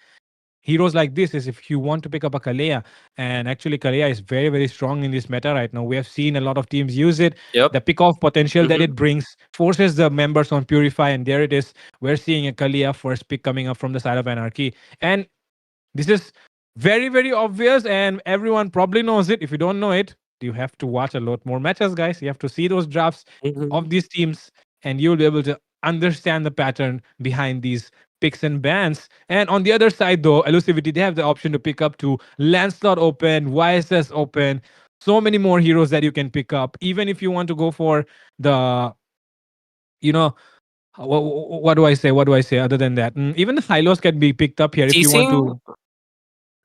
heroes like this is if you want to pick up a Kalea. And actually, Kalea is very, very strong in this meta right now. We have seen a lot of teams use it. Yep. The pick off potential that Hmm. it brings forces the members on Purify, and there it is. We're seeing a Kalea first pick coming up from the side of Anarchy. And this is very, very obvious, and everyone probably knows it. If you don't know it, you have to watch a lot more matches, guys. You have to see those drafts Hmm. of these teams, and you'll be able to understand the pattern behind these picks and bans. And on the other side, though, Elusivity, they have the option to pick up to Lancelot Open, YSS Open, so many more heroes that you can pick up. Even if you want to go for the, you know, what do I say? What do I say other than that? Even the Hylos can be picked up here if you want CC, to.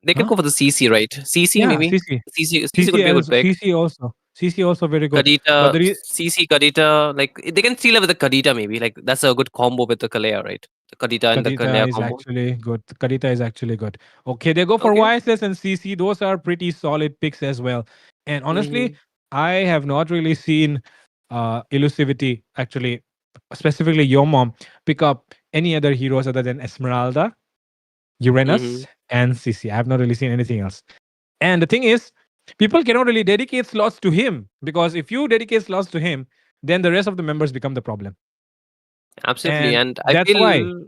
they can Huh? go for the CC, right? CC Yeah, maybe. CC. CC could CC be a good also pick. CC also. CC also very good. But Kadita, the CC, Kadita, like they can steal it with the Kadita maybe. Like that's a good combo with the Kalea, right? The Kadita and the Kadita Kalea is combo. actually good. Kadita is actually good. Okay, they go for Okay. YSS and CC. Those are pretty solid picks as well. And honestly, Hmm. I have not really seen Elusivity actually, specifically your mom, pick up any other heroes other than Esmeralda, Hmm. Uranus, and CC. I have not really seen anything else. And the thing is, people cannot really dedicate slots to him because if you dedicate slots to him, then the rest of the members become the problem. Absolutely, And and I that's why feel.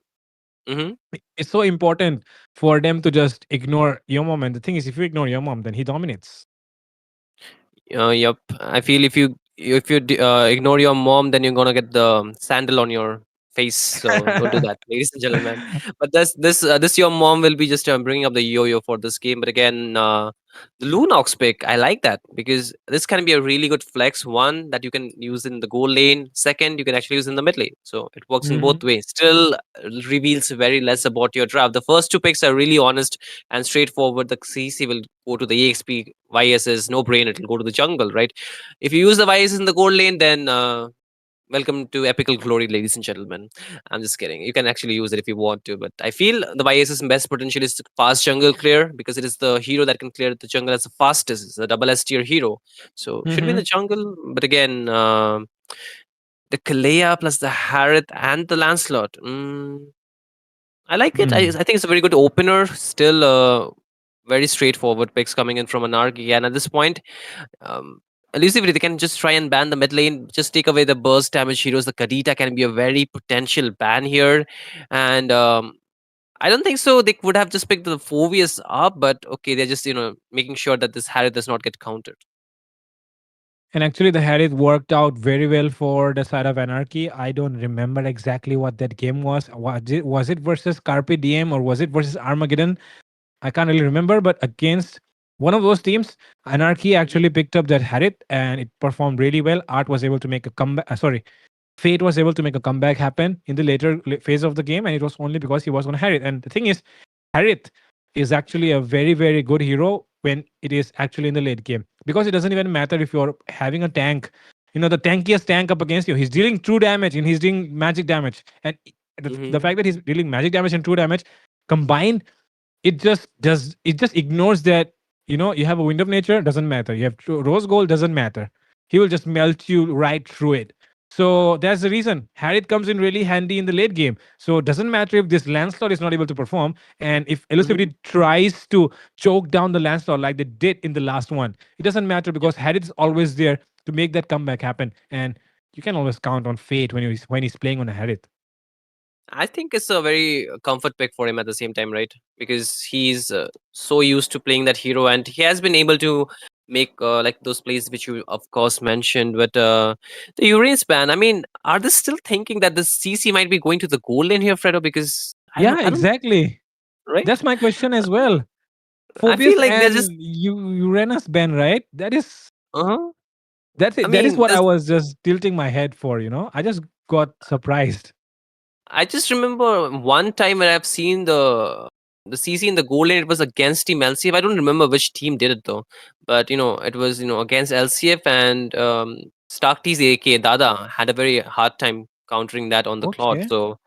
Hmm. it's so important for them to just ignore your mom. And the thing is, if you ignore your mom, then he dominates. Yep. I feel if you ignore your mom, then you're gonna get the sandal on your face. So don't do that, ladies and gentlemen. But this your mom will be just bringing up the yo-yo for this game. But again, the Lunox pick, I like that because this can be a really good flex. One that you can use in the goal lane. Second, you can actually use in the mid lane. So it works in Hmm. both ways. Still reveals very less about your draft. The first 2 picks are really honest and straightforward. The CC will go to the EXP. YSS, no brain, it'll go to the jungle, right? If you use the YSS in the gold lane, then welcome to epical glory, ladies and gentlemen. I'm just kidding. You can actually use it if you want to, but I feel the YSS best potential is fast jungle clear because it is the hero that can clear the jungle as the fastest. It's a double S tier hero, so should be in Hmm. the jungle. But again, the Kalea plus the Harith and the Lancelot. I like it. I Hmm. think it's a very good opener. Still, very straightforward picks coming in from Anarchy, and at this point, um, Elusivity, they can just try and ban the mid lane, just take away the burst damage heroes. The Kadita can be a very potential ban here. And I don't think so. They would have just picked the Phobius up, but okay, they're just, making sure that this Harry does not get countered. And actually, the Harith worked out very well for the side of Anarchy. I don't remember exactly what that game was. Was it versus Carpe Diem or was it versus Armageddon? I can't really remember, but against one of those teams, Anarchy Mhm. actually picked up that Harith and it performed really well. Art was able to make a comeback. Sorry, Fate was able to make a comeback happen in the later phase of the game, and it was only because he was on Harith. And the thing is, Harith is actually a very, very good hero when it is actually in the late game because it doesn't even matter if you're having a tank, the tankiest tank up against you. He's dealing true damage and he's doing magic damage. And the Mhm. fact that he's dealing magic damage and true damage combined, it just ignores that you have a wind of nature, doesn't matter. You have rose gold, doesn't matter. He will just melt you right through it. So that's the reason Harith comes in really handy in the late game. So it doesn't matter if this Lancelot is not able to perform, and if Mhm. Elusivity tries to choke down the Lancelot like they did in the last one, it doesn't matter because Harith is always there to make that comeback happen. And you can always count on Fate when he's playing on a Harith. I think it's a very comfort pick for him at the same time, right? Because he's so used to playing that hero, and he has been able to make like those plays which you of course mentioned. But the Urians ban, I mean, are they still thinking that the CC might be going to the goal lane here, Fredo? Because Yeah, I don't, exactly. right? That's my question as well. I Phobius feel like they're just, and Uranus ban, right? uh huh. I That is mean, what I this was just tilting my head for. I just got surprised. I just remember one time when I've seen the CC in the goal lane. It was against Team LCF. I don't remember which team did it though, but it was against LCF, and Stark T's AK Dada had a very hard time countering that on the clock. Okay. So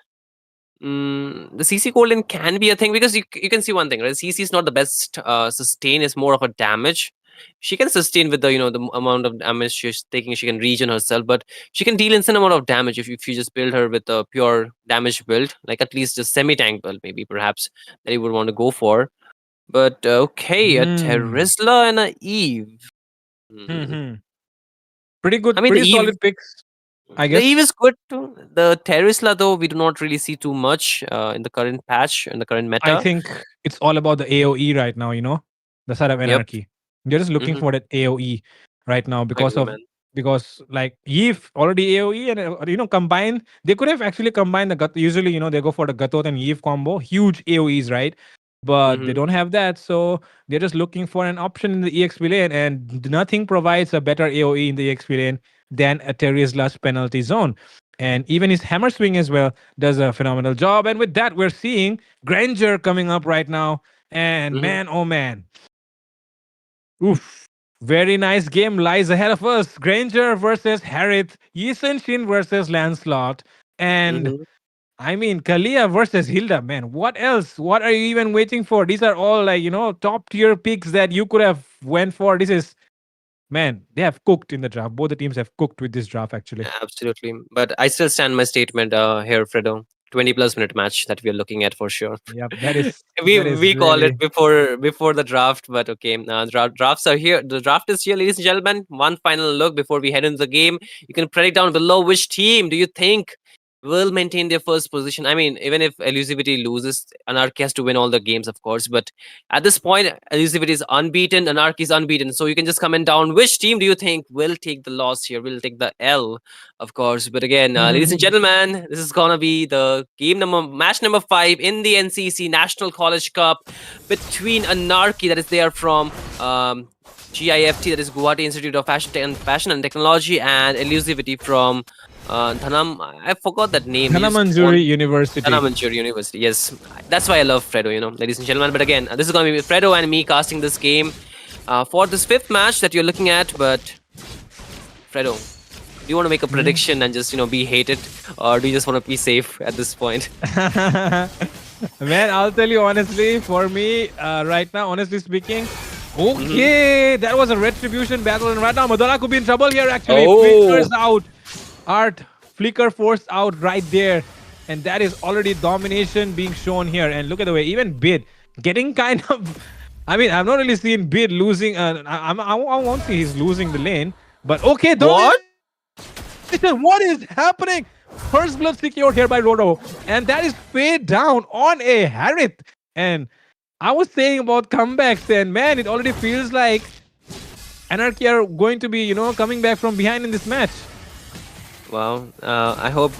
the CC golden can be a thing because you can see one thing, right? CC is not the best sustain; is more of a damage. She can sustain with the the amount of damage she's taking. She can regen herself, but she can deal insane amount of damage if you just build her with a pure damage build, like at least a semi tank build, maybe perhaps that you would want to go for. But okay, a Hmm. Terizla and a Eve. Hmm. Hmm. Pretty I good, mean, the pretty Eve solid picks, I The Eve guess. is good too. The Terisla, though, we do not really see too much in the current patch, in the current I meta. think it's all about the AOE right now, the side of Yep. Anarchy. They're just looking Hmm. for that AOE right now I agree, man. because like Eve already AOE and combine. They could have actually combined the usually they go for the Gatot and Eve combo, huge AOEs, right? But they Hmm. don't have that, so they're just looking for an option in the EXP lane, and nothing provides a better AOE in the EXP lane than a Terizla's penalty zone. And even his hammer swing as well does a phenomenal job. And with that, we're seeing Granger coming up right now. And Hmm. man, oh man, oof. Very nice game lies ahead of us. Granger versus Harith, Yisun Shin versus Lancelot, and Hmm. I mean Kalia versus Hilda. Man, what else? What are you even waiting for? These are all top tier picks that you could have went for. This is man, they have cooked in the draft. Both the teams have cooked with this draft actually. Absolutely. But I still stand my statement here, Fredo. 20 plus minute match that we are looking at for sure. Yep, that is we that is we call it really. before the draft, but okay. Drafts are here. The draft is here, ladies and gentlemen. One final look before we head into the game. You can predict down below which team do you think will maintain their first position. I mean, even if Elusivity loses, Anarchy has to win all the games, of course. But at this point, Elusivity is unbeaten, Anarchy is unbeaten. So you can just comment down which team do you think will take the loss here, will take the L, of course. But again, ladies and gentlemen, this is gonna be the match number 5 in the NCC National College Cup between Anarchy, that is there from GIFT, that is Guwahati Institute of Fashion and Technology, and Elusivity from I forgot that name. They just won Dhanamanjuri University. Dhanamanjuri University. Yes, that's why I love Fredo, ladies and gentlemen. But again, this is going to be Fredo and me casting this game for this 5th match that you're looking at. But Fredo, do you want to make a Mhm. prediction and just be hated, or do you just want to be safe at this point? Man, I'll tell you honestly, for me, right now, honestly speaking, Hmm. okay, that was a retribution battle, and right now, Madonna could be in trouble here actually. Oh. Flicker's out. Art, Flicker forced out right there. And that is already domination being shown here. And look at the way, even Bid getting kind of. I mean, I've not really seen Bid losing. I won't say he's losing the lane. But okay, What? domination. What is happening? First blood secured here by Roto. And that is fade down on a Harith. And I was saying about comebacks, and man, it already feels like Anarchy are going to be coming back from behind in this match. Wow. I hope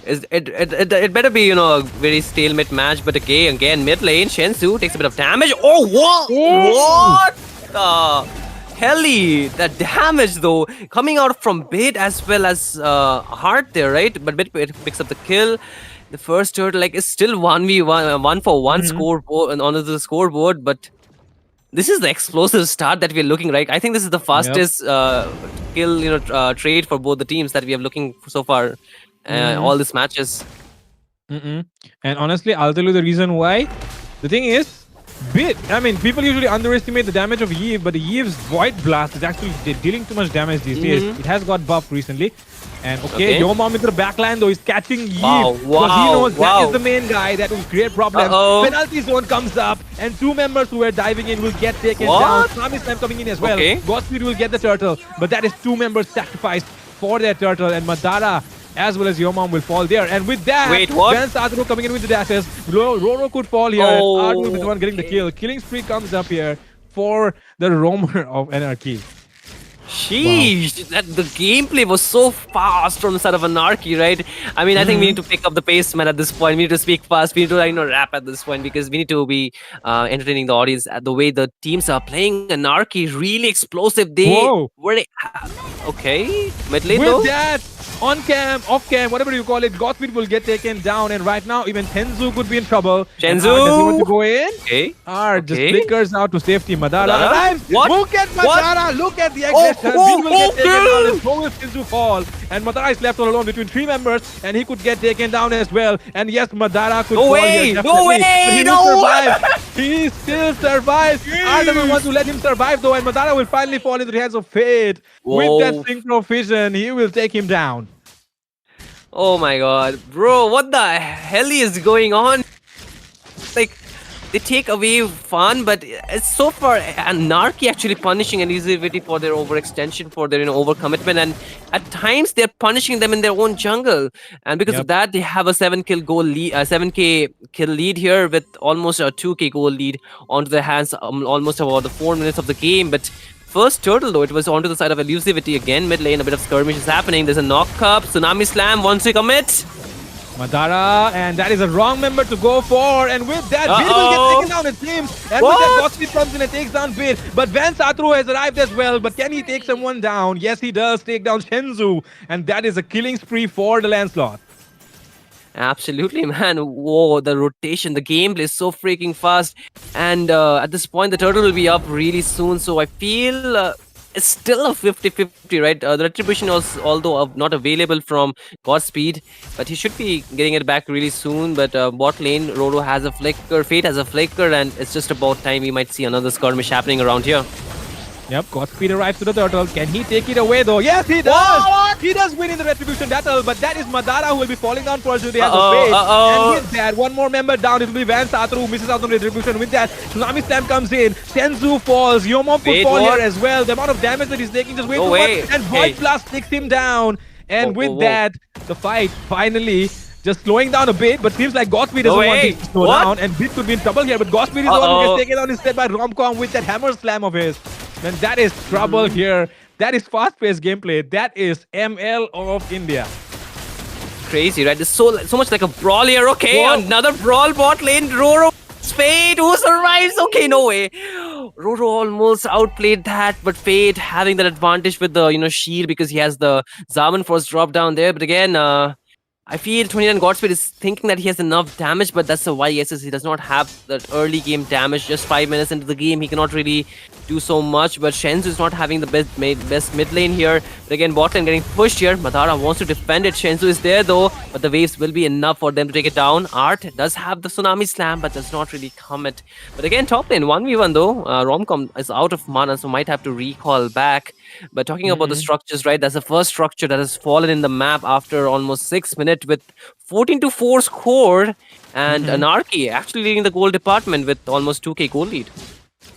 it better be a very stalemate match. But again, mid lane, Shensu takes a bit of damage. Oh, what? Oh! What the helly? The damage though coming out from Bit as well as Heart there, right? But Bit picks up the kill. The first turtle is still 1v1, 1-for-1 Mhm. scoreboard on the scoreboard, but this is the explosive start that we're looking, right? I think this is the Yep. fastest kill trade for both the teams that we have looking so far Mhm. all these matches. Mm-mm. And honestly, I'll tell you the reason why. The thing is, bit. I mean, people usually underestimate the damage of Eve, but the Eve's Void Blast is actually dealing too much damage these days. It has got buffed recently. And okay, Yama into the backline though, he's catching Eve. Wow, Because he knows that wow. is the main guy that will create problems. Penalty zone comes up, and two members who were diving in will get taken down. Tsunami Slam coming in as well. Godspeed will get the turtle, but that is two members sacrificed for their turtle, and Madara as well as Yomam will fall there. And with that, Vance Adru coming in with the dashes. Roro could fall here, and Adu will be the one getting the kill. Killing spree comes up here for the roamer of Anarchy. Sheesh, the gameplay was so fast from the side of Anarchy, right? I mean, I think we need to pick up the pace, man, at this point. We need to speak fast. We need to, rap at this point because we need to be entertaining the audience. The way the teams are playing Anarchy, really explosive. Okay, mid lane though. With that, on cam, off cam, whatever you call it, Godspeed will get taken down. And right now, even Tenzu could be in trouble. Tenzu! Does he want to go in? Okay. Just flickers out to safety. Madara arrives. What? Look at Madara. Look at the aggression. He will get taken down and so will Tenzu fall. And Madara is left all alone between three members. And he could get taken down as well. And yes, Madara could fall here. Definitely. No way! But he will survive. He still survives. I don't want to let him survive though. And Madara will finally fall into the hands of fate. With that synchro vision, he will take him down. Oh my god, bro, what the hell is going on? Like, they take away fun, but it's so far Anarchy actually punishing Elusivity for their overextension, for their overcommitment, and at times they're punishing them in their own jungle. And because of that, they have a 7K kill lead here with almost a 2K goal lead onto their hands, almost about the 4 minutes of the game. But first turtle though, it was onto the side of Elusivity again. Mid lane, a bit of skirmish is happening. There's a knock up. Tsunami Slam wants to commit. Madara, and that is a wrong member to go for. And with that, Bid will get taken down, it seems. And with that, Godspeed comes in and takes down Bid. But Vance Atru has arrived as well. But can he take someone down? Yes, he does take down Shenzu. And that is a killing spree for the Lancelot. Absolutely, man. Whoa, the rotation, the gameplay is so freaking fast. And at this point, the turtle will be up really soon. So I feel it's still a 50-50, right? The retribution was, although not available from Godspeed, but he should be getting it back really soon. But bot lane, Roro has a flicker, Fate has a flicker, and it's just about time we might see another skirmish happening around here. Yep, Godspeed arrives to the turtle. Can he take it away though? Yes, he does! What? He does win in the retribution battle, but that is Madara who will be falling down for the hands of Fate. And with that, one more member down. It will be Vance Atru who misses out on the retribution. With that, Tsunami Slam comes in. Tenzu falls. Yomom could fall here as well. The amount of damage that he's taking just way too much. And Void Blast takes him down. And with that, the fight finally just slowing down a bit, but seems like Godspeed doesn't want to slow down. And Bit could be in trouble here, but Godspeed is the one who gets taken down instead by Romcom with that hammer slam of his. Then that is trouble here. That is fast-paced gameplay. That is ML of India. Crazy, right? It's so much like a brawl here. Okay, another brawl bot lane. Roro, Fate, who survives? Okay, no way. Roro almost outplayed that, but Fate having that advantage with the shield because he has the Zaman Force drop down there. But again, I feel 29 Godspeed is thinking that he has enough damage, but that's the YSS. He does not have that early game damage. Just 5 minutes into the game, he cannot really do so much. But Shenzu is not having the best mid lane here. But again, bot lane getting pushed here. Madara wants to defend it. Shenzu is there though, but the waves will be enough for them to take it down. Art does have the Tsunami Slam, but does not really commit. But again, top lane 1v1 though. Romcom is out of mana, so might have to recall back. But talking about the structures, right? That's the first structure that has fallen in the map after almost 6 minutes with 14-4 score, and Anarchy actually leading the goal department with almost 2K goal lead.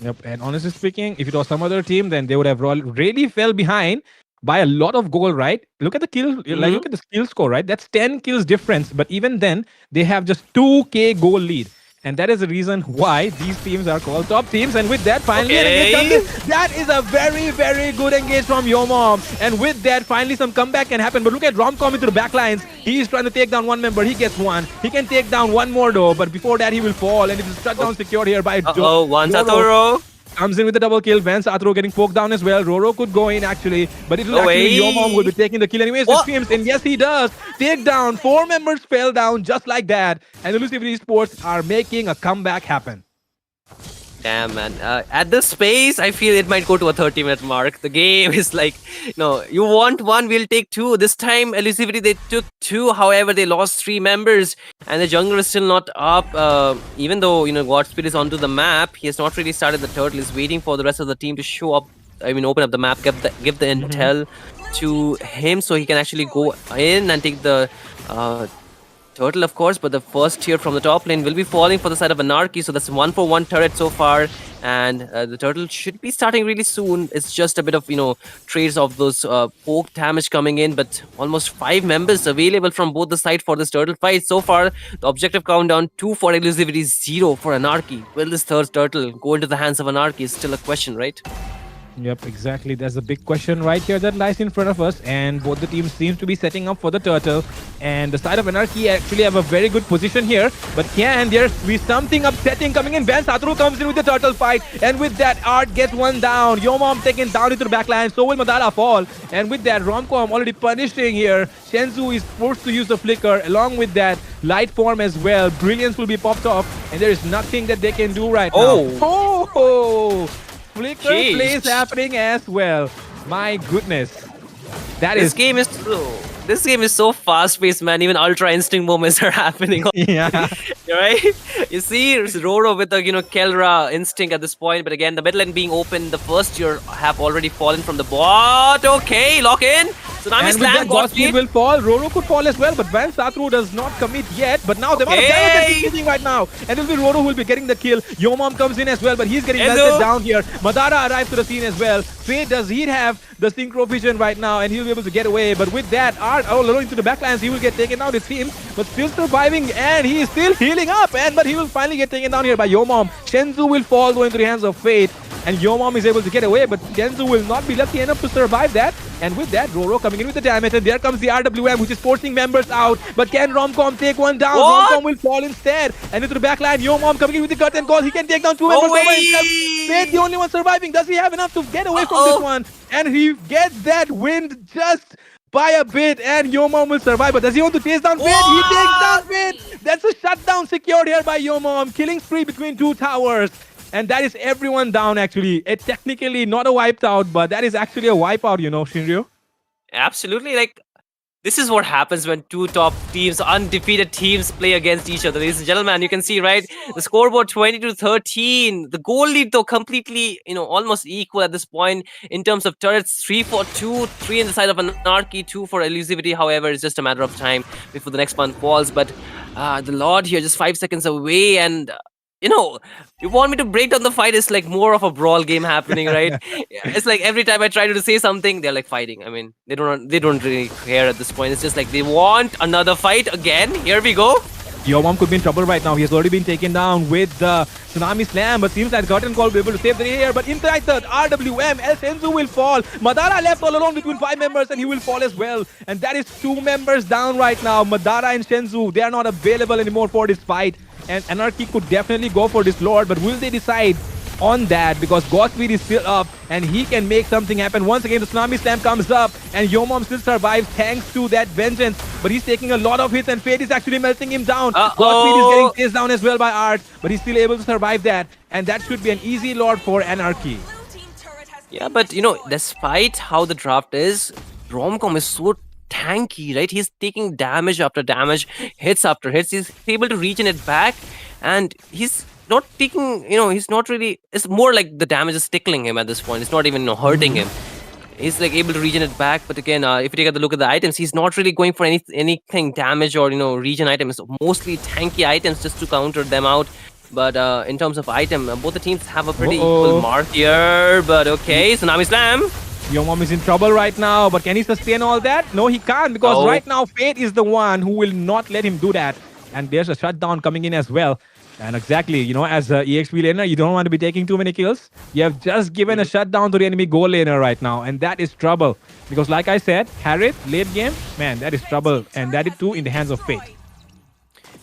Yep, and honestly speaking, if it was some other team, then they would have really fell behind by a lot of goal, right? Look at the kill, like look at the skill score, right? That's 10 kills difference, but even then, they have just 2K goal lead. And that is the reason why these teams are called top teams. And with that, finally, an engage comes in. That is a very, very good engage from Yomom. And with that, finally, some comeback can happen. But look at Romcom into the backlines. He is trying to take down one member. He gets one. He can take down one more, though. But before that, he will fall. And it is shut down secured here by one Satoru. Comes in with the double kill. Vance Atro getting poked down as well. Roro could go in actually, but it will actually Yomom will be taking the kill anyways. It seems, and yes, he does. Take down. 4 members fell down just like that. And Elusivity Esports are making a comeback happen. Damn, man. At this pace, I feel it might go to a 30-minute mark. The game is like, you want one, we'll take two. This time, Elusivity, they took two. However, they lost three members, and the jungler is still not up. Even though, Godspeed is onto the map, he has not really started the turtle. He's waiting for the rest of the team to show up. Open up the map, give the intel to him so he can actually go in and take the turtle, of course, but the first tier from the top lane will be falling for the side of Anarchy, so that's 1-for-1 turret so far, and the turtle should be starting really soon. It's just a bit of, trades of those poke damage coming in, but almost 5 members available from both the side for this turtle fight. So far, the objective countdown, 2 for Elusivity, 0 for Anarchy. Will this third turtle go into the hands of Anarchy is still a question, right? Yep, exactly. There's a big question right here that lies in front of us, and both the teams seem to be setting up for the turtle. And the side of Anarchy actually have a very good position here, but can there be something upsetting coming in? Ben Satru comes in with the turtle fight, and with that, Art gets one down. Yoma taken down into the backline, so will Madara fall. And with that, Romcom already punishing here. Shenzu is forced to use the flicker, along with that light form as well. Brilliance will be popped off, and there is nothing that they can do right now. Oh! Flicker plays happening as well. My goodness. This game is so fast-paced, man. Even Ultra Instinct moments are happening. Yeah. Right? You see Roro with the, Kelra Instinct at this point. But again, the mid lane being open, the first tier have already fallen from the bot. Okay, lock in. Tsunami Slam, Godspeed will fall. Roro could fall as well, but Van Satru does not commit yet. But now the amount of damage that he's taking right now. And it will be Roro who will be getting the kill. Yomam comes in as well, but he's getting melted down here. Madara arrives to the scene as well. Fate, does he have the synchro vision right now, and he'll be able to get away. But with that, Art alone into the backlines, he will get taken down, it seems, but still surviving, and he is still healing up, but he will finally get taken down here by Yomam. Shenzu will fall though into the hands of Fate, and Yomam is able to get away, but Shenzu will not be lucky enough to survive that. And with that, Roro coming in with the damage, and there comes the RWM, which is forcing members out. But can Romcom take one down? Romcom will fall instead, and into the backline, Yomam coming in with the curtain call. He can take down 2 members by himself. Fate, the only one surviving. Does he have enough to get away from this one? And he gets that wind just by a bit, and Yomam will survive. But does he want to chase down Fate? He takes down Fate. That's a shutdown secured here by Yomam. Killing spree between 2 towers. And that is everyone down, actually. It's technically not a wiped out, but that is actually a wipeout, Shinryu. Absolutely. This is what happens when 2 top teams, undefeated teams, play against each other. Ladies and gentlemen, you can see, right? The scoreboard 20-13. The goal lead, though, completely, almost equal at this point in terms of turrets. 3 for 2, 3 in the side of Anarchy, 2 for Elusivity. However, it's just a matter of time before the next one falls. But the Lord here, just 5 seconds away, and you want me to break down the fight, it's like more of a brawl game happening, right? It's like every time I try to say something, they're like fighting. I mean, they don't really care at this point. It's just like they want another fight again. Here we go. Yomam could be in trouble right now. He has already been taken down with the Tsunami Slam, but seems like Curtain Call will be able to save the day here. But inside third, RWM, El Senzu will fall. Madara left all alone between 5 members, and he will fall as well. And that is 2 members down right now. Madara and Shenzu, they are not available anymore for this fight. And Anarchy could definitely go for this Lord, but will they decide on that? Because Godspeed is still up, and he can make something happen. Once again, the Tsunami Slam comes up, and Yomam still survives thanks to that vengeance. But he's taking a lot of hits, and Fate is actually melting him down. Godspeed is getting chased down as well by Art, but he's still able to survive that. And that should be an easy Lord for Anarchy. Yeah, but despite how the draft is, Romcom is so tanky, right? He's taking damage after damage, hits after hits. He's able to regen it back, and he's not taking, he's not really, it's more like the damage is tickling him at this point. It's not even hurting him. He's like able to regen it back, but again, if you take a look at the items, he's not really going for anything damage or regen items. Mostly tanky items just to counter them out. But in terms of item, both the teams have a pretty equal mark here. But okay, Tsunami Slam. Yomam is in trouble right now, but can he sustain all that? No, he can't, because right now Fate is the one who will not let him do that. And there's a shutdown coming in as well. And exactly, as a EXP laner, you don't want to be taking too many kills. You have just given a shutdown to the enemy goal laner right now, and that is trouble. Because like I said, Harith, late game, man, that is trouble. And that is too in the hands of Fate.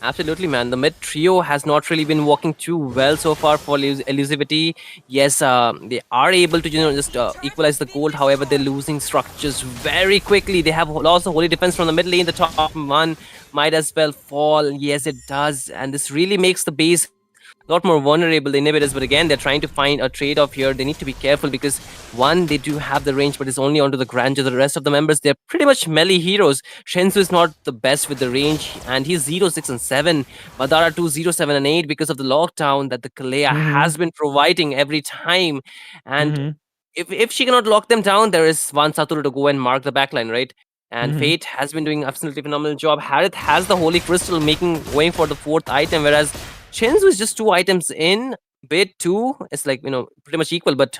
Absolutely, man. The mid trio has not really been working too well so far for Elusivity. Yes, they are able to just equalize the gold. However, they're losing structures very quickly. They have lost the holy defense from the mid lane. The top one might as well fall. Yes, it does. And this really makes the base lot more vulnerable, the inhibitors. But again, they're trying to find a trade-off here. They need to be careful because one, they do have the range, but it's only onto the grandeur. The rest of the members, they're pretty much melee heroes. Shensu is not the best with the range, and he's 0, 6, and 7. Madara 2, 0, 7, and 8 because of the lockdown that the Kalea Mm-hmm. has been providing every time. And Mm-hmm. if she cannot lock them down, there is one Satoru to go and mark the backline, right? And Mm-hmm. Fate has been doing absolutely phenomenal job. Harith has the Holy Crystal, going for the 4th item, whereas Shenzu is just 2 items in. Bit 2 is like, pretty much equal, but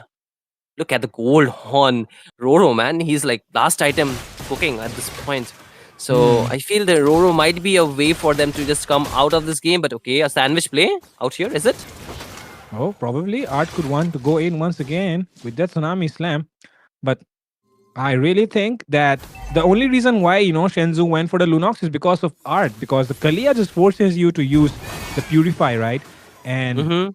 look at the gold on Roro, man. He's like last item cooking at this point. So Mm. I feel that Roro might be a way for them to just come out of this game, but okay, a sandwich play out here, is it? Oh, probably Art could want to go in once again with that tsunami slam, but I really think that the only reason why Shenzhou went for the Lunox is because of Art, because the Kalia just forces you to use the Purify, right? And Mm-hmm.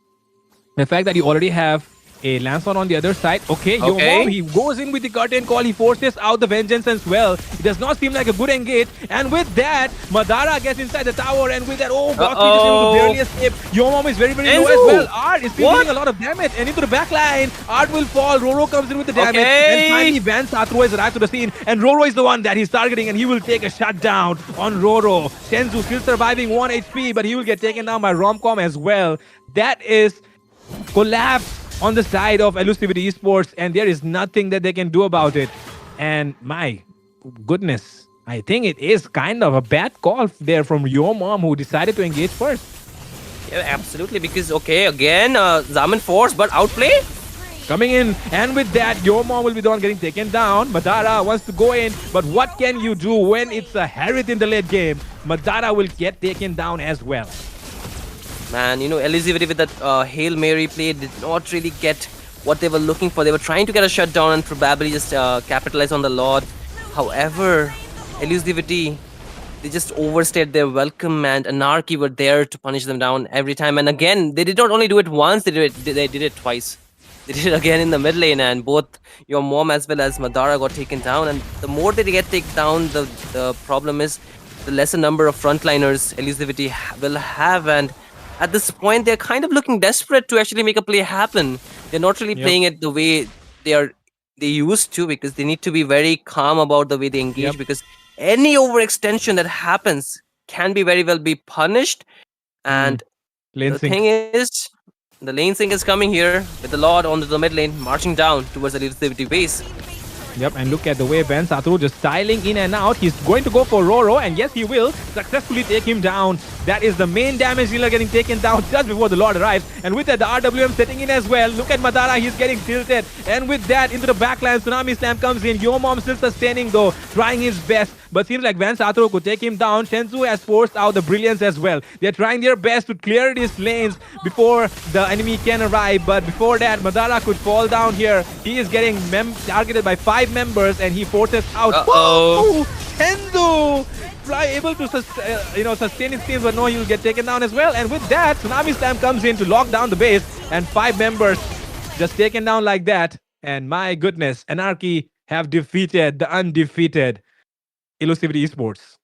the fact that you already have a Lancelot on the other side. Okay, your mom, Okay. he goes in with the curtain call. He forces out the vengeance as well. It does not seem like a good engage. And with that, Madara gets inside the tower. And with that, oh, Gotsky just able to barely escape. Your mom is very, very low as well. Art is still dealing a lot of damage. And into the back line, Art will fall. Roro comes in with the damage. And finally, Van Satru has arrived to the scene. And Roro is the one that he's targeting. And he will take a shutdown on Roro. Shenzu still surviving 1 HP, but he will get taken down by Romcom as well. That is collapse on the side of Elusivity Esports, and there is nothing that they can do about it. And my goodness, I think it is kind of a bad call there from your mom who decided to engage first. Yeah, absolutely. Because okay, again, Zaman Force, but outplay. Coming in, and with that, your mom will be the one getting taken down. Madara wants to go in, but what can you do when it's a Harith in the late game? Madara will get taken down as well. Man, Elusivity with that Hail Mary play did not really get what they were looking for. They were trying to get a shutdown and probably just capitalize on the Lord. However, Elusivity, they just overstayed their welcome, and Anarchy were there to punish them down every time. And again, they did not only do it once, they did it twice. They did it again in the mid lane, and both your mom as well as Madara got taken down. And the more they get taken down, the problem is the lesser number of frontliners Elusivity will have. And at this point, they're kind of looking desperate to actually make a play happen. They're not really playing it the way they used to, because they need to be very calm about the way they engage. Yep. Because any overextension that happens can be very well be punished. And Lane the sync. thing is, the lane sync is coming here with the Lord onto the mid lane, marching down towards the Elusivity base. Yep, and look at the way Ben Satru just styling in and out. He's going to go for Roro, and yes, he will successfully take him down. That is the main damage dealer getting taken down just before the Lord arrives. And with that, the RWM setting in as well. Look at Madara, he's getting tilted. And with that, into the backline, Tsunami Slam comes in. Yo Mom still sustaining though, trying his best. But seems like Van Satru could take him down. Shensu has forced out the brilliance as well. They're trying their best to clear these lanes before the enemy can arrive. But before that, Madara could fall down here. He is getting targeted by 5 members, and he forces out. Uh-oh. Shensu able to sustain his team, but no, he will get taken down as well. And with that, Tsunami Slam comes in to lock down the base, and 5 members just taken down like that. And my goodness, Anarchy have defeated the undefeated Elusivity Esports.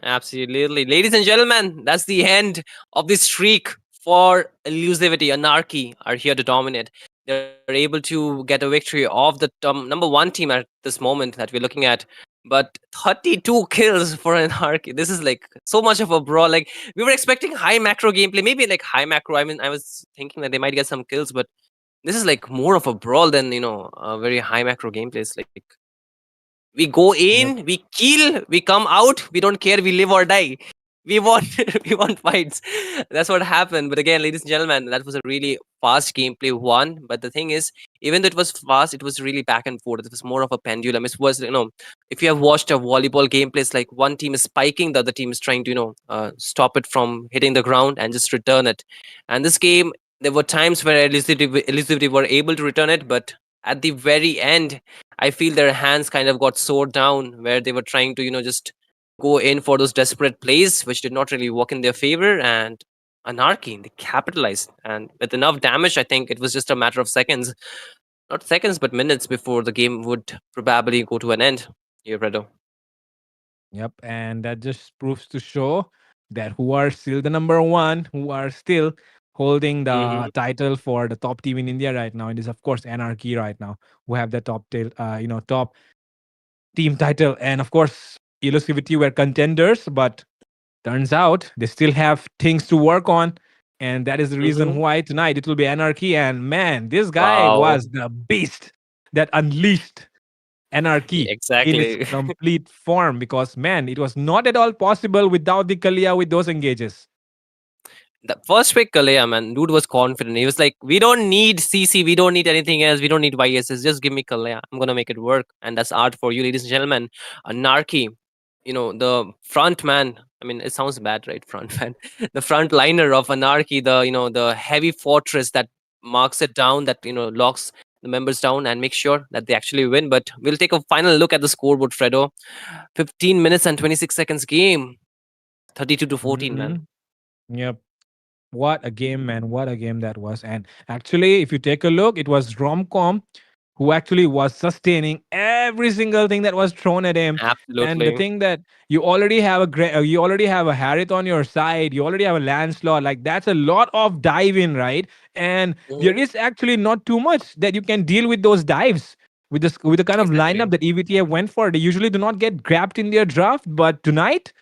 Absolutely. Ladies and gentlemen, that's the end of the streak for Elusivity. Anarchy are here to dominate. They're able to get a victory of the number 1 team at this moment that we're looking at. But 32 kills for Anarchy. This is like so much of a brawl. Like, we were expecting high macro gameplay, maybe like high macro. I mean, I was thinking that they might get some kills, but this is like more of a brawl than, a very high macro gameplay. It's like, we go in, we kill, we come out, we don't care, we live or die. We want we want fights. That's what happened. But again, ladies and gentlemen, that was a really fast gameplay one. But the thing is, even though it was fast, it was really back and forth. It was more of a pendulum. It was, if you have watched a volleyball gameplay, it's like one team is spiking, the other team is trying to, stop it from hitting the ground and just return it. And this game, there were times where Elusivity were able to return it, but at the very end, I feel their hands kind of got sore down, where they were trying to, just go in for those desperate plays, which did not really work in their favor. And Anarchy, they capitalized. And with enough damage, I think it was just a matter of seconds. Not seconds, but minutes before the game would probably go to an end. Here, Fredo. Yep, and that just proves to show that who are still the number 1, who are still holding the Mhm. title for the top team in India right now. It is of course Anarchy right now, who have the top team title, and of course Elusivity were contenders, but turns out they still have things to work on. And that is the reason Mhm. why tonight it will be Anarchy. And man, this guy Wow. was the beast that unleashed Anarchy in its Exactly. complete form, because man, it was not at all possible without the Kalia with those engages. The first pick Kalea, man, dude was confident. He was like, "We don't need CC, we don't need anything else, we don't need YSS. Just give me Kalea. I'm gonna make it work." And that's art for you, ladies and gentlemen. Anarchy, the front man. I mean, it sounds bad, right? Front man, the front liner of Anarchy, the heavy fortress that marks it down, that locks the members down and make sure that they actually win. But we'll take a final look at the scoreboard, Fredo. 15 minutes and 26 seconds game. 32-14, man. Mhm. Yep. What a game, man. What a game that was. And actually, if you take a look, it was Romcom who actually was sustaining every single thing that was thrown at him. And the Absolutely. thing that you already have a Harith on your side, you already have a Lancelot. Like that's a lot of dive in, right? And there Mhm. is actually not too much that you can deal with those dives. With the kind of Exactly. lineup that EVTF went for, they usually do not get grabbed in their draft, but tonight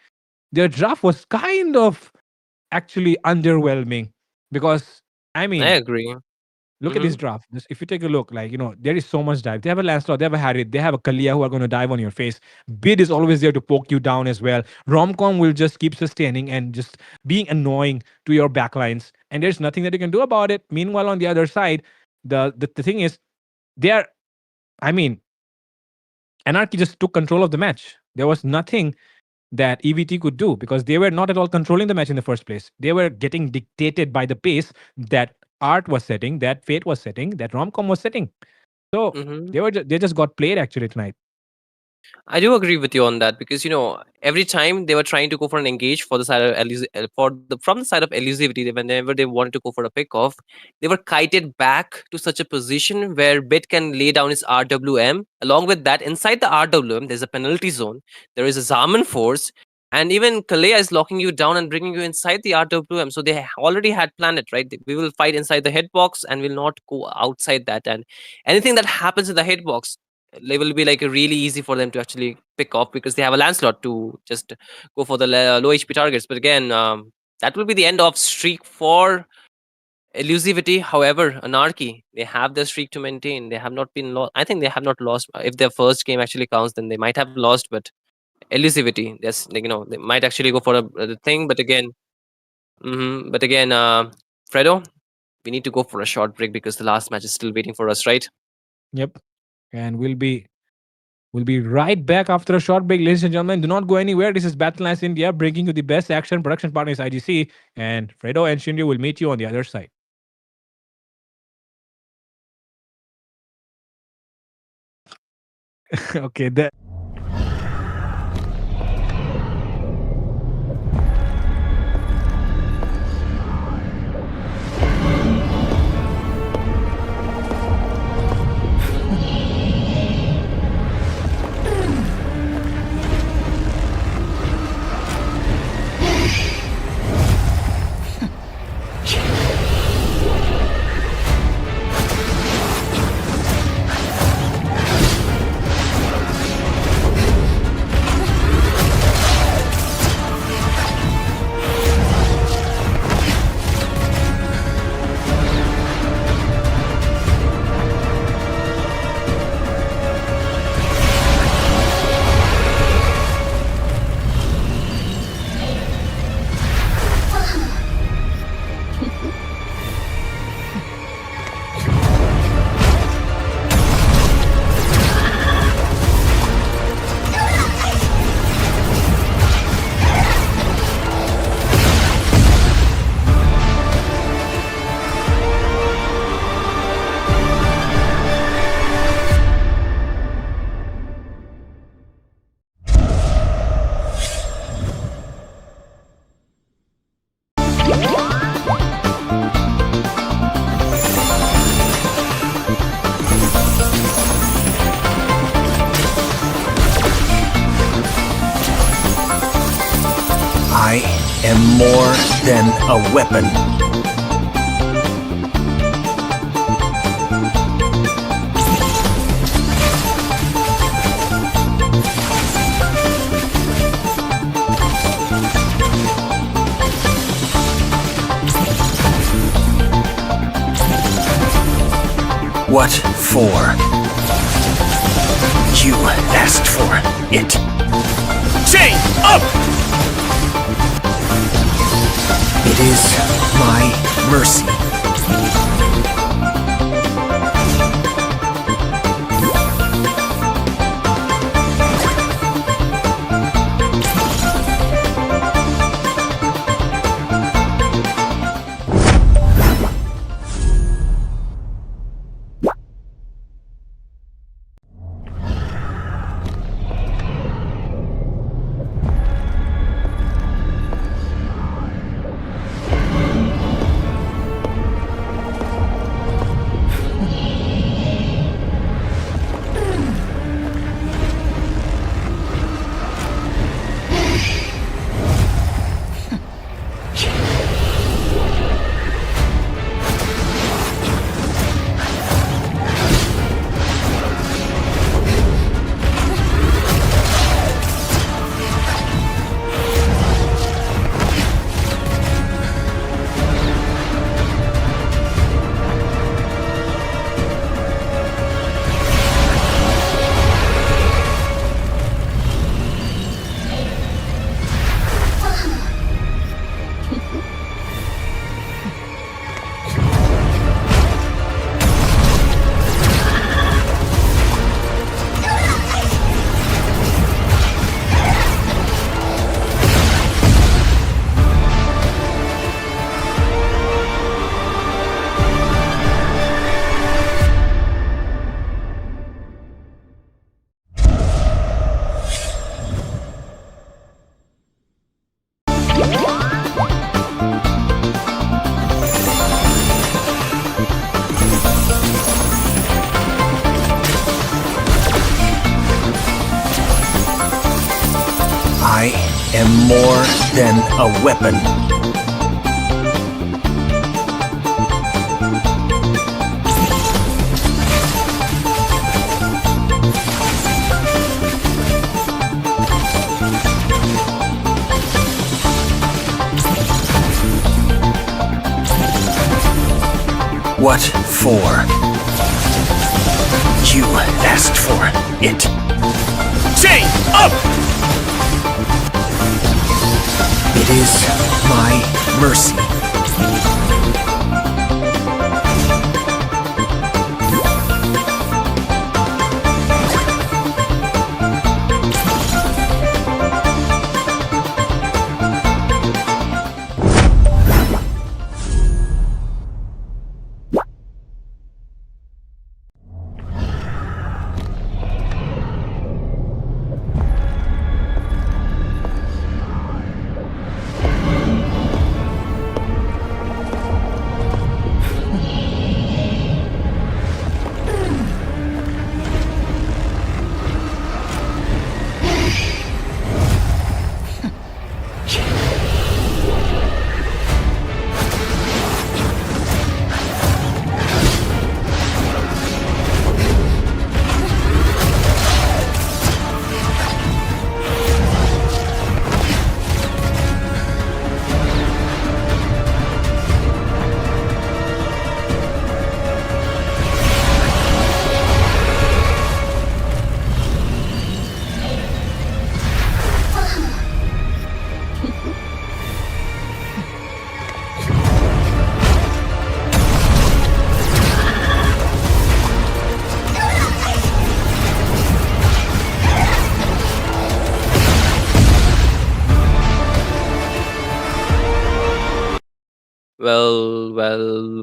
their draft was kind of actually underwhelming, because I I mean, agree. look at this Mhm. draft. If you take a look, there is so much dive. They have a Lancelot, they have a Harry, they have a Kalia who are going to dive on your face. Bid is always there to poke you down as well. Romcom will just keep sustaining and just being annoying to your backlines, and there's nothing that you can do about it. Meanwhile, on the other side, the thing is, they are. I mean, Anarchy just took control of the match. There was nothing that EVT could do, because they were not at all controlling the match in the first place. They were getting dictated by the pace that Art was setting, that Fate was setting, that Romcom was setting. So Mhm. they just got played actually tonight. I do agree with you on that because every time they were trying to go for an engage for the side of from the side of elusivity, whenever they wanted to go for a pick off, they were kited back to such a position where Bit can lay down his RWM. Along with that, inside the RWM, there's a penalty zone. There is a Zaman force. And even Kalea is locking you down and bringing you inside the RWM. So they already had planned it, right? We will fight inside the hitbox and will not go outside that. And anything that happens in the hitbox, it will be like really easy for them to actually pick off because they have a Lancelot to just go for the low HP targets. But again, that will be the end of streak for Elusivity. However, Anarchy, they have their streak to maintain. They have not been lost. I think they have not lost. If their first game actually counts, then they might have lost. But Elusivity, yes, they might actually go for a thing. But again, Fredo, we need to go for a short break because the last match is still waiting for us, right? Yep. And we'll be right back after a short break, ladies and gentlemen. Do not go anywhere. This is Battleknights India, bringing you the best action production partner is IGC, and Fredo and Shinryu will meet you on the other side. Okay, I am more than a weapon. What for? You asked for it. Chain up! It is my mercy. I am more than a weapon. What for? You asked for it. Chain up! It is my mercy.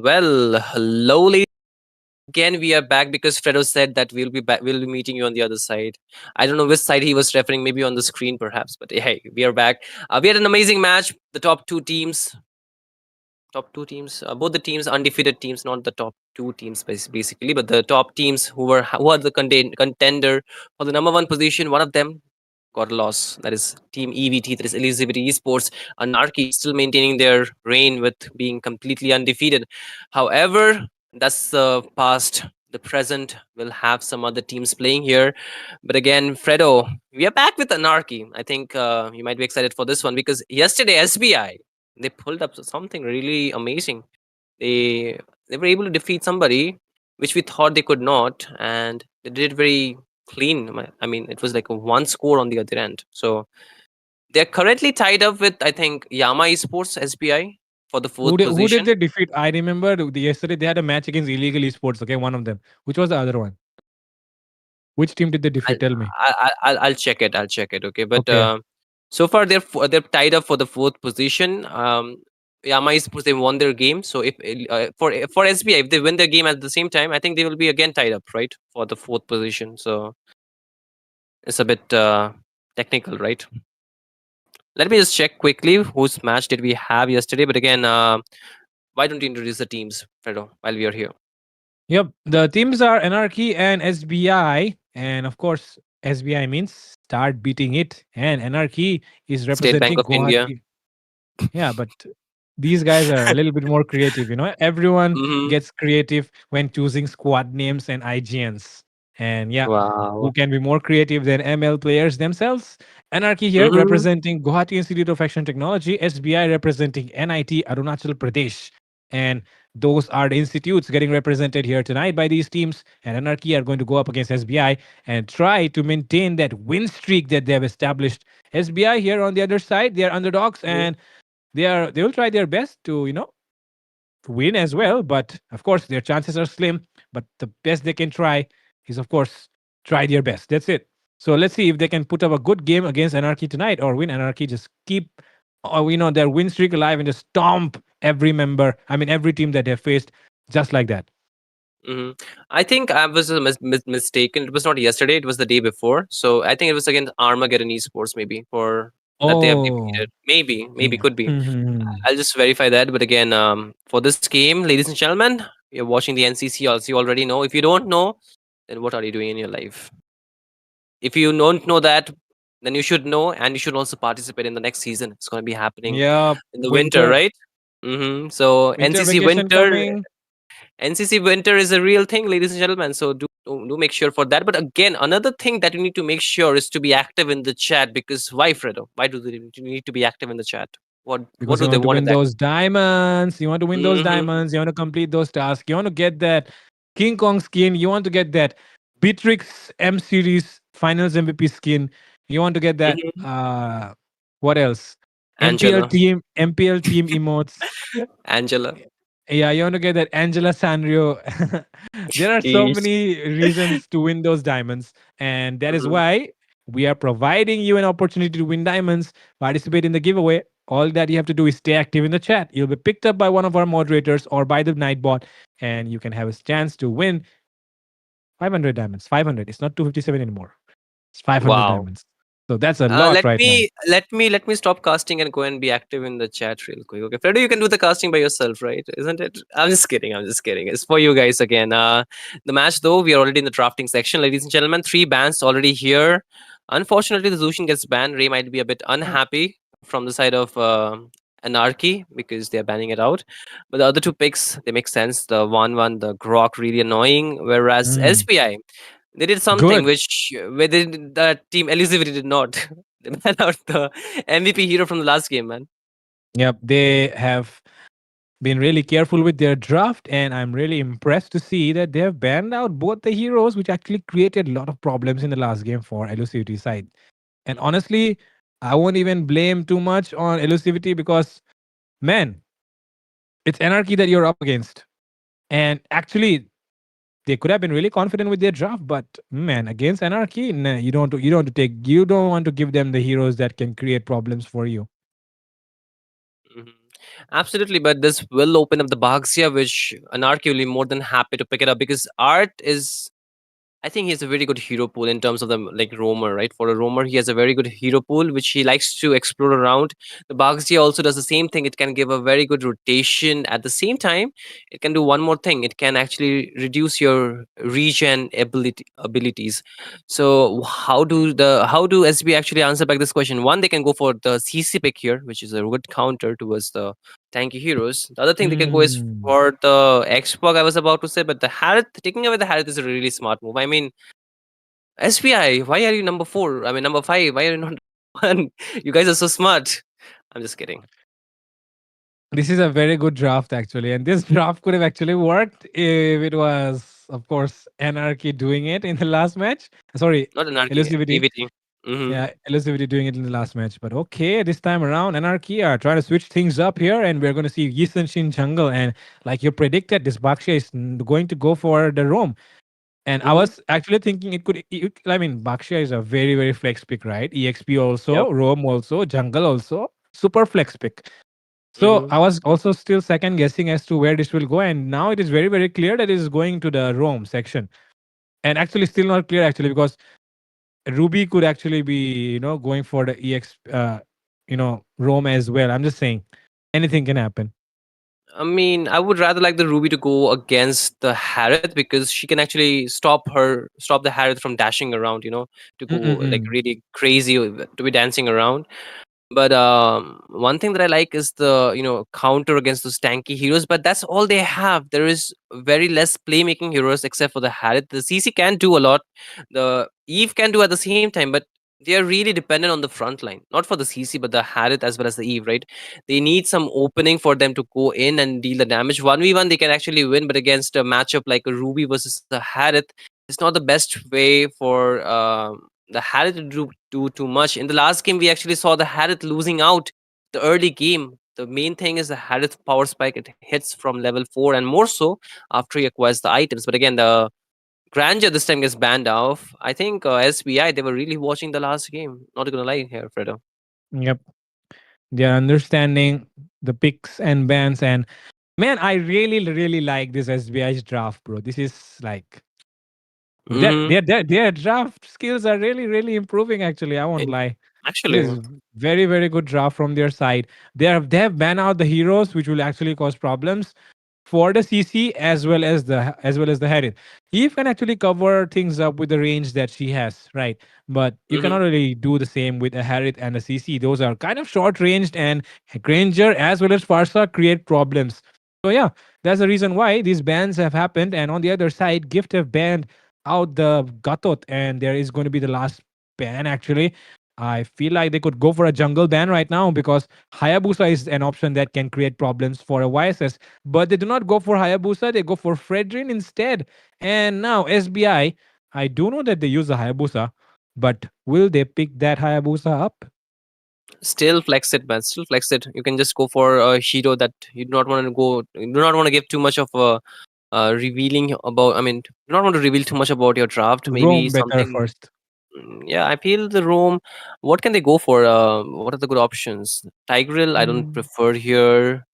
Well. Hello, ladies. Again, we are back because Fredo said that we'll be back. We'll be meeting you on the other side. I don't know which side he was referring. Maybe on the screen, perhaps. But hey, we are back. We had an amazing match. The top two teams, both the teams, undefeated teams, not the top two teams basically, but the top teams who are the contender for the number one position. One of them got a loss. That is Team EVT. That is Elusivity Esports. Anarchy still maintaining their reign with being completely undefeated. However, that's the past. The present will have some other teams playing here. But again, Fredo, we are back with Anarchy. I think you might be excited for this one because yesterday SBI, they pulled up something really amazing. They were able to defeat somebody which we thought they could not, and they did very clean. I mean, it was like a one score on the other end. So they're currently tied up with, I think, Yama Esports SBI for the fourth Who did position. they defeat? I remember yesterday they had a match against illegal esports. Okay, one of them. Which was the other one? Which team did they I'll, defeat? Tell me. I'll check it. I'll check it. Okay, but Okay. so far they're tied up for the fourth position. Yama Esports, they won their game. So if for SBI, if they win their game at the same time, I think they will be again tied up, right, for the fourth position. So it's a bit technical, right? Let me just check quickly whose match did we have yesterday. But again, why don't you introduce the teams, Fredo, while we are here? Yep. The teams are Anarchy and SBI. And of course, SBI means start beating it. And Anarchy is State Bank representing of India. Guwahati. Yeah, but these guys are a little bit more creative. Everyone Mm-hmm. gets creative when choosing squad names and IGNs. And yeah, who Wow. can be more creative than ML players themselves? Anarchy here Mm-hmm. representing Guwahati Institute of Action Technology, SBI representing NIT Arunachal Pradesh. And those are the institutes getting represented here tonight by these teams. And Anarchy are going to go up against SBI and try to maintain that win streak that they have established. SBI here on the other side, they are underdogs and they will try their best to win as well, but of course their chances are slim. But the best they can try is, of course, try their best. That's it. So let's see if they can put up a good game against Anarchy tonight or win. Anarchy just keep their win streak alive and just stomp every team that they've faced, just like that. Mhm. I think I was mistaken. It was not yesterday. It was the day before. So I think it was against Armageddon Esports, maybe for that they have Oh, defeated. Maybe yeah. could be. Mhm. I'll just verify that. But again, for this game, ladies and gentlemen, you're watching the NCC. Also, you already know. If you don't know, then what are you doing in your life? If you don't know that, then you should know, and you should also participate in the next season. It's going to be happening Yeah, in the winter, winter right? So winter NCC vacation winter coming. NCC winter is a real thing, ladies and gentlemen. So do make sure for that. But again, another thing that you need to make sure is to be active in the chat. Because why, Fredo? Why do they need to be active in the chat? What Because you do they want to want win exactly? those diamonds. You want to win those Mm-hmm, diamonds. You want to complete those tasks. You want to get that King Kong skin. You want to get that Beatrix M series finals MVP skin. You want to get that mm-hmm. what else? MPL Angela, team, MPL team emotes. Angela. Yeah, you want to get that Angela Sanrio. There are so Sheesh. many reasons to win those diamonds. And that is Mhm, why we are providing you an opportunity to win diamonds, participate in the giveaway. All that you have to do is stay active in the chat. You'll be picked up by one of our moderators or by the Nightbot, and you can have a chance to win 500 diamonds. 500. It's not 257 anymore. It's 500 wow. diamonds. So that's a lot Let right now. me let me stop casting and go and be active in the chat real quick. Okay, Fredo, you can do the casting by yourself, right? Isn't it? I'm just kidding. I'm just kidding. It's for you guys again. The match though, we are already in the drafting section, ladies and gentlemen. 3 bans already here. Unfortunately, the Zushin gets banned. Ray might be a bit unhappy from the side of Anarchy because they're banning it out. But the other two picks, they make sense. The one, the Grok, really annoying. Whereas Mm, SPI, they did something good. which where the team Elusivity did not. They banned out the MVP hero from the last game, man. Yep. They have been really careful with their draft, and I'm really impressed to see that they have banned out both the heroes, which actually created a lot of problems in the last game for Elusivity side. And honestly, I won't even blame too much on Elusivity because, man, it's Anarchy that you're up against. And actually, they could have been really confident with their draft, but man, against Anarchy, nah, you don't want to give them the heroes that can create problems for you. Mhm. Absolutely, but this will open up the Baxia, which Anarchy will be more than happy to pick it up because Art is, I think he has a very good hero pool in terms of the like roamer, right? For a roamer, he has a very good hero pool which he likes to explore around. The Baxia also does the same thing. It can give a very good rotation. At the same time, it can do one more thing. It can actually reduce your regen abilities. So how do SB actually answer back this question? One, they can go for the CC pick here, which is a good counter towards the tanky heroes. The other thing they can go is Mm. for the Xbox, I was about to say, but the Harith, taking away the Harith is a really smart move. I mean, SPI, why are you number 4? I mean, number 5, why are you not one? You guys are so smart. I'm just kidding. This is a very good draft, actually. And this draft could have actually worked if it was of course, Anarchy doing it in the last match. Sorry, Not Anarchy, Elusivity. EVT. Mm-hmm. Yeah, Elusivity doing it in the last match. But okay, this time around, Anarchy are trying to switch things up here, and we're going to see Yisun Shin jungle. And like you predicted, this Baksha is going to go for the roam. And I Mm-hmm. was actually thinking I mean, Baksha is a very, very flex pick, right? EXP Yep. also, roam also, jungle also, super flex pick. So Mm-hmm. I was also still second guessing as to where this will go. And now it is very, very clear that it is going to the roam section. And actually, still not clear actually, because Ruby could actually be, going for the Rome as well. I'm just saying, anything can happen. I mean, I would rather like the Ruby to go against the Harith because she can actually stop the Harith from dashing around. To go like Mm-mm-mm. really crazy, to be dancing around. But one thing that I like is the counter against those tanky heroes. But that's all they have. There is very less playmaking heroes except for the Harith. The CC can do a lot. The Eve can do at the same time, but they are really dependent on the front line. Not for the CC, but the Harith as well as the Eve. Right? They need some opening for them to go in and deal the damage. 1v1 they can actually win, but against a matchup like a Ruby versus the Harith, it's not the best way for the Harith to do too much. In the last game, we actually saw the Harith losing out the early game. The main thing is the Harith power spike. It hits from level 4 and more so after he acquires the items. But again, the Grandeur this time gets banned off. I think SBI, they were really watching the last game. Not gonna lie here, Fredo. Yep. They're understanding the picks and bans. And man, I really, really like this SBI's draft, bro. This is like Mm-hmm. their draft skills are really, really improving, actually. I won't lie. This Actually, is very, very good draft from their side. They have banned out the heroes, which will actually cause problems for the CC as well as the Harith. Eve can actually cover things up with the range that she has, right? But you mm-hmm. cannot really do the same with a Harith and a CC. Those are kind of short ranged, and Granger as well as Farsa create problems. So yeah, that's the reason why these bans have happened. And on the other side, Gift have banned out the Gatot, and there is going to be the last ban actually. I feel like they could go for a jungle ban right now, because Hayabusa is an option that can create problems for a YSS. But they do not go for Hayabusa, they go for Fredrin instead. And now SBI, I do know that they use the Hayabusa, but will they pick that Hayabusa up? Still flex it, man. Still flex it. You can just go for a hero that you do not want to go. You do not want to give too much of a revealing about. I mean, do not want to reveal too much about your draft. Maybe Roam better something. first. Yeah, I feel the Rome. What can they go for? What are the good options? Tigreal, I don't Mm. prefer here.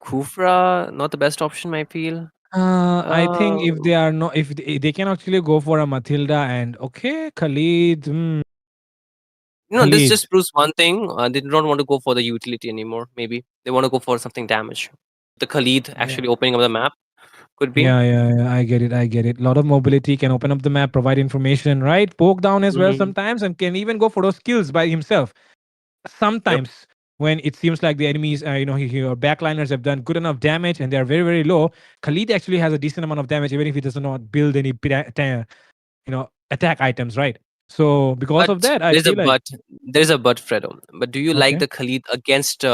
Kufra, not the best option. I feel. I think Uh, if they are not, if they can actually go for a Matilda and okay, Khalid, this Khalid. just proves one thing. They do not want to go for the utility anymore. Maybe they want to go for something damage. The Khalid Yeah. actually opening up the map could be. Yeah. I get it. I get it. A lot of mobility can open up the map, provide information, right? Poke down as well Hmm. sometimes, and can even go for those kills by himself. Yep. Sometimes when it seems like the enemies, your backliners have done good enough damage and they are very, very low, Khalid actually has a decent amount of damage, even if he does not build any, attack items, right? So because But of that, I there's a feel like but. There's a but, Fredo. But do you like okay. the Khalid against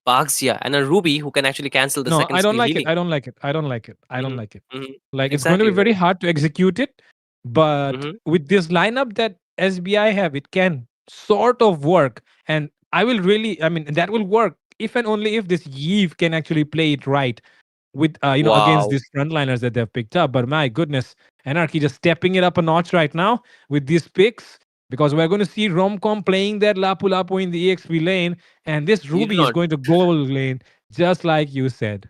Baxia and a Ruby who can actually cancel the No, second I don't skill like it. healing? I don't like it. I don't like it. I don't Hmm. like it. Hmm. Like it's going to be Exactly. very hard to execute it, but Hmm. with this lineup that SBI have, it can sort of work. And I will really, I mean, that will work if and only if this Yves can actually play it right with against Wow. these frontliners that they've picked up. But my goodness, Anarchy just stepping it up a notch right now with these picks, because we're going to see Romcom playing that Lapu Lapu in the EXP lane, and this You do Ruby is not. going to gold lane, just like you said.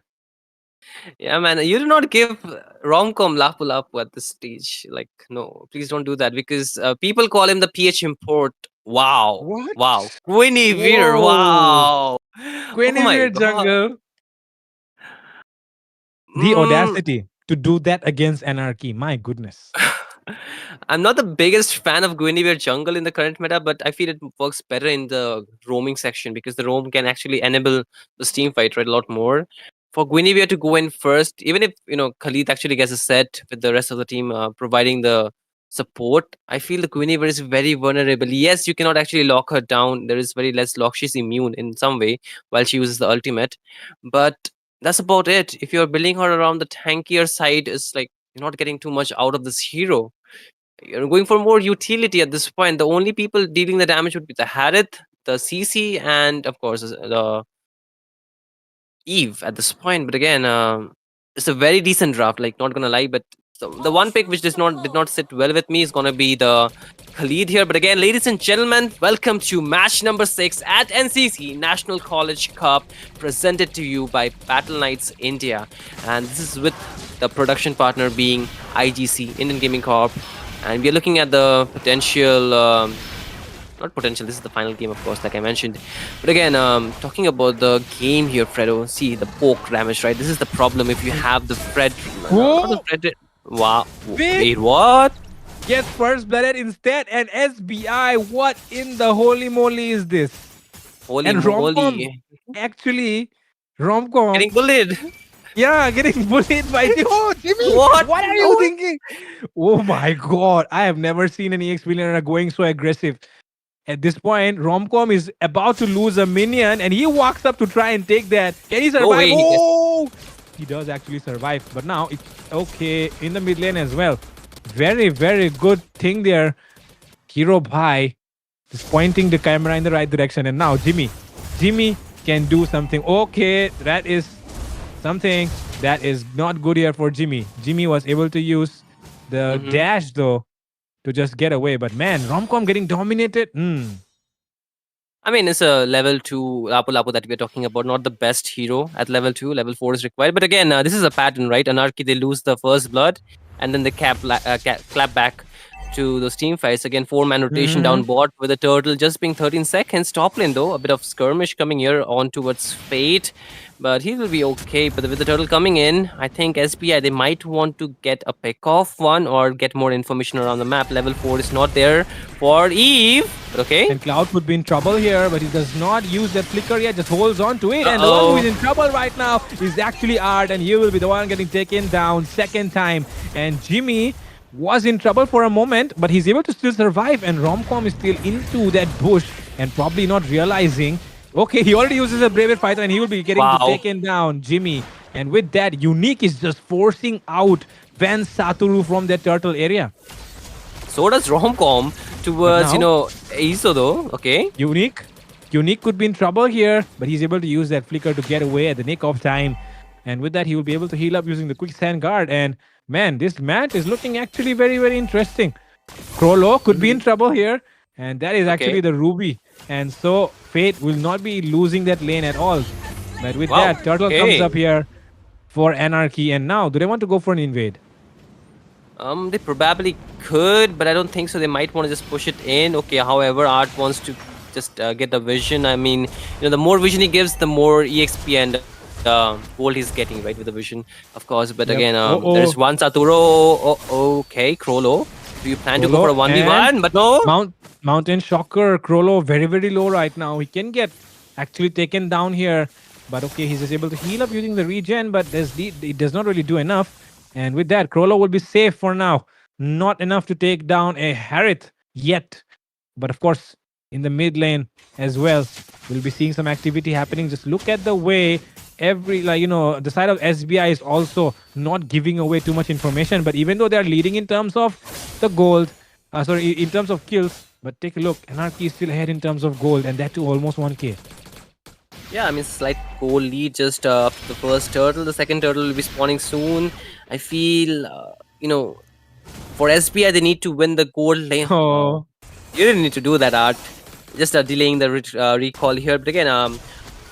Yeah, man. You do not give rom-com lapu lapu at this stage. Like, no, please don't do that because people call him the PH import. Wow. What? Wow. Guinevere. Whoa! Wow. Oh my Guinevere god. jungle. The Mm. audacity to do that against Anarchy. My goodness. I'm not the biggest fan of Guinevere jungle in the current meta, but I feel it works better in the roaming section because the roam can actually enable the steam fight right a lot more. For Guinevere to go in first, even if Khalid actually gets a set with the rest of the team providing the support, I feel the Guinevere is very vulnerable. Yes, you cannot actually lock her down. There is very less lock. She's immune in some way while she uses the ultimate, but that's about it. If you're building her around the tankier side, is like you're not getting too much out of this hero. You're going for more utility at this point. The only people dealing the damage would be the Harith, the CC, and of course the Eve at this point. But again, it's a very decent draft. Like, not gonna lie, but the one pick which did not sit well with me is gonna be the Khalid here. But again, ladies and gentlemen, welcome to match number 6 at NCC National College Cup, presented to you by Battleknights India, and this is with the production partner being IGC, Indian Gaming Corp, and we are looking at the potential. Not potential, this is the final game, of course, like I mentioned. But again, talking about the game here, Fredo, see the poke damage, right? This is the problem if you have the Fred. Not the Fred. Wow. Wait, what? Gets first blooded instead, and SBI. What in the holy moly is this? Holy And Romcom, moly. actually, Romcom, Getting bullied. yeah, getting bullied by oh, Jimmy. What? What are you thinking? Oh my god, I have never seen an EX billionaire going so aggressive. At this point, Romcom is about to lose a minion, and he walks up to try and take that. Can he survive? way, Oh, he does actually survive, but now it's okay in the mid lane as well. Very, very good thing there. Hero Bhai is pointing the camera in the right direction, and now Jimmy can do something. Okay, that is something that is not good here for Jimmy. Jimmy was able to use the dash though to just get away, but man, Romcom getting dominated. I mean, it's a level 2 Lapu Lapu that we're talking about, not the best hero at level 2. Level 4 is required. But again, this is a pattern, right? Anarchy, they lose the first blood and then they clap back to those team fights. Again, 4-man rotation down bot with a turtle just being 13 seconds. Top lane, though, a bit of skirmish coming here on towards Fate. But he will be okay. But with the turtle coming in, I think SBI, they might want to get a pick off one or get more information around the map. Level 4 is not there for Eve. Okay. And Cloud would be in trouble here, but he does not use that flicker yet, just holds on to it. And the one who is in trouble right now is actually Art, and he will be the one getting taken down second time. And Jimmy was in trouble for a moment, but he's able to still survive, and Romcom is still into that bush and probably not realizing. Okay, he already uses a Brave Fighter, and he will be getting taken down, Jimmy. And with that, Unique is just forcing out Ben Satoru from that turtle area. So does Romcom towards, Iso though. Okay. Unique could be in trouble here, but he's able to use that flicker to get away at the nick of time. And with that, he will be able to heal up using the quicksand guard. And man, this match is looking actually very, very interesting. Krolo could be in trouble here, and that is actually the Ruby. And so Fate will not be losing that lane at all. But with that, Turtle comes up here for Anarchy. And now, do they want to go for an invade? They probably could, but I don't think so. They might want to just push it in. Okay, however, Art wants to just get the vision. I mean, the more vision he gives, the more EXP and gold he's getting, right, with the vision, of course. But again, there's one Saturo. Okay, Krolo. Do you plan to go for a 1v1? But no. Mountain Shocker. Krolo very, very low right now. He can get actually taken down here. But okay, he's just able to heal up using the regen, but it does not really do enough. And with that, Krolo will be safe for now. Not enough to take down a Harith yet. But of course, in the mid lane as well, we'll be seeing some activity happening. Just look at the way the side of SBI is also not giving away too much information. But even though they're leading in terms of the gold, in terms of kills, but take a look, Anarchy is still ahead in terms of gold, and that too almost 1k. Yeah, I mean, slight goal lead just the first turtle. The second turtle will be spawning soon. I feel, for SBI, they need to win the gold lane. Oh. You didn't need to do that, Art. Just delaying the recall here. But again,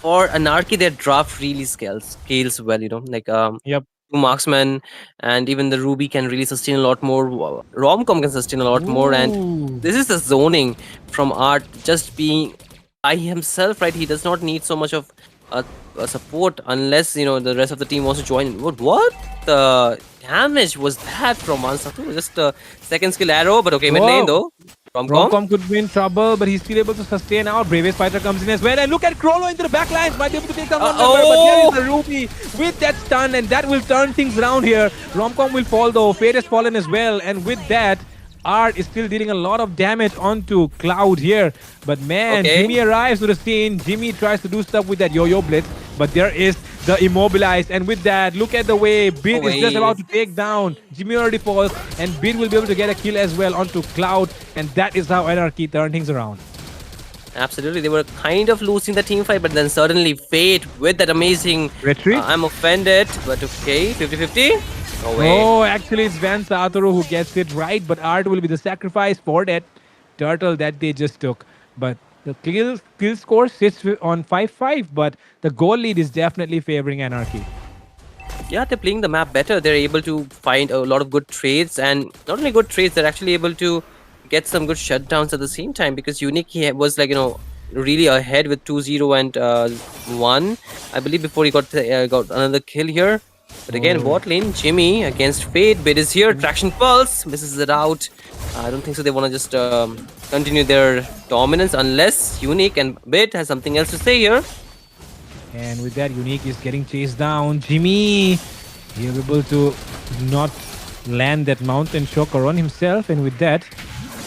for Anarchy, their draft really scales well, Yep. 2 marksmen, and even the Ruby can really sustain a lot more. Romcom can sustain a lot more, and this is the zoning from Art just being by himself, right? He does not need so much of a support unless the rest of the team wants to join in. What the damage was that from Ansatu? Just a second skill arrow, but okay, mid lane though. Romcom could be in trouble, but he's still able to sustain out. Bravest Fighter comes in as well, and look at Krolo into the back lines. Might be able to take down one member, but there is the Ruby with that stun, and that will turn things around here. Romcom will fall though. Fate has fallen as well, and with that, Art is still dealing a lot of damage onto Cloud here. But man, Jimmy arrives to the scene. Jimmy tries to do stuff with that yo-yo blitz, but there is the immobilized. And with that, look at the way Bid is just Away. about to take down. Jimmy already falls, and Bid will be able to get a kill as well onto Cloud. And that is how Anarchy turned things around. Absolutely, they were kind of losing the team fight, but then suddenly Fate with that amazing Retreat? I'm offended, but okay, 50-50. No way. Oh, actually, it's Van Satoru who gets it right, but Art will be the sacrifice for that turtle that they just took. But the kill score sits on 5-5, but the goal lead is definitely favoring Anarchy. Yeah, they're playing the map better. They're able to find a lot of good trades, and not only good trades, they're actually able to get some good shutdowns at the same time, because Unique was like, really ahead with 2-0 and 1, I believe, before he got another kill here. But again, bot lane, Jimmy against Fate. Bid is here, traction pulse, misses it out. I don't think so. They want to just continue their dominance unless Unique and Bid has something else to say here. And with that, Unique is getting chased down. Jimmy, he'll be able to not land that mountain shocker on himself. And with that,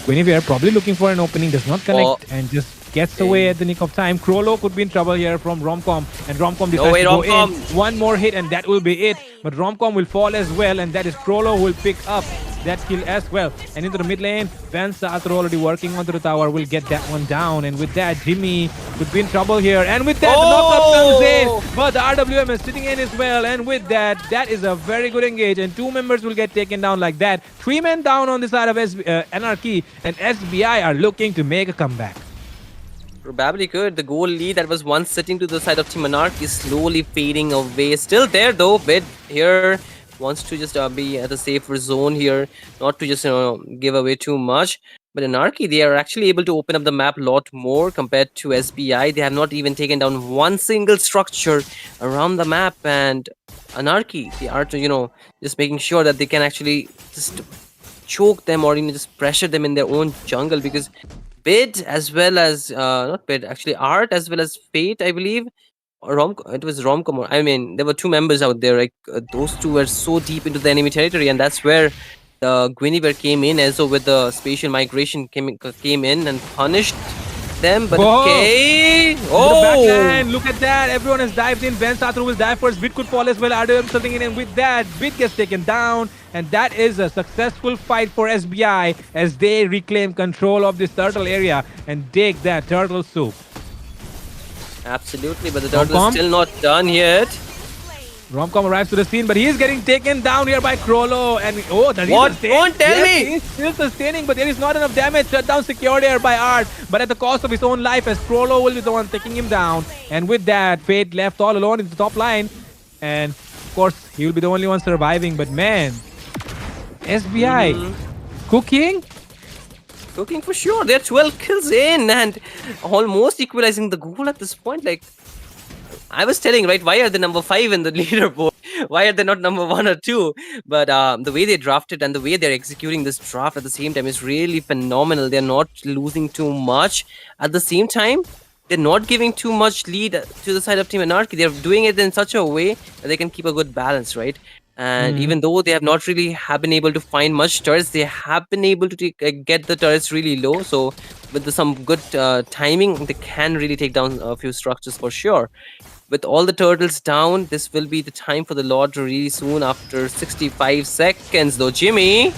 Guinevere probably looking for an opening, does not connect and just gets away at the nick of time. Krolo could be in trouble here from Romcom, and Romcom decides to go in. One more hit and that will be it. But Romcom will fall as well, and that is Krolo who will pick up that kill as well. And into the mid lane, Van Satoru already working onto the tower, will get that one down. And with that, Jimmy could be in trouble here. And with that, the knockup comes in, but the RWM is sitting in as well. And with that, that is a very good engage, and 2 members will get taken down like that. 3 men down on the side of Anarchy, and SBI are looking to make a comeback. Probably could. The goal lead that was once sitting to the side of Team Anarchy is slowly fading away. Still there though. Bid here wants to just be at a safer zone here, not to just give away too much. But Anarchy, they are actually able to open up the map a lot more compared to SBI. They have not even taken down one single structure around the map, and Anarchy, they are just making sure that they can actually just choke them or just pressure them in their own jungle, because Bid as well as not Bid, actually Art as well as Fate, I believe, or it was Romcom. I mean, there were 2 members out there. Like those 2 were so deep into the enemy territory, and that's where the Guinevere came in, as well with the spatial migration came in and punished them. But okay, The backline, look at that. Everyone has dived in. Van Satoru will dive first. Bid could fall as well. RWM something in, and with that, Bid gets taken down. And that is a successful fight for SBI as they reclaim control of this turtle area and take that turtle soup. Absolutely, but the turtle is still not done yet. Romcom arrives to the scene, but he is getting taken down here by Krolo. And what? Don't tell me! He's still sustaining, but there is not enough damage. Shutdown secured here by Art, but at the cost of his own life, as Krolo will be the one taking him down. And with that, Fate left all alone in the top line. And of course, he will be the only one surviving. But man, SBI cooking for sure. They're 12 kills in and almost equalizing the goal at this point. Like I was telling, right, why are they number 5 in the leaderboard? Why are they not number 1 or 2? But the way they drafted and the way they're executing this draft at the same time is really phenomenal. They're not losing too much. At the same time, they're not giving too much lead to the side of Team Anarchy. They're doing it in such a way that they can keep a good balance, right? And even though they have not really have been able to find much turrets, they have been able to get the turrets really low. So with some good timing, they can really take down a few structures for sure. With all the turtles down, this will be the time for the Lord really soon after 65 seconds. Though Jimmy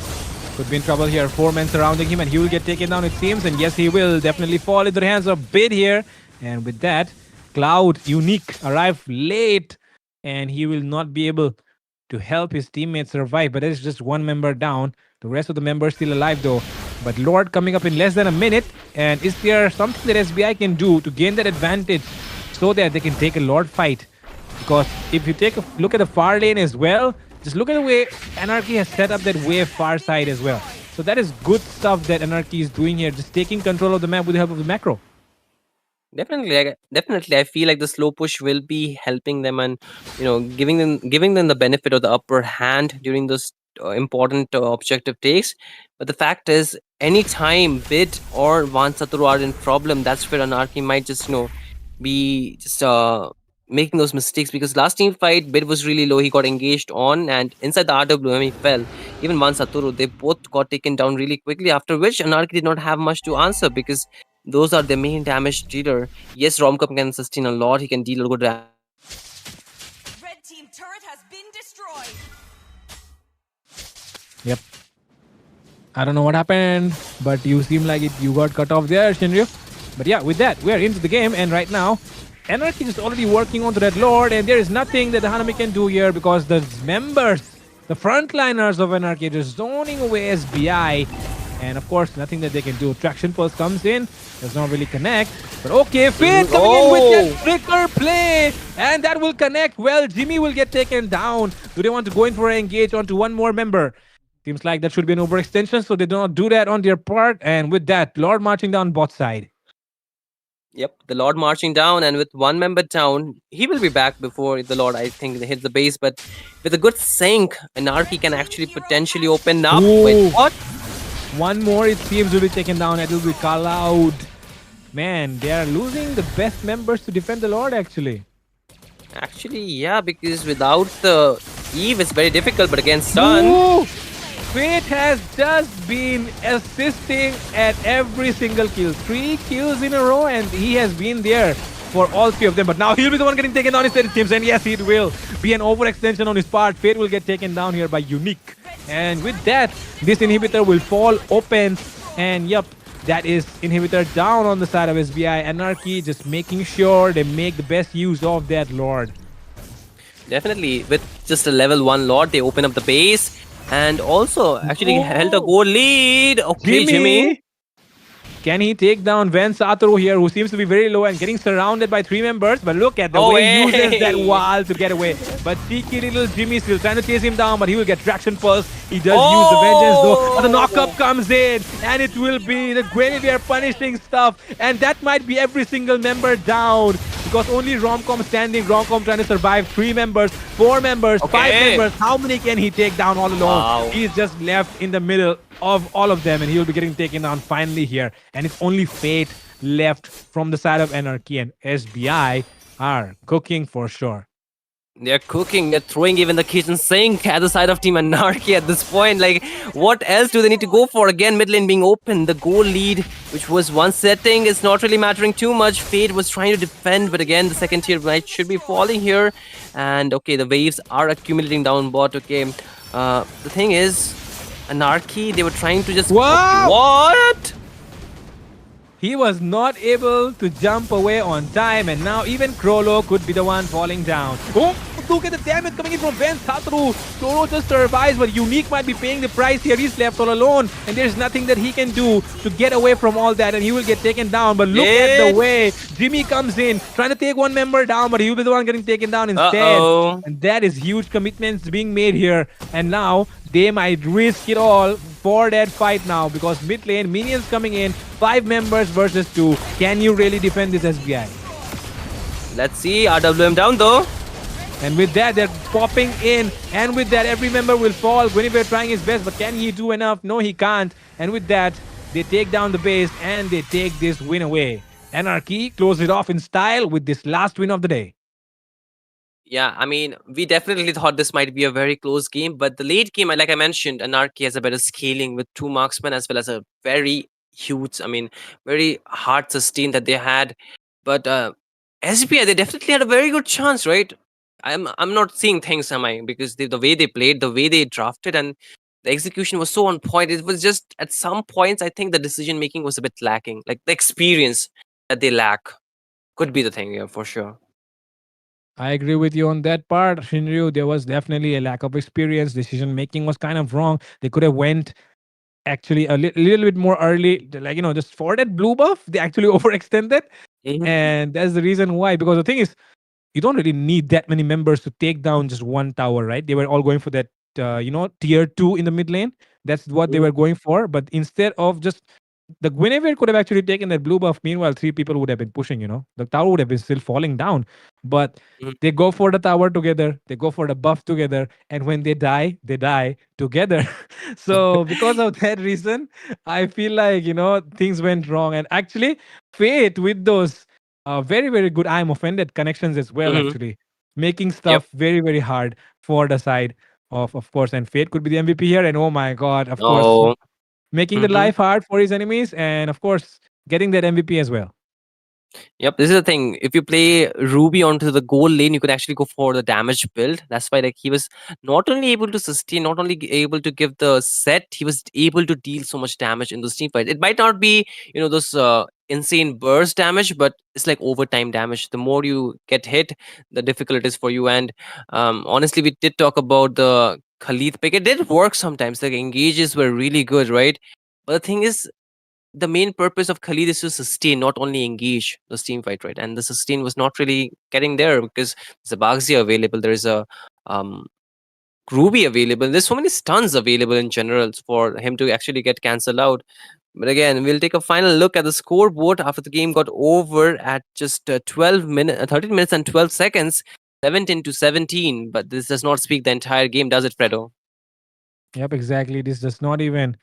could be in trouble here. 4 men surrounding him, and he will get taken down, it seems. And yes, he will definitely fall into the hands of Bid here. And with that, Cloud, Unique, arrive late, and he will not be able to help his teammates survive. But there's just 1 member down. The rest of the members still alive though. But Lord coming up in less than a minute. And is there something that SBI can do to gain that advantage so that they can take a Lord fight? Because if you take a look at the far lane as well, just look at the way Anarchy has set up that wave far side as well. So that is good stuff that Anarchy is doing here, just taking control of the map with the help of the macro. Definitely, I feel like the slow push will be helping them, and giving them the benefit of the upper hand during those important objective takes. But the fact is, anytime Bid or Van Satoru are in problem, that's where Anarchy might just be just making those mistakes, because last team fight Bid was really low, he got engaged on, and inside the RWM he fell. Even Van Satoru, they both got taken down really quickly, after which Anarchy did not have much to answer, because those are the main damage dealer. Yes, Romcom can sustain a lot, he can deal a good damage. I don't know what happened, but you seem like you got cut off there, Shinryu. But yeah, with that, we are into the game, and right now, Anarchy is already working onto that Lord, and there is nothing that the Hanami can do here because the members, the frontliners of Anarchy, are just zoning away SBI. And of course, nothing that they can do. Traction Pulse comes in, does not really connect. But okay, Fate coming in with that trigger play, and that will connect. Well, Jimmy will get taken down. Do they want to go in for an engage onto one more member? Seems like that should be an overextension, so they do not do that on their part. And with that, Lord marching down bot side. Yep, the Lord marching down, and with one member down, he will be back before the Lord, I think, hit the base. But with a good sync, Anarchy can actually potentially open up. Wait, Ooh. what? One more, it seems, will be taken down. It will be Cloud. Man, they are losing the best members to defend the Lord, actually. Actually, yeah, because without the Eve, it's very difficult. But against Sun, Ooh. Fate has just been assisting at every single kill. 3 kills in a row, and he has been there for all 3 of them. But now he'll be the one getting taken down instead, it seems. And yes, it will be an overextension on his part. Fate will get taken down here by Unique. And with that, this inhibitor will fall open. And yep, that is inhibitor down on the side of SBI. Anarchy just making sure they make the best use of that Lord. definitely with just a level 1 Lord, they open up the base and also actually held a goal lead. Okay, Jimmy. Can he take down Van Satoru here, who seems to be very low and getting surrounded by 3 members? But look at the way he uses that wall to get away. But cheeky little Jimmy still trying to chase him down, but he will get traction pulse. He does use the vengeance though. But the knockup comes in, and it will be the Guinevere punishing stuff. And that might be every single member down. Because only Romcom standing, Romcom trying to survive. 3 members, 4 members, 5 members. How many can he take down all alone? Wow. He's just left in the middle of all of them, and he'll be getting taken down finally here. And it's only Fate left from the side of Anarchy, and SBI are cooking for sure. They're cooking, they're throwing even the kitchen sink at the side of Team Anarchy at this point. Like, what else do they need to go for? Again, mid lane being open. The goal lead, which was one setting, is not really mattering too much. Fate was trying to defend, but again, the second tier might should be falling here. And okay, the waves are accumulating down bot. Okay, the thing is, Anarchy, they were trying to just... Wow! What? He was not able to jump away on time, and now even Krolo could be the one falling down. Oh, look at the damage coming in from Van Satoru. Krolo just survives, but Unique might be paying the price here. He's left all alone, and there's nothing that he can do to get away from all that, and he will get taken down. But look at the way Jimmy comes in, trying to take one member down, but he'll be the one getting taken down instead. And that is huge commitments being made here. And now they might risk it all for that fight now, because mid lane, minions coming in, 5 members versus 2. Can you really defend this SBI? Let's see, RWM down though. And with that, they're popping in. And with that, every member will fall. Guinevere trying his best, but can he do enough? No, he can't. And with that, they take down the base and they take this win away. Anarchy close it off in style with this last win of the day. Yeah, I mean, we definitely thought this might be a very close game, but the late game, like I mentioned, Anarchy has a better scaling with 2 marksmen as well as a very huge, I mean, very hard sustain that they had. But SBI, they definitely had a very good chance, right? I'm not seeing things, am I? Because the way they played, the way they drafted, and the execution was so on point. It was just at some points, I think the decision making was a bit lacking, like the experience that they lack could be the thing here for sure. I agree with you on that part, Shinryu. There was definitely a lack of experience. Decision making was kind of wrong. They could have went actually a little bit more early, like, just for that blue buff, they actually overextended. And that's the reason why. Because the thing is, you don't really need that many members to take down just one tower, right? They were all going for that, tier 2 in the mid lane. That's what they were going for. But instead of just the Guinevere could have actually taken that blue buff. Meanwhile, 3 people would have been pushing, the tower would have been still falling down. But they go for the tower together, they go for the buff together, and when they die together. So because of that reason, I feel like, things went wrong. And actually, Fate with those very, very good I am offended connections as well, actually. Making stuff very, very hard for the side of course. And Fate could be the MVP here. And oh my god, of course, making the life hard for his enemies, and of course, getting that MVP as well. Yep, this is the thing. If you play Ruby onto the goal lane, you could actually go for the damage build. That's why like he was not only able to sustain, not only able to give the set, he was able to deal so much damage in those team fights. It might not be, those insane burst damage, but it's like overtime damage. The more you get hit, the difficult it is for you. And honestly, we did talk about the Khalid pick. It did work sometimes. The engages were really good, right? But the thing is, the main purpose of Khalid is to sustain, not only engage the team fight, right? And the sustain was not really getting there because there's a Bagzia available, there's a um, Groovy available, there's so many stuns available in general for him to actually get cancelled out. But again, we'll take a final look at the scoreboard after the game got over at just 13 minutes and 12 seconds, 17-17. But this does not speak the entire game, does it, Fredo? Yep, exactly. This does not even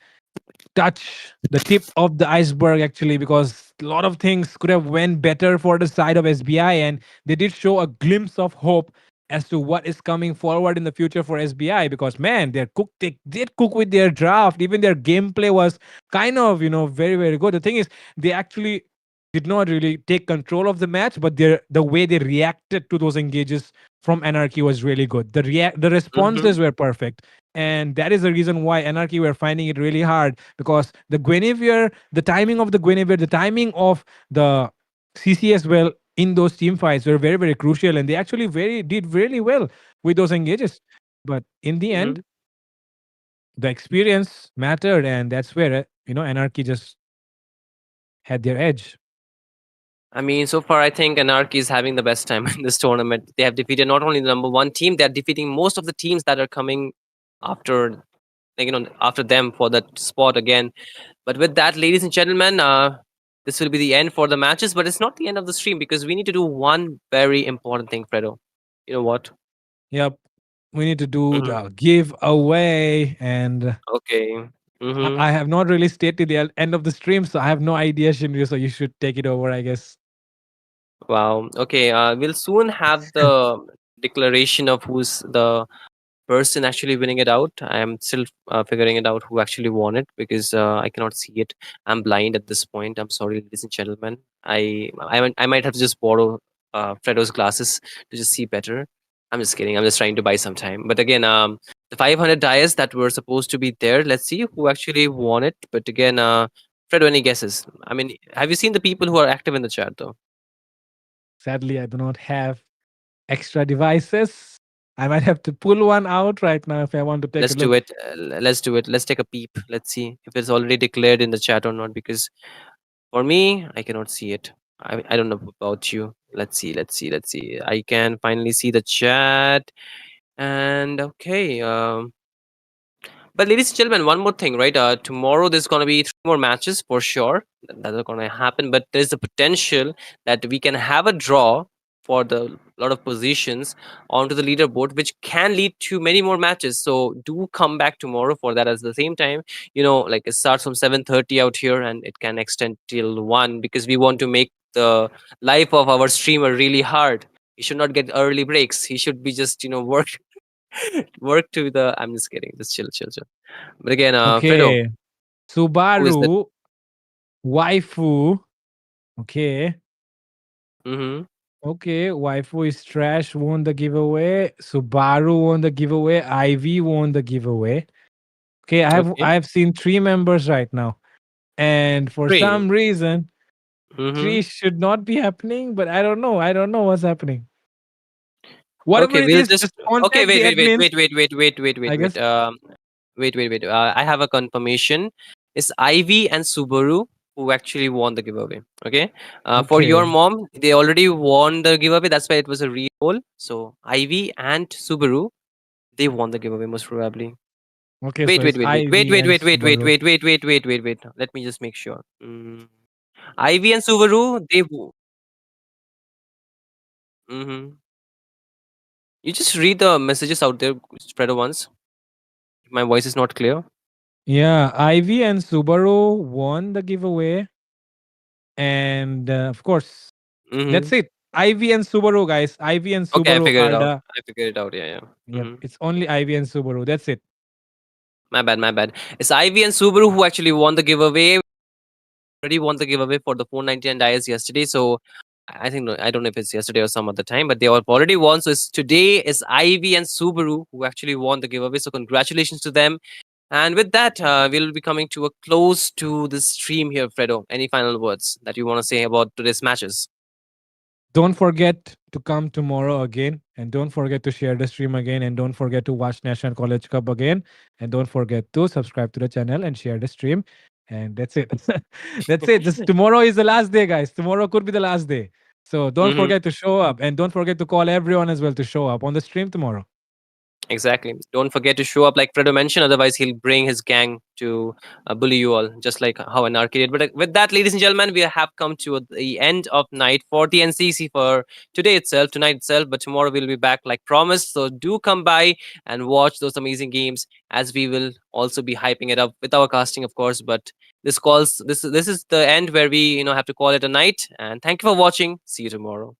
touch the tip of the iceberg actually, because a lot of things could have went better for the side of SBI, and they did show a glimpse of hope as to what is coming forward in the future for SBI, because man, they did cook with their draft. Even their gameplay was kind of, very, very good. The thing is, they actually did not really take control of the match, but the way they reacted to those engages from Anarchy was really good. The Mm-hmm. responses were perfect, and that is the reason why Anarchy were finding it really hard, because the timing of the Guinevere, the timing of the CC as well in those team fights were very, very crucial, and they actually very did really well with those engages. But in the Mm-hmm. end, the experience mattered, and that's where Anarchy just had their edge. I mean, so far, I think Anarchy is having the best time in this tournament. They have defeated not only the number one team, they are defeating most of the teams that are coming after, after them for that spot again. But with that, ladies and gentlemen, this will be the end for the matches. But it's not the end of the stream because we need to do one very important thing, Fredo. You know what? Yep, we need to do Mhm. the giveaway, and Okay. I have not really stayed to the end of the stream, so I have no idea, Shinryu. So you should take it over, I guess. Wow. Okay. We'll soon have the declaration of who's the person actually winning it out. I am still figuring it out who actually won it because I cannot see it. I'm blind at this point. I'm sorry, ladies and gentlemen. I might have to just borrow Fredo's glasses to just see better. I'm just kidding. I'm just trying to buy some time. But again, the 500 dias that were supposed to be there. Let's see who actually won it. But again, Fredo, any guesses? I mean, have you seen the people who are active in the chat though? Sadly, I do not have extra devices. I might have to pull one out right now if I want to take a Let's do look. it. Let's do it. Let's take a peep. Let's see if it's already declared in the chat or not. Because for me, I cannot see it. I don't know about you. Let's see. Let's see. Let's see. I can finally see the chat. And okay. But ladies and gentlemen, one more thing, right? Tomorrow there's gonna be three more matches for sure that are gonna happen. But there's the potential that we can have a draw for the lot of positions onto the leaderboard, which can lead to many more matches. So do come back tomorrow for that. At the same time, like it starts from 7:30 out here, and it can extend till 1 because we want to make the life of our streamer really hard. He should not get early breaks. He should be just work work to the. I'm just kidding. Just chill, chill, chill. But again, Fredo, Okay. who is that? Subaru waifu. Okay. Mm-hmm. Okay. Waifu is trash. Won the giveaway. Subaru won the giveaway. Ivy won the giveaway. Okay. I have Okay. I have seen three members right now, and for Three. some reason, Mm-hmm. three should not be happening. But I don't know. I don't know what's happening. Whatever Okay, it we'll is, just. just Okay, contact wait, the wait, wait, admins. wait, wait, wait, wait, wait, wait, I wait. guess. Wait, wait, wait. I have a confirmation. It's Ivy and Subaru who actually won the giveaway. Okay. For your Okay. mom, they already won the giveaway. That's why it was a re-roll. So Ivy and Subaru, they won the giveaway most probably. Okay. So Wait, wait, it's wait, wait, wait, Ivy wait, and wait, wait, wait, Subaru. wait, wait, wait, wait, wait, wait. Let me just make sure. Ivy and Subaru, they. Mm-hmm. You just read the messages out there, spreader once. If my voice is not clear. Yeah, Ivy and Subaru won the giveaway, and of course, Mm-hmm. that's it. Ivy and Subaru, guys. Ivy and Okay, I Subaru figured it are out. the. I figured it out. Yeah, yeah. Yep, Mm-hmm. it's only Ivy and Subaru. That's it. My bad, my bad. It's Ivy and Subaru who actually won the giveaway. already won the giveaway for the 499 dice yesterday. So I think I don't know if it's yesterday or some other time, but they have already won. So today is Ivy and Subaru who actually won the giveaway. So congratulations to them. And with that, we'll be coming to a close to the stream here, Fredo. Any final words that you want to say about today's matches? Don't forget to come tomorrow again, and don't forget to share the stream again, and don't forget to watch National College Cup again, and don't forget to subscribe to the channel and share the stream. And that's it. That's it. Tomorrow is the last day, guys. Tomorrow could be the last day. So don't Mhm. forget to show up, and don't forget to call everyone as well to show up on the stream tomorrow. Exactly. Don't forget to show up like Fredo mentioned. Otherwise, he'll bring his gang to bully you all, just like how Anarchy did. But with that, ladies and gentlemen, we have come to the end of night for the NCC for tonight itself. But tomorrow we'll be back like promised. So do come by and watch those amazing games, as we will also be hyping it up with our casting, of course. But this is the end where we have to call it a night. And thank you for watching. See you tomorrow.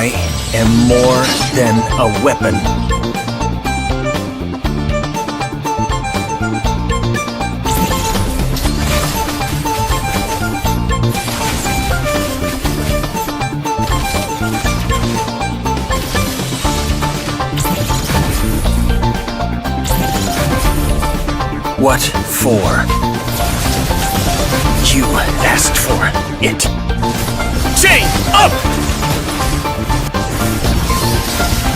I am more than a weapon. What for? You asked for it. Chain up!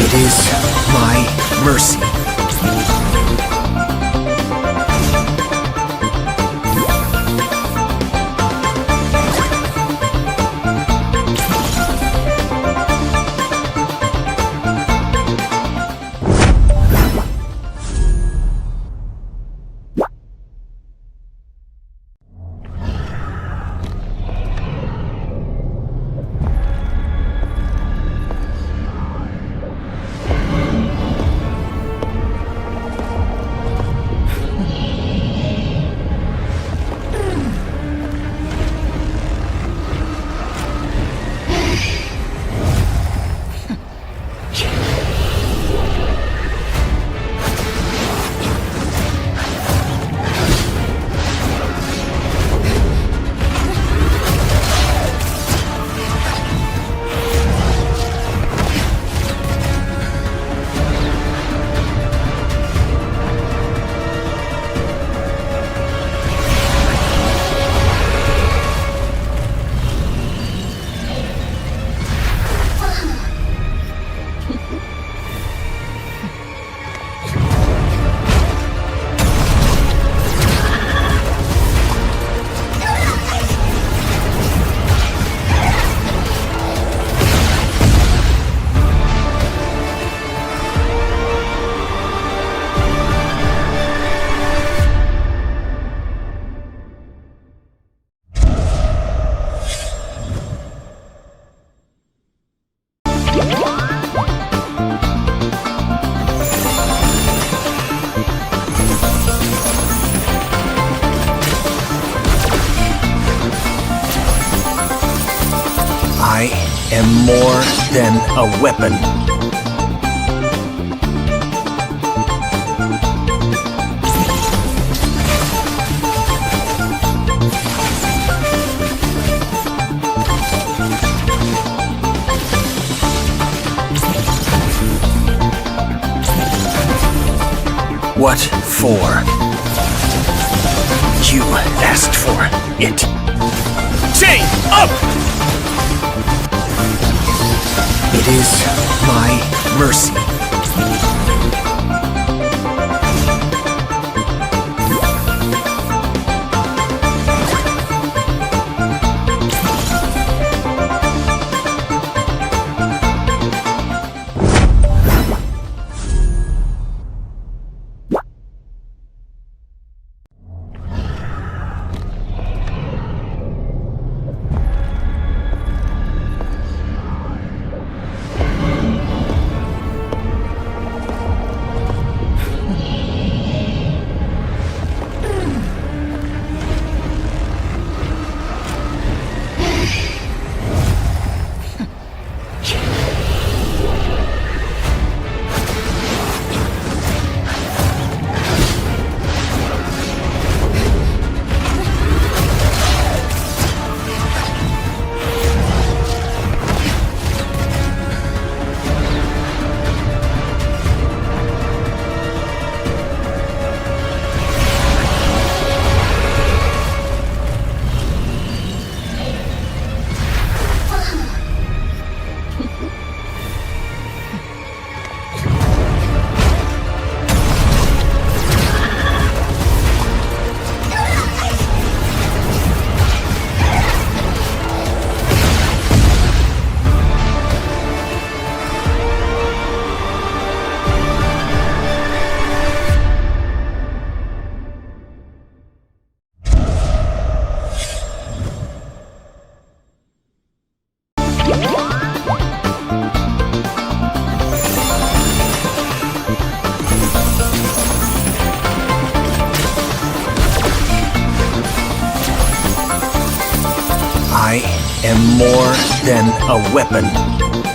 It is my mercy. I am more than a weapon. What for? You asked for it. Chain up! It is my mercy. I am more than a weapon.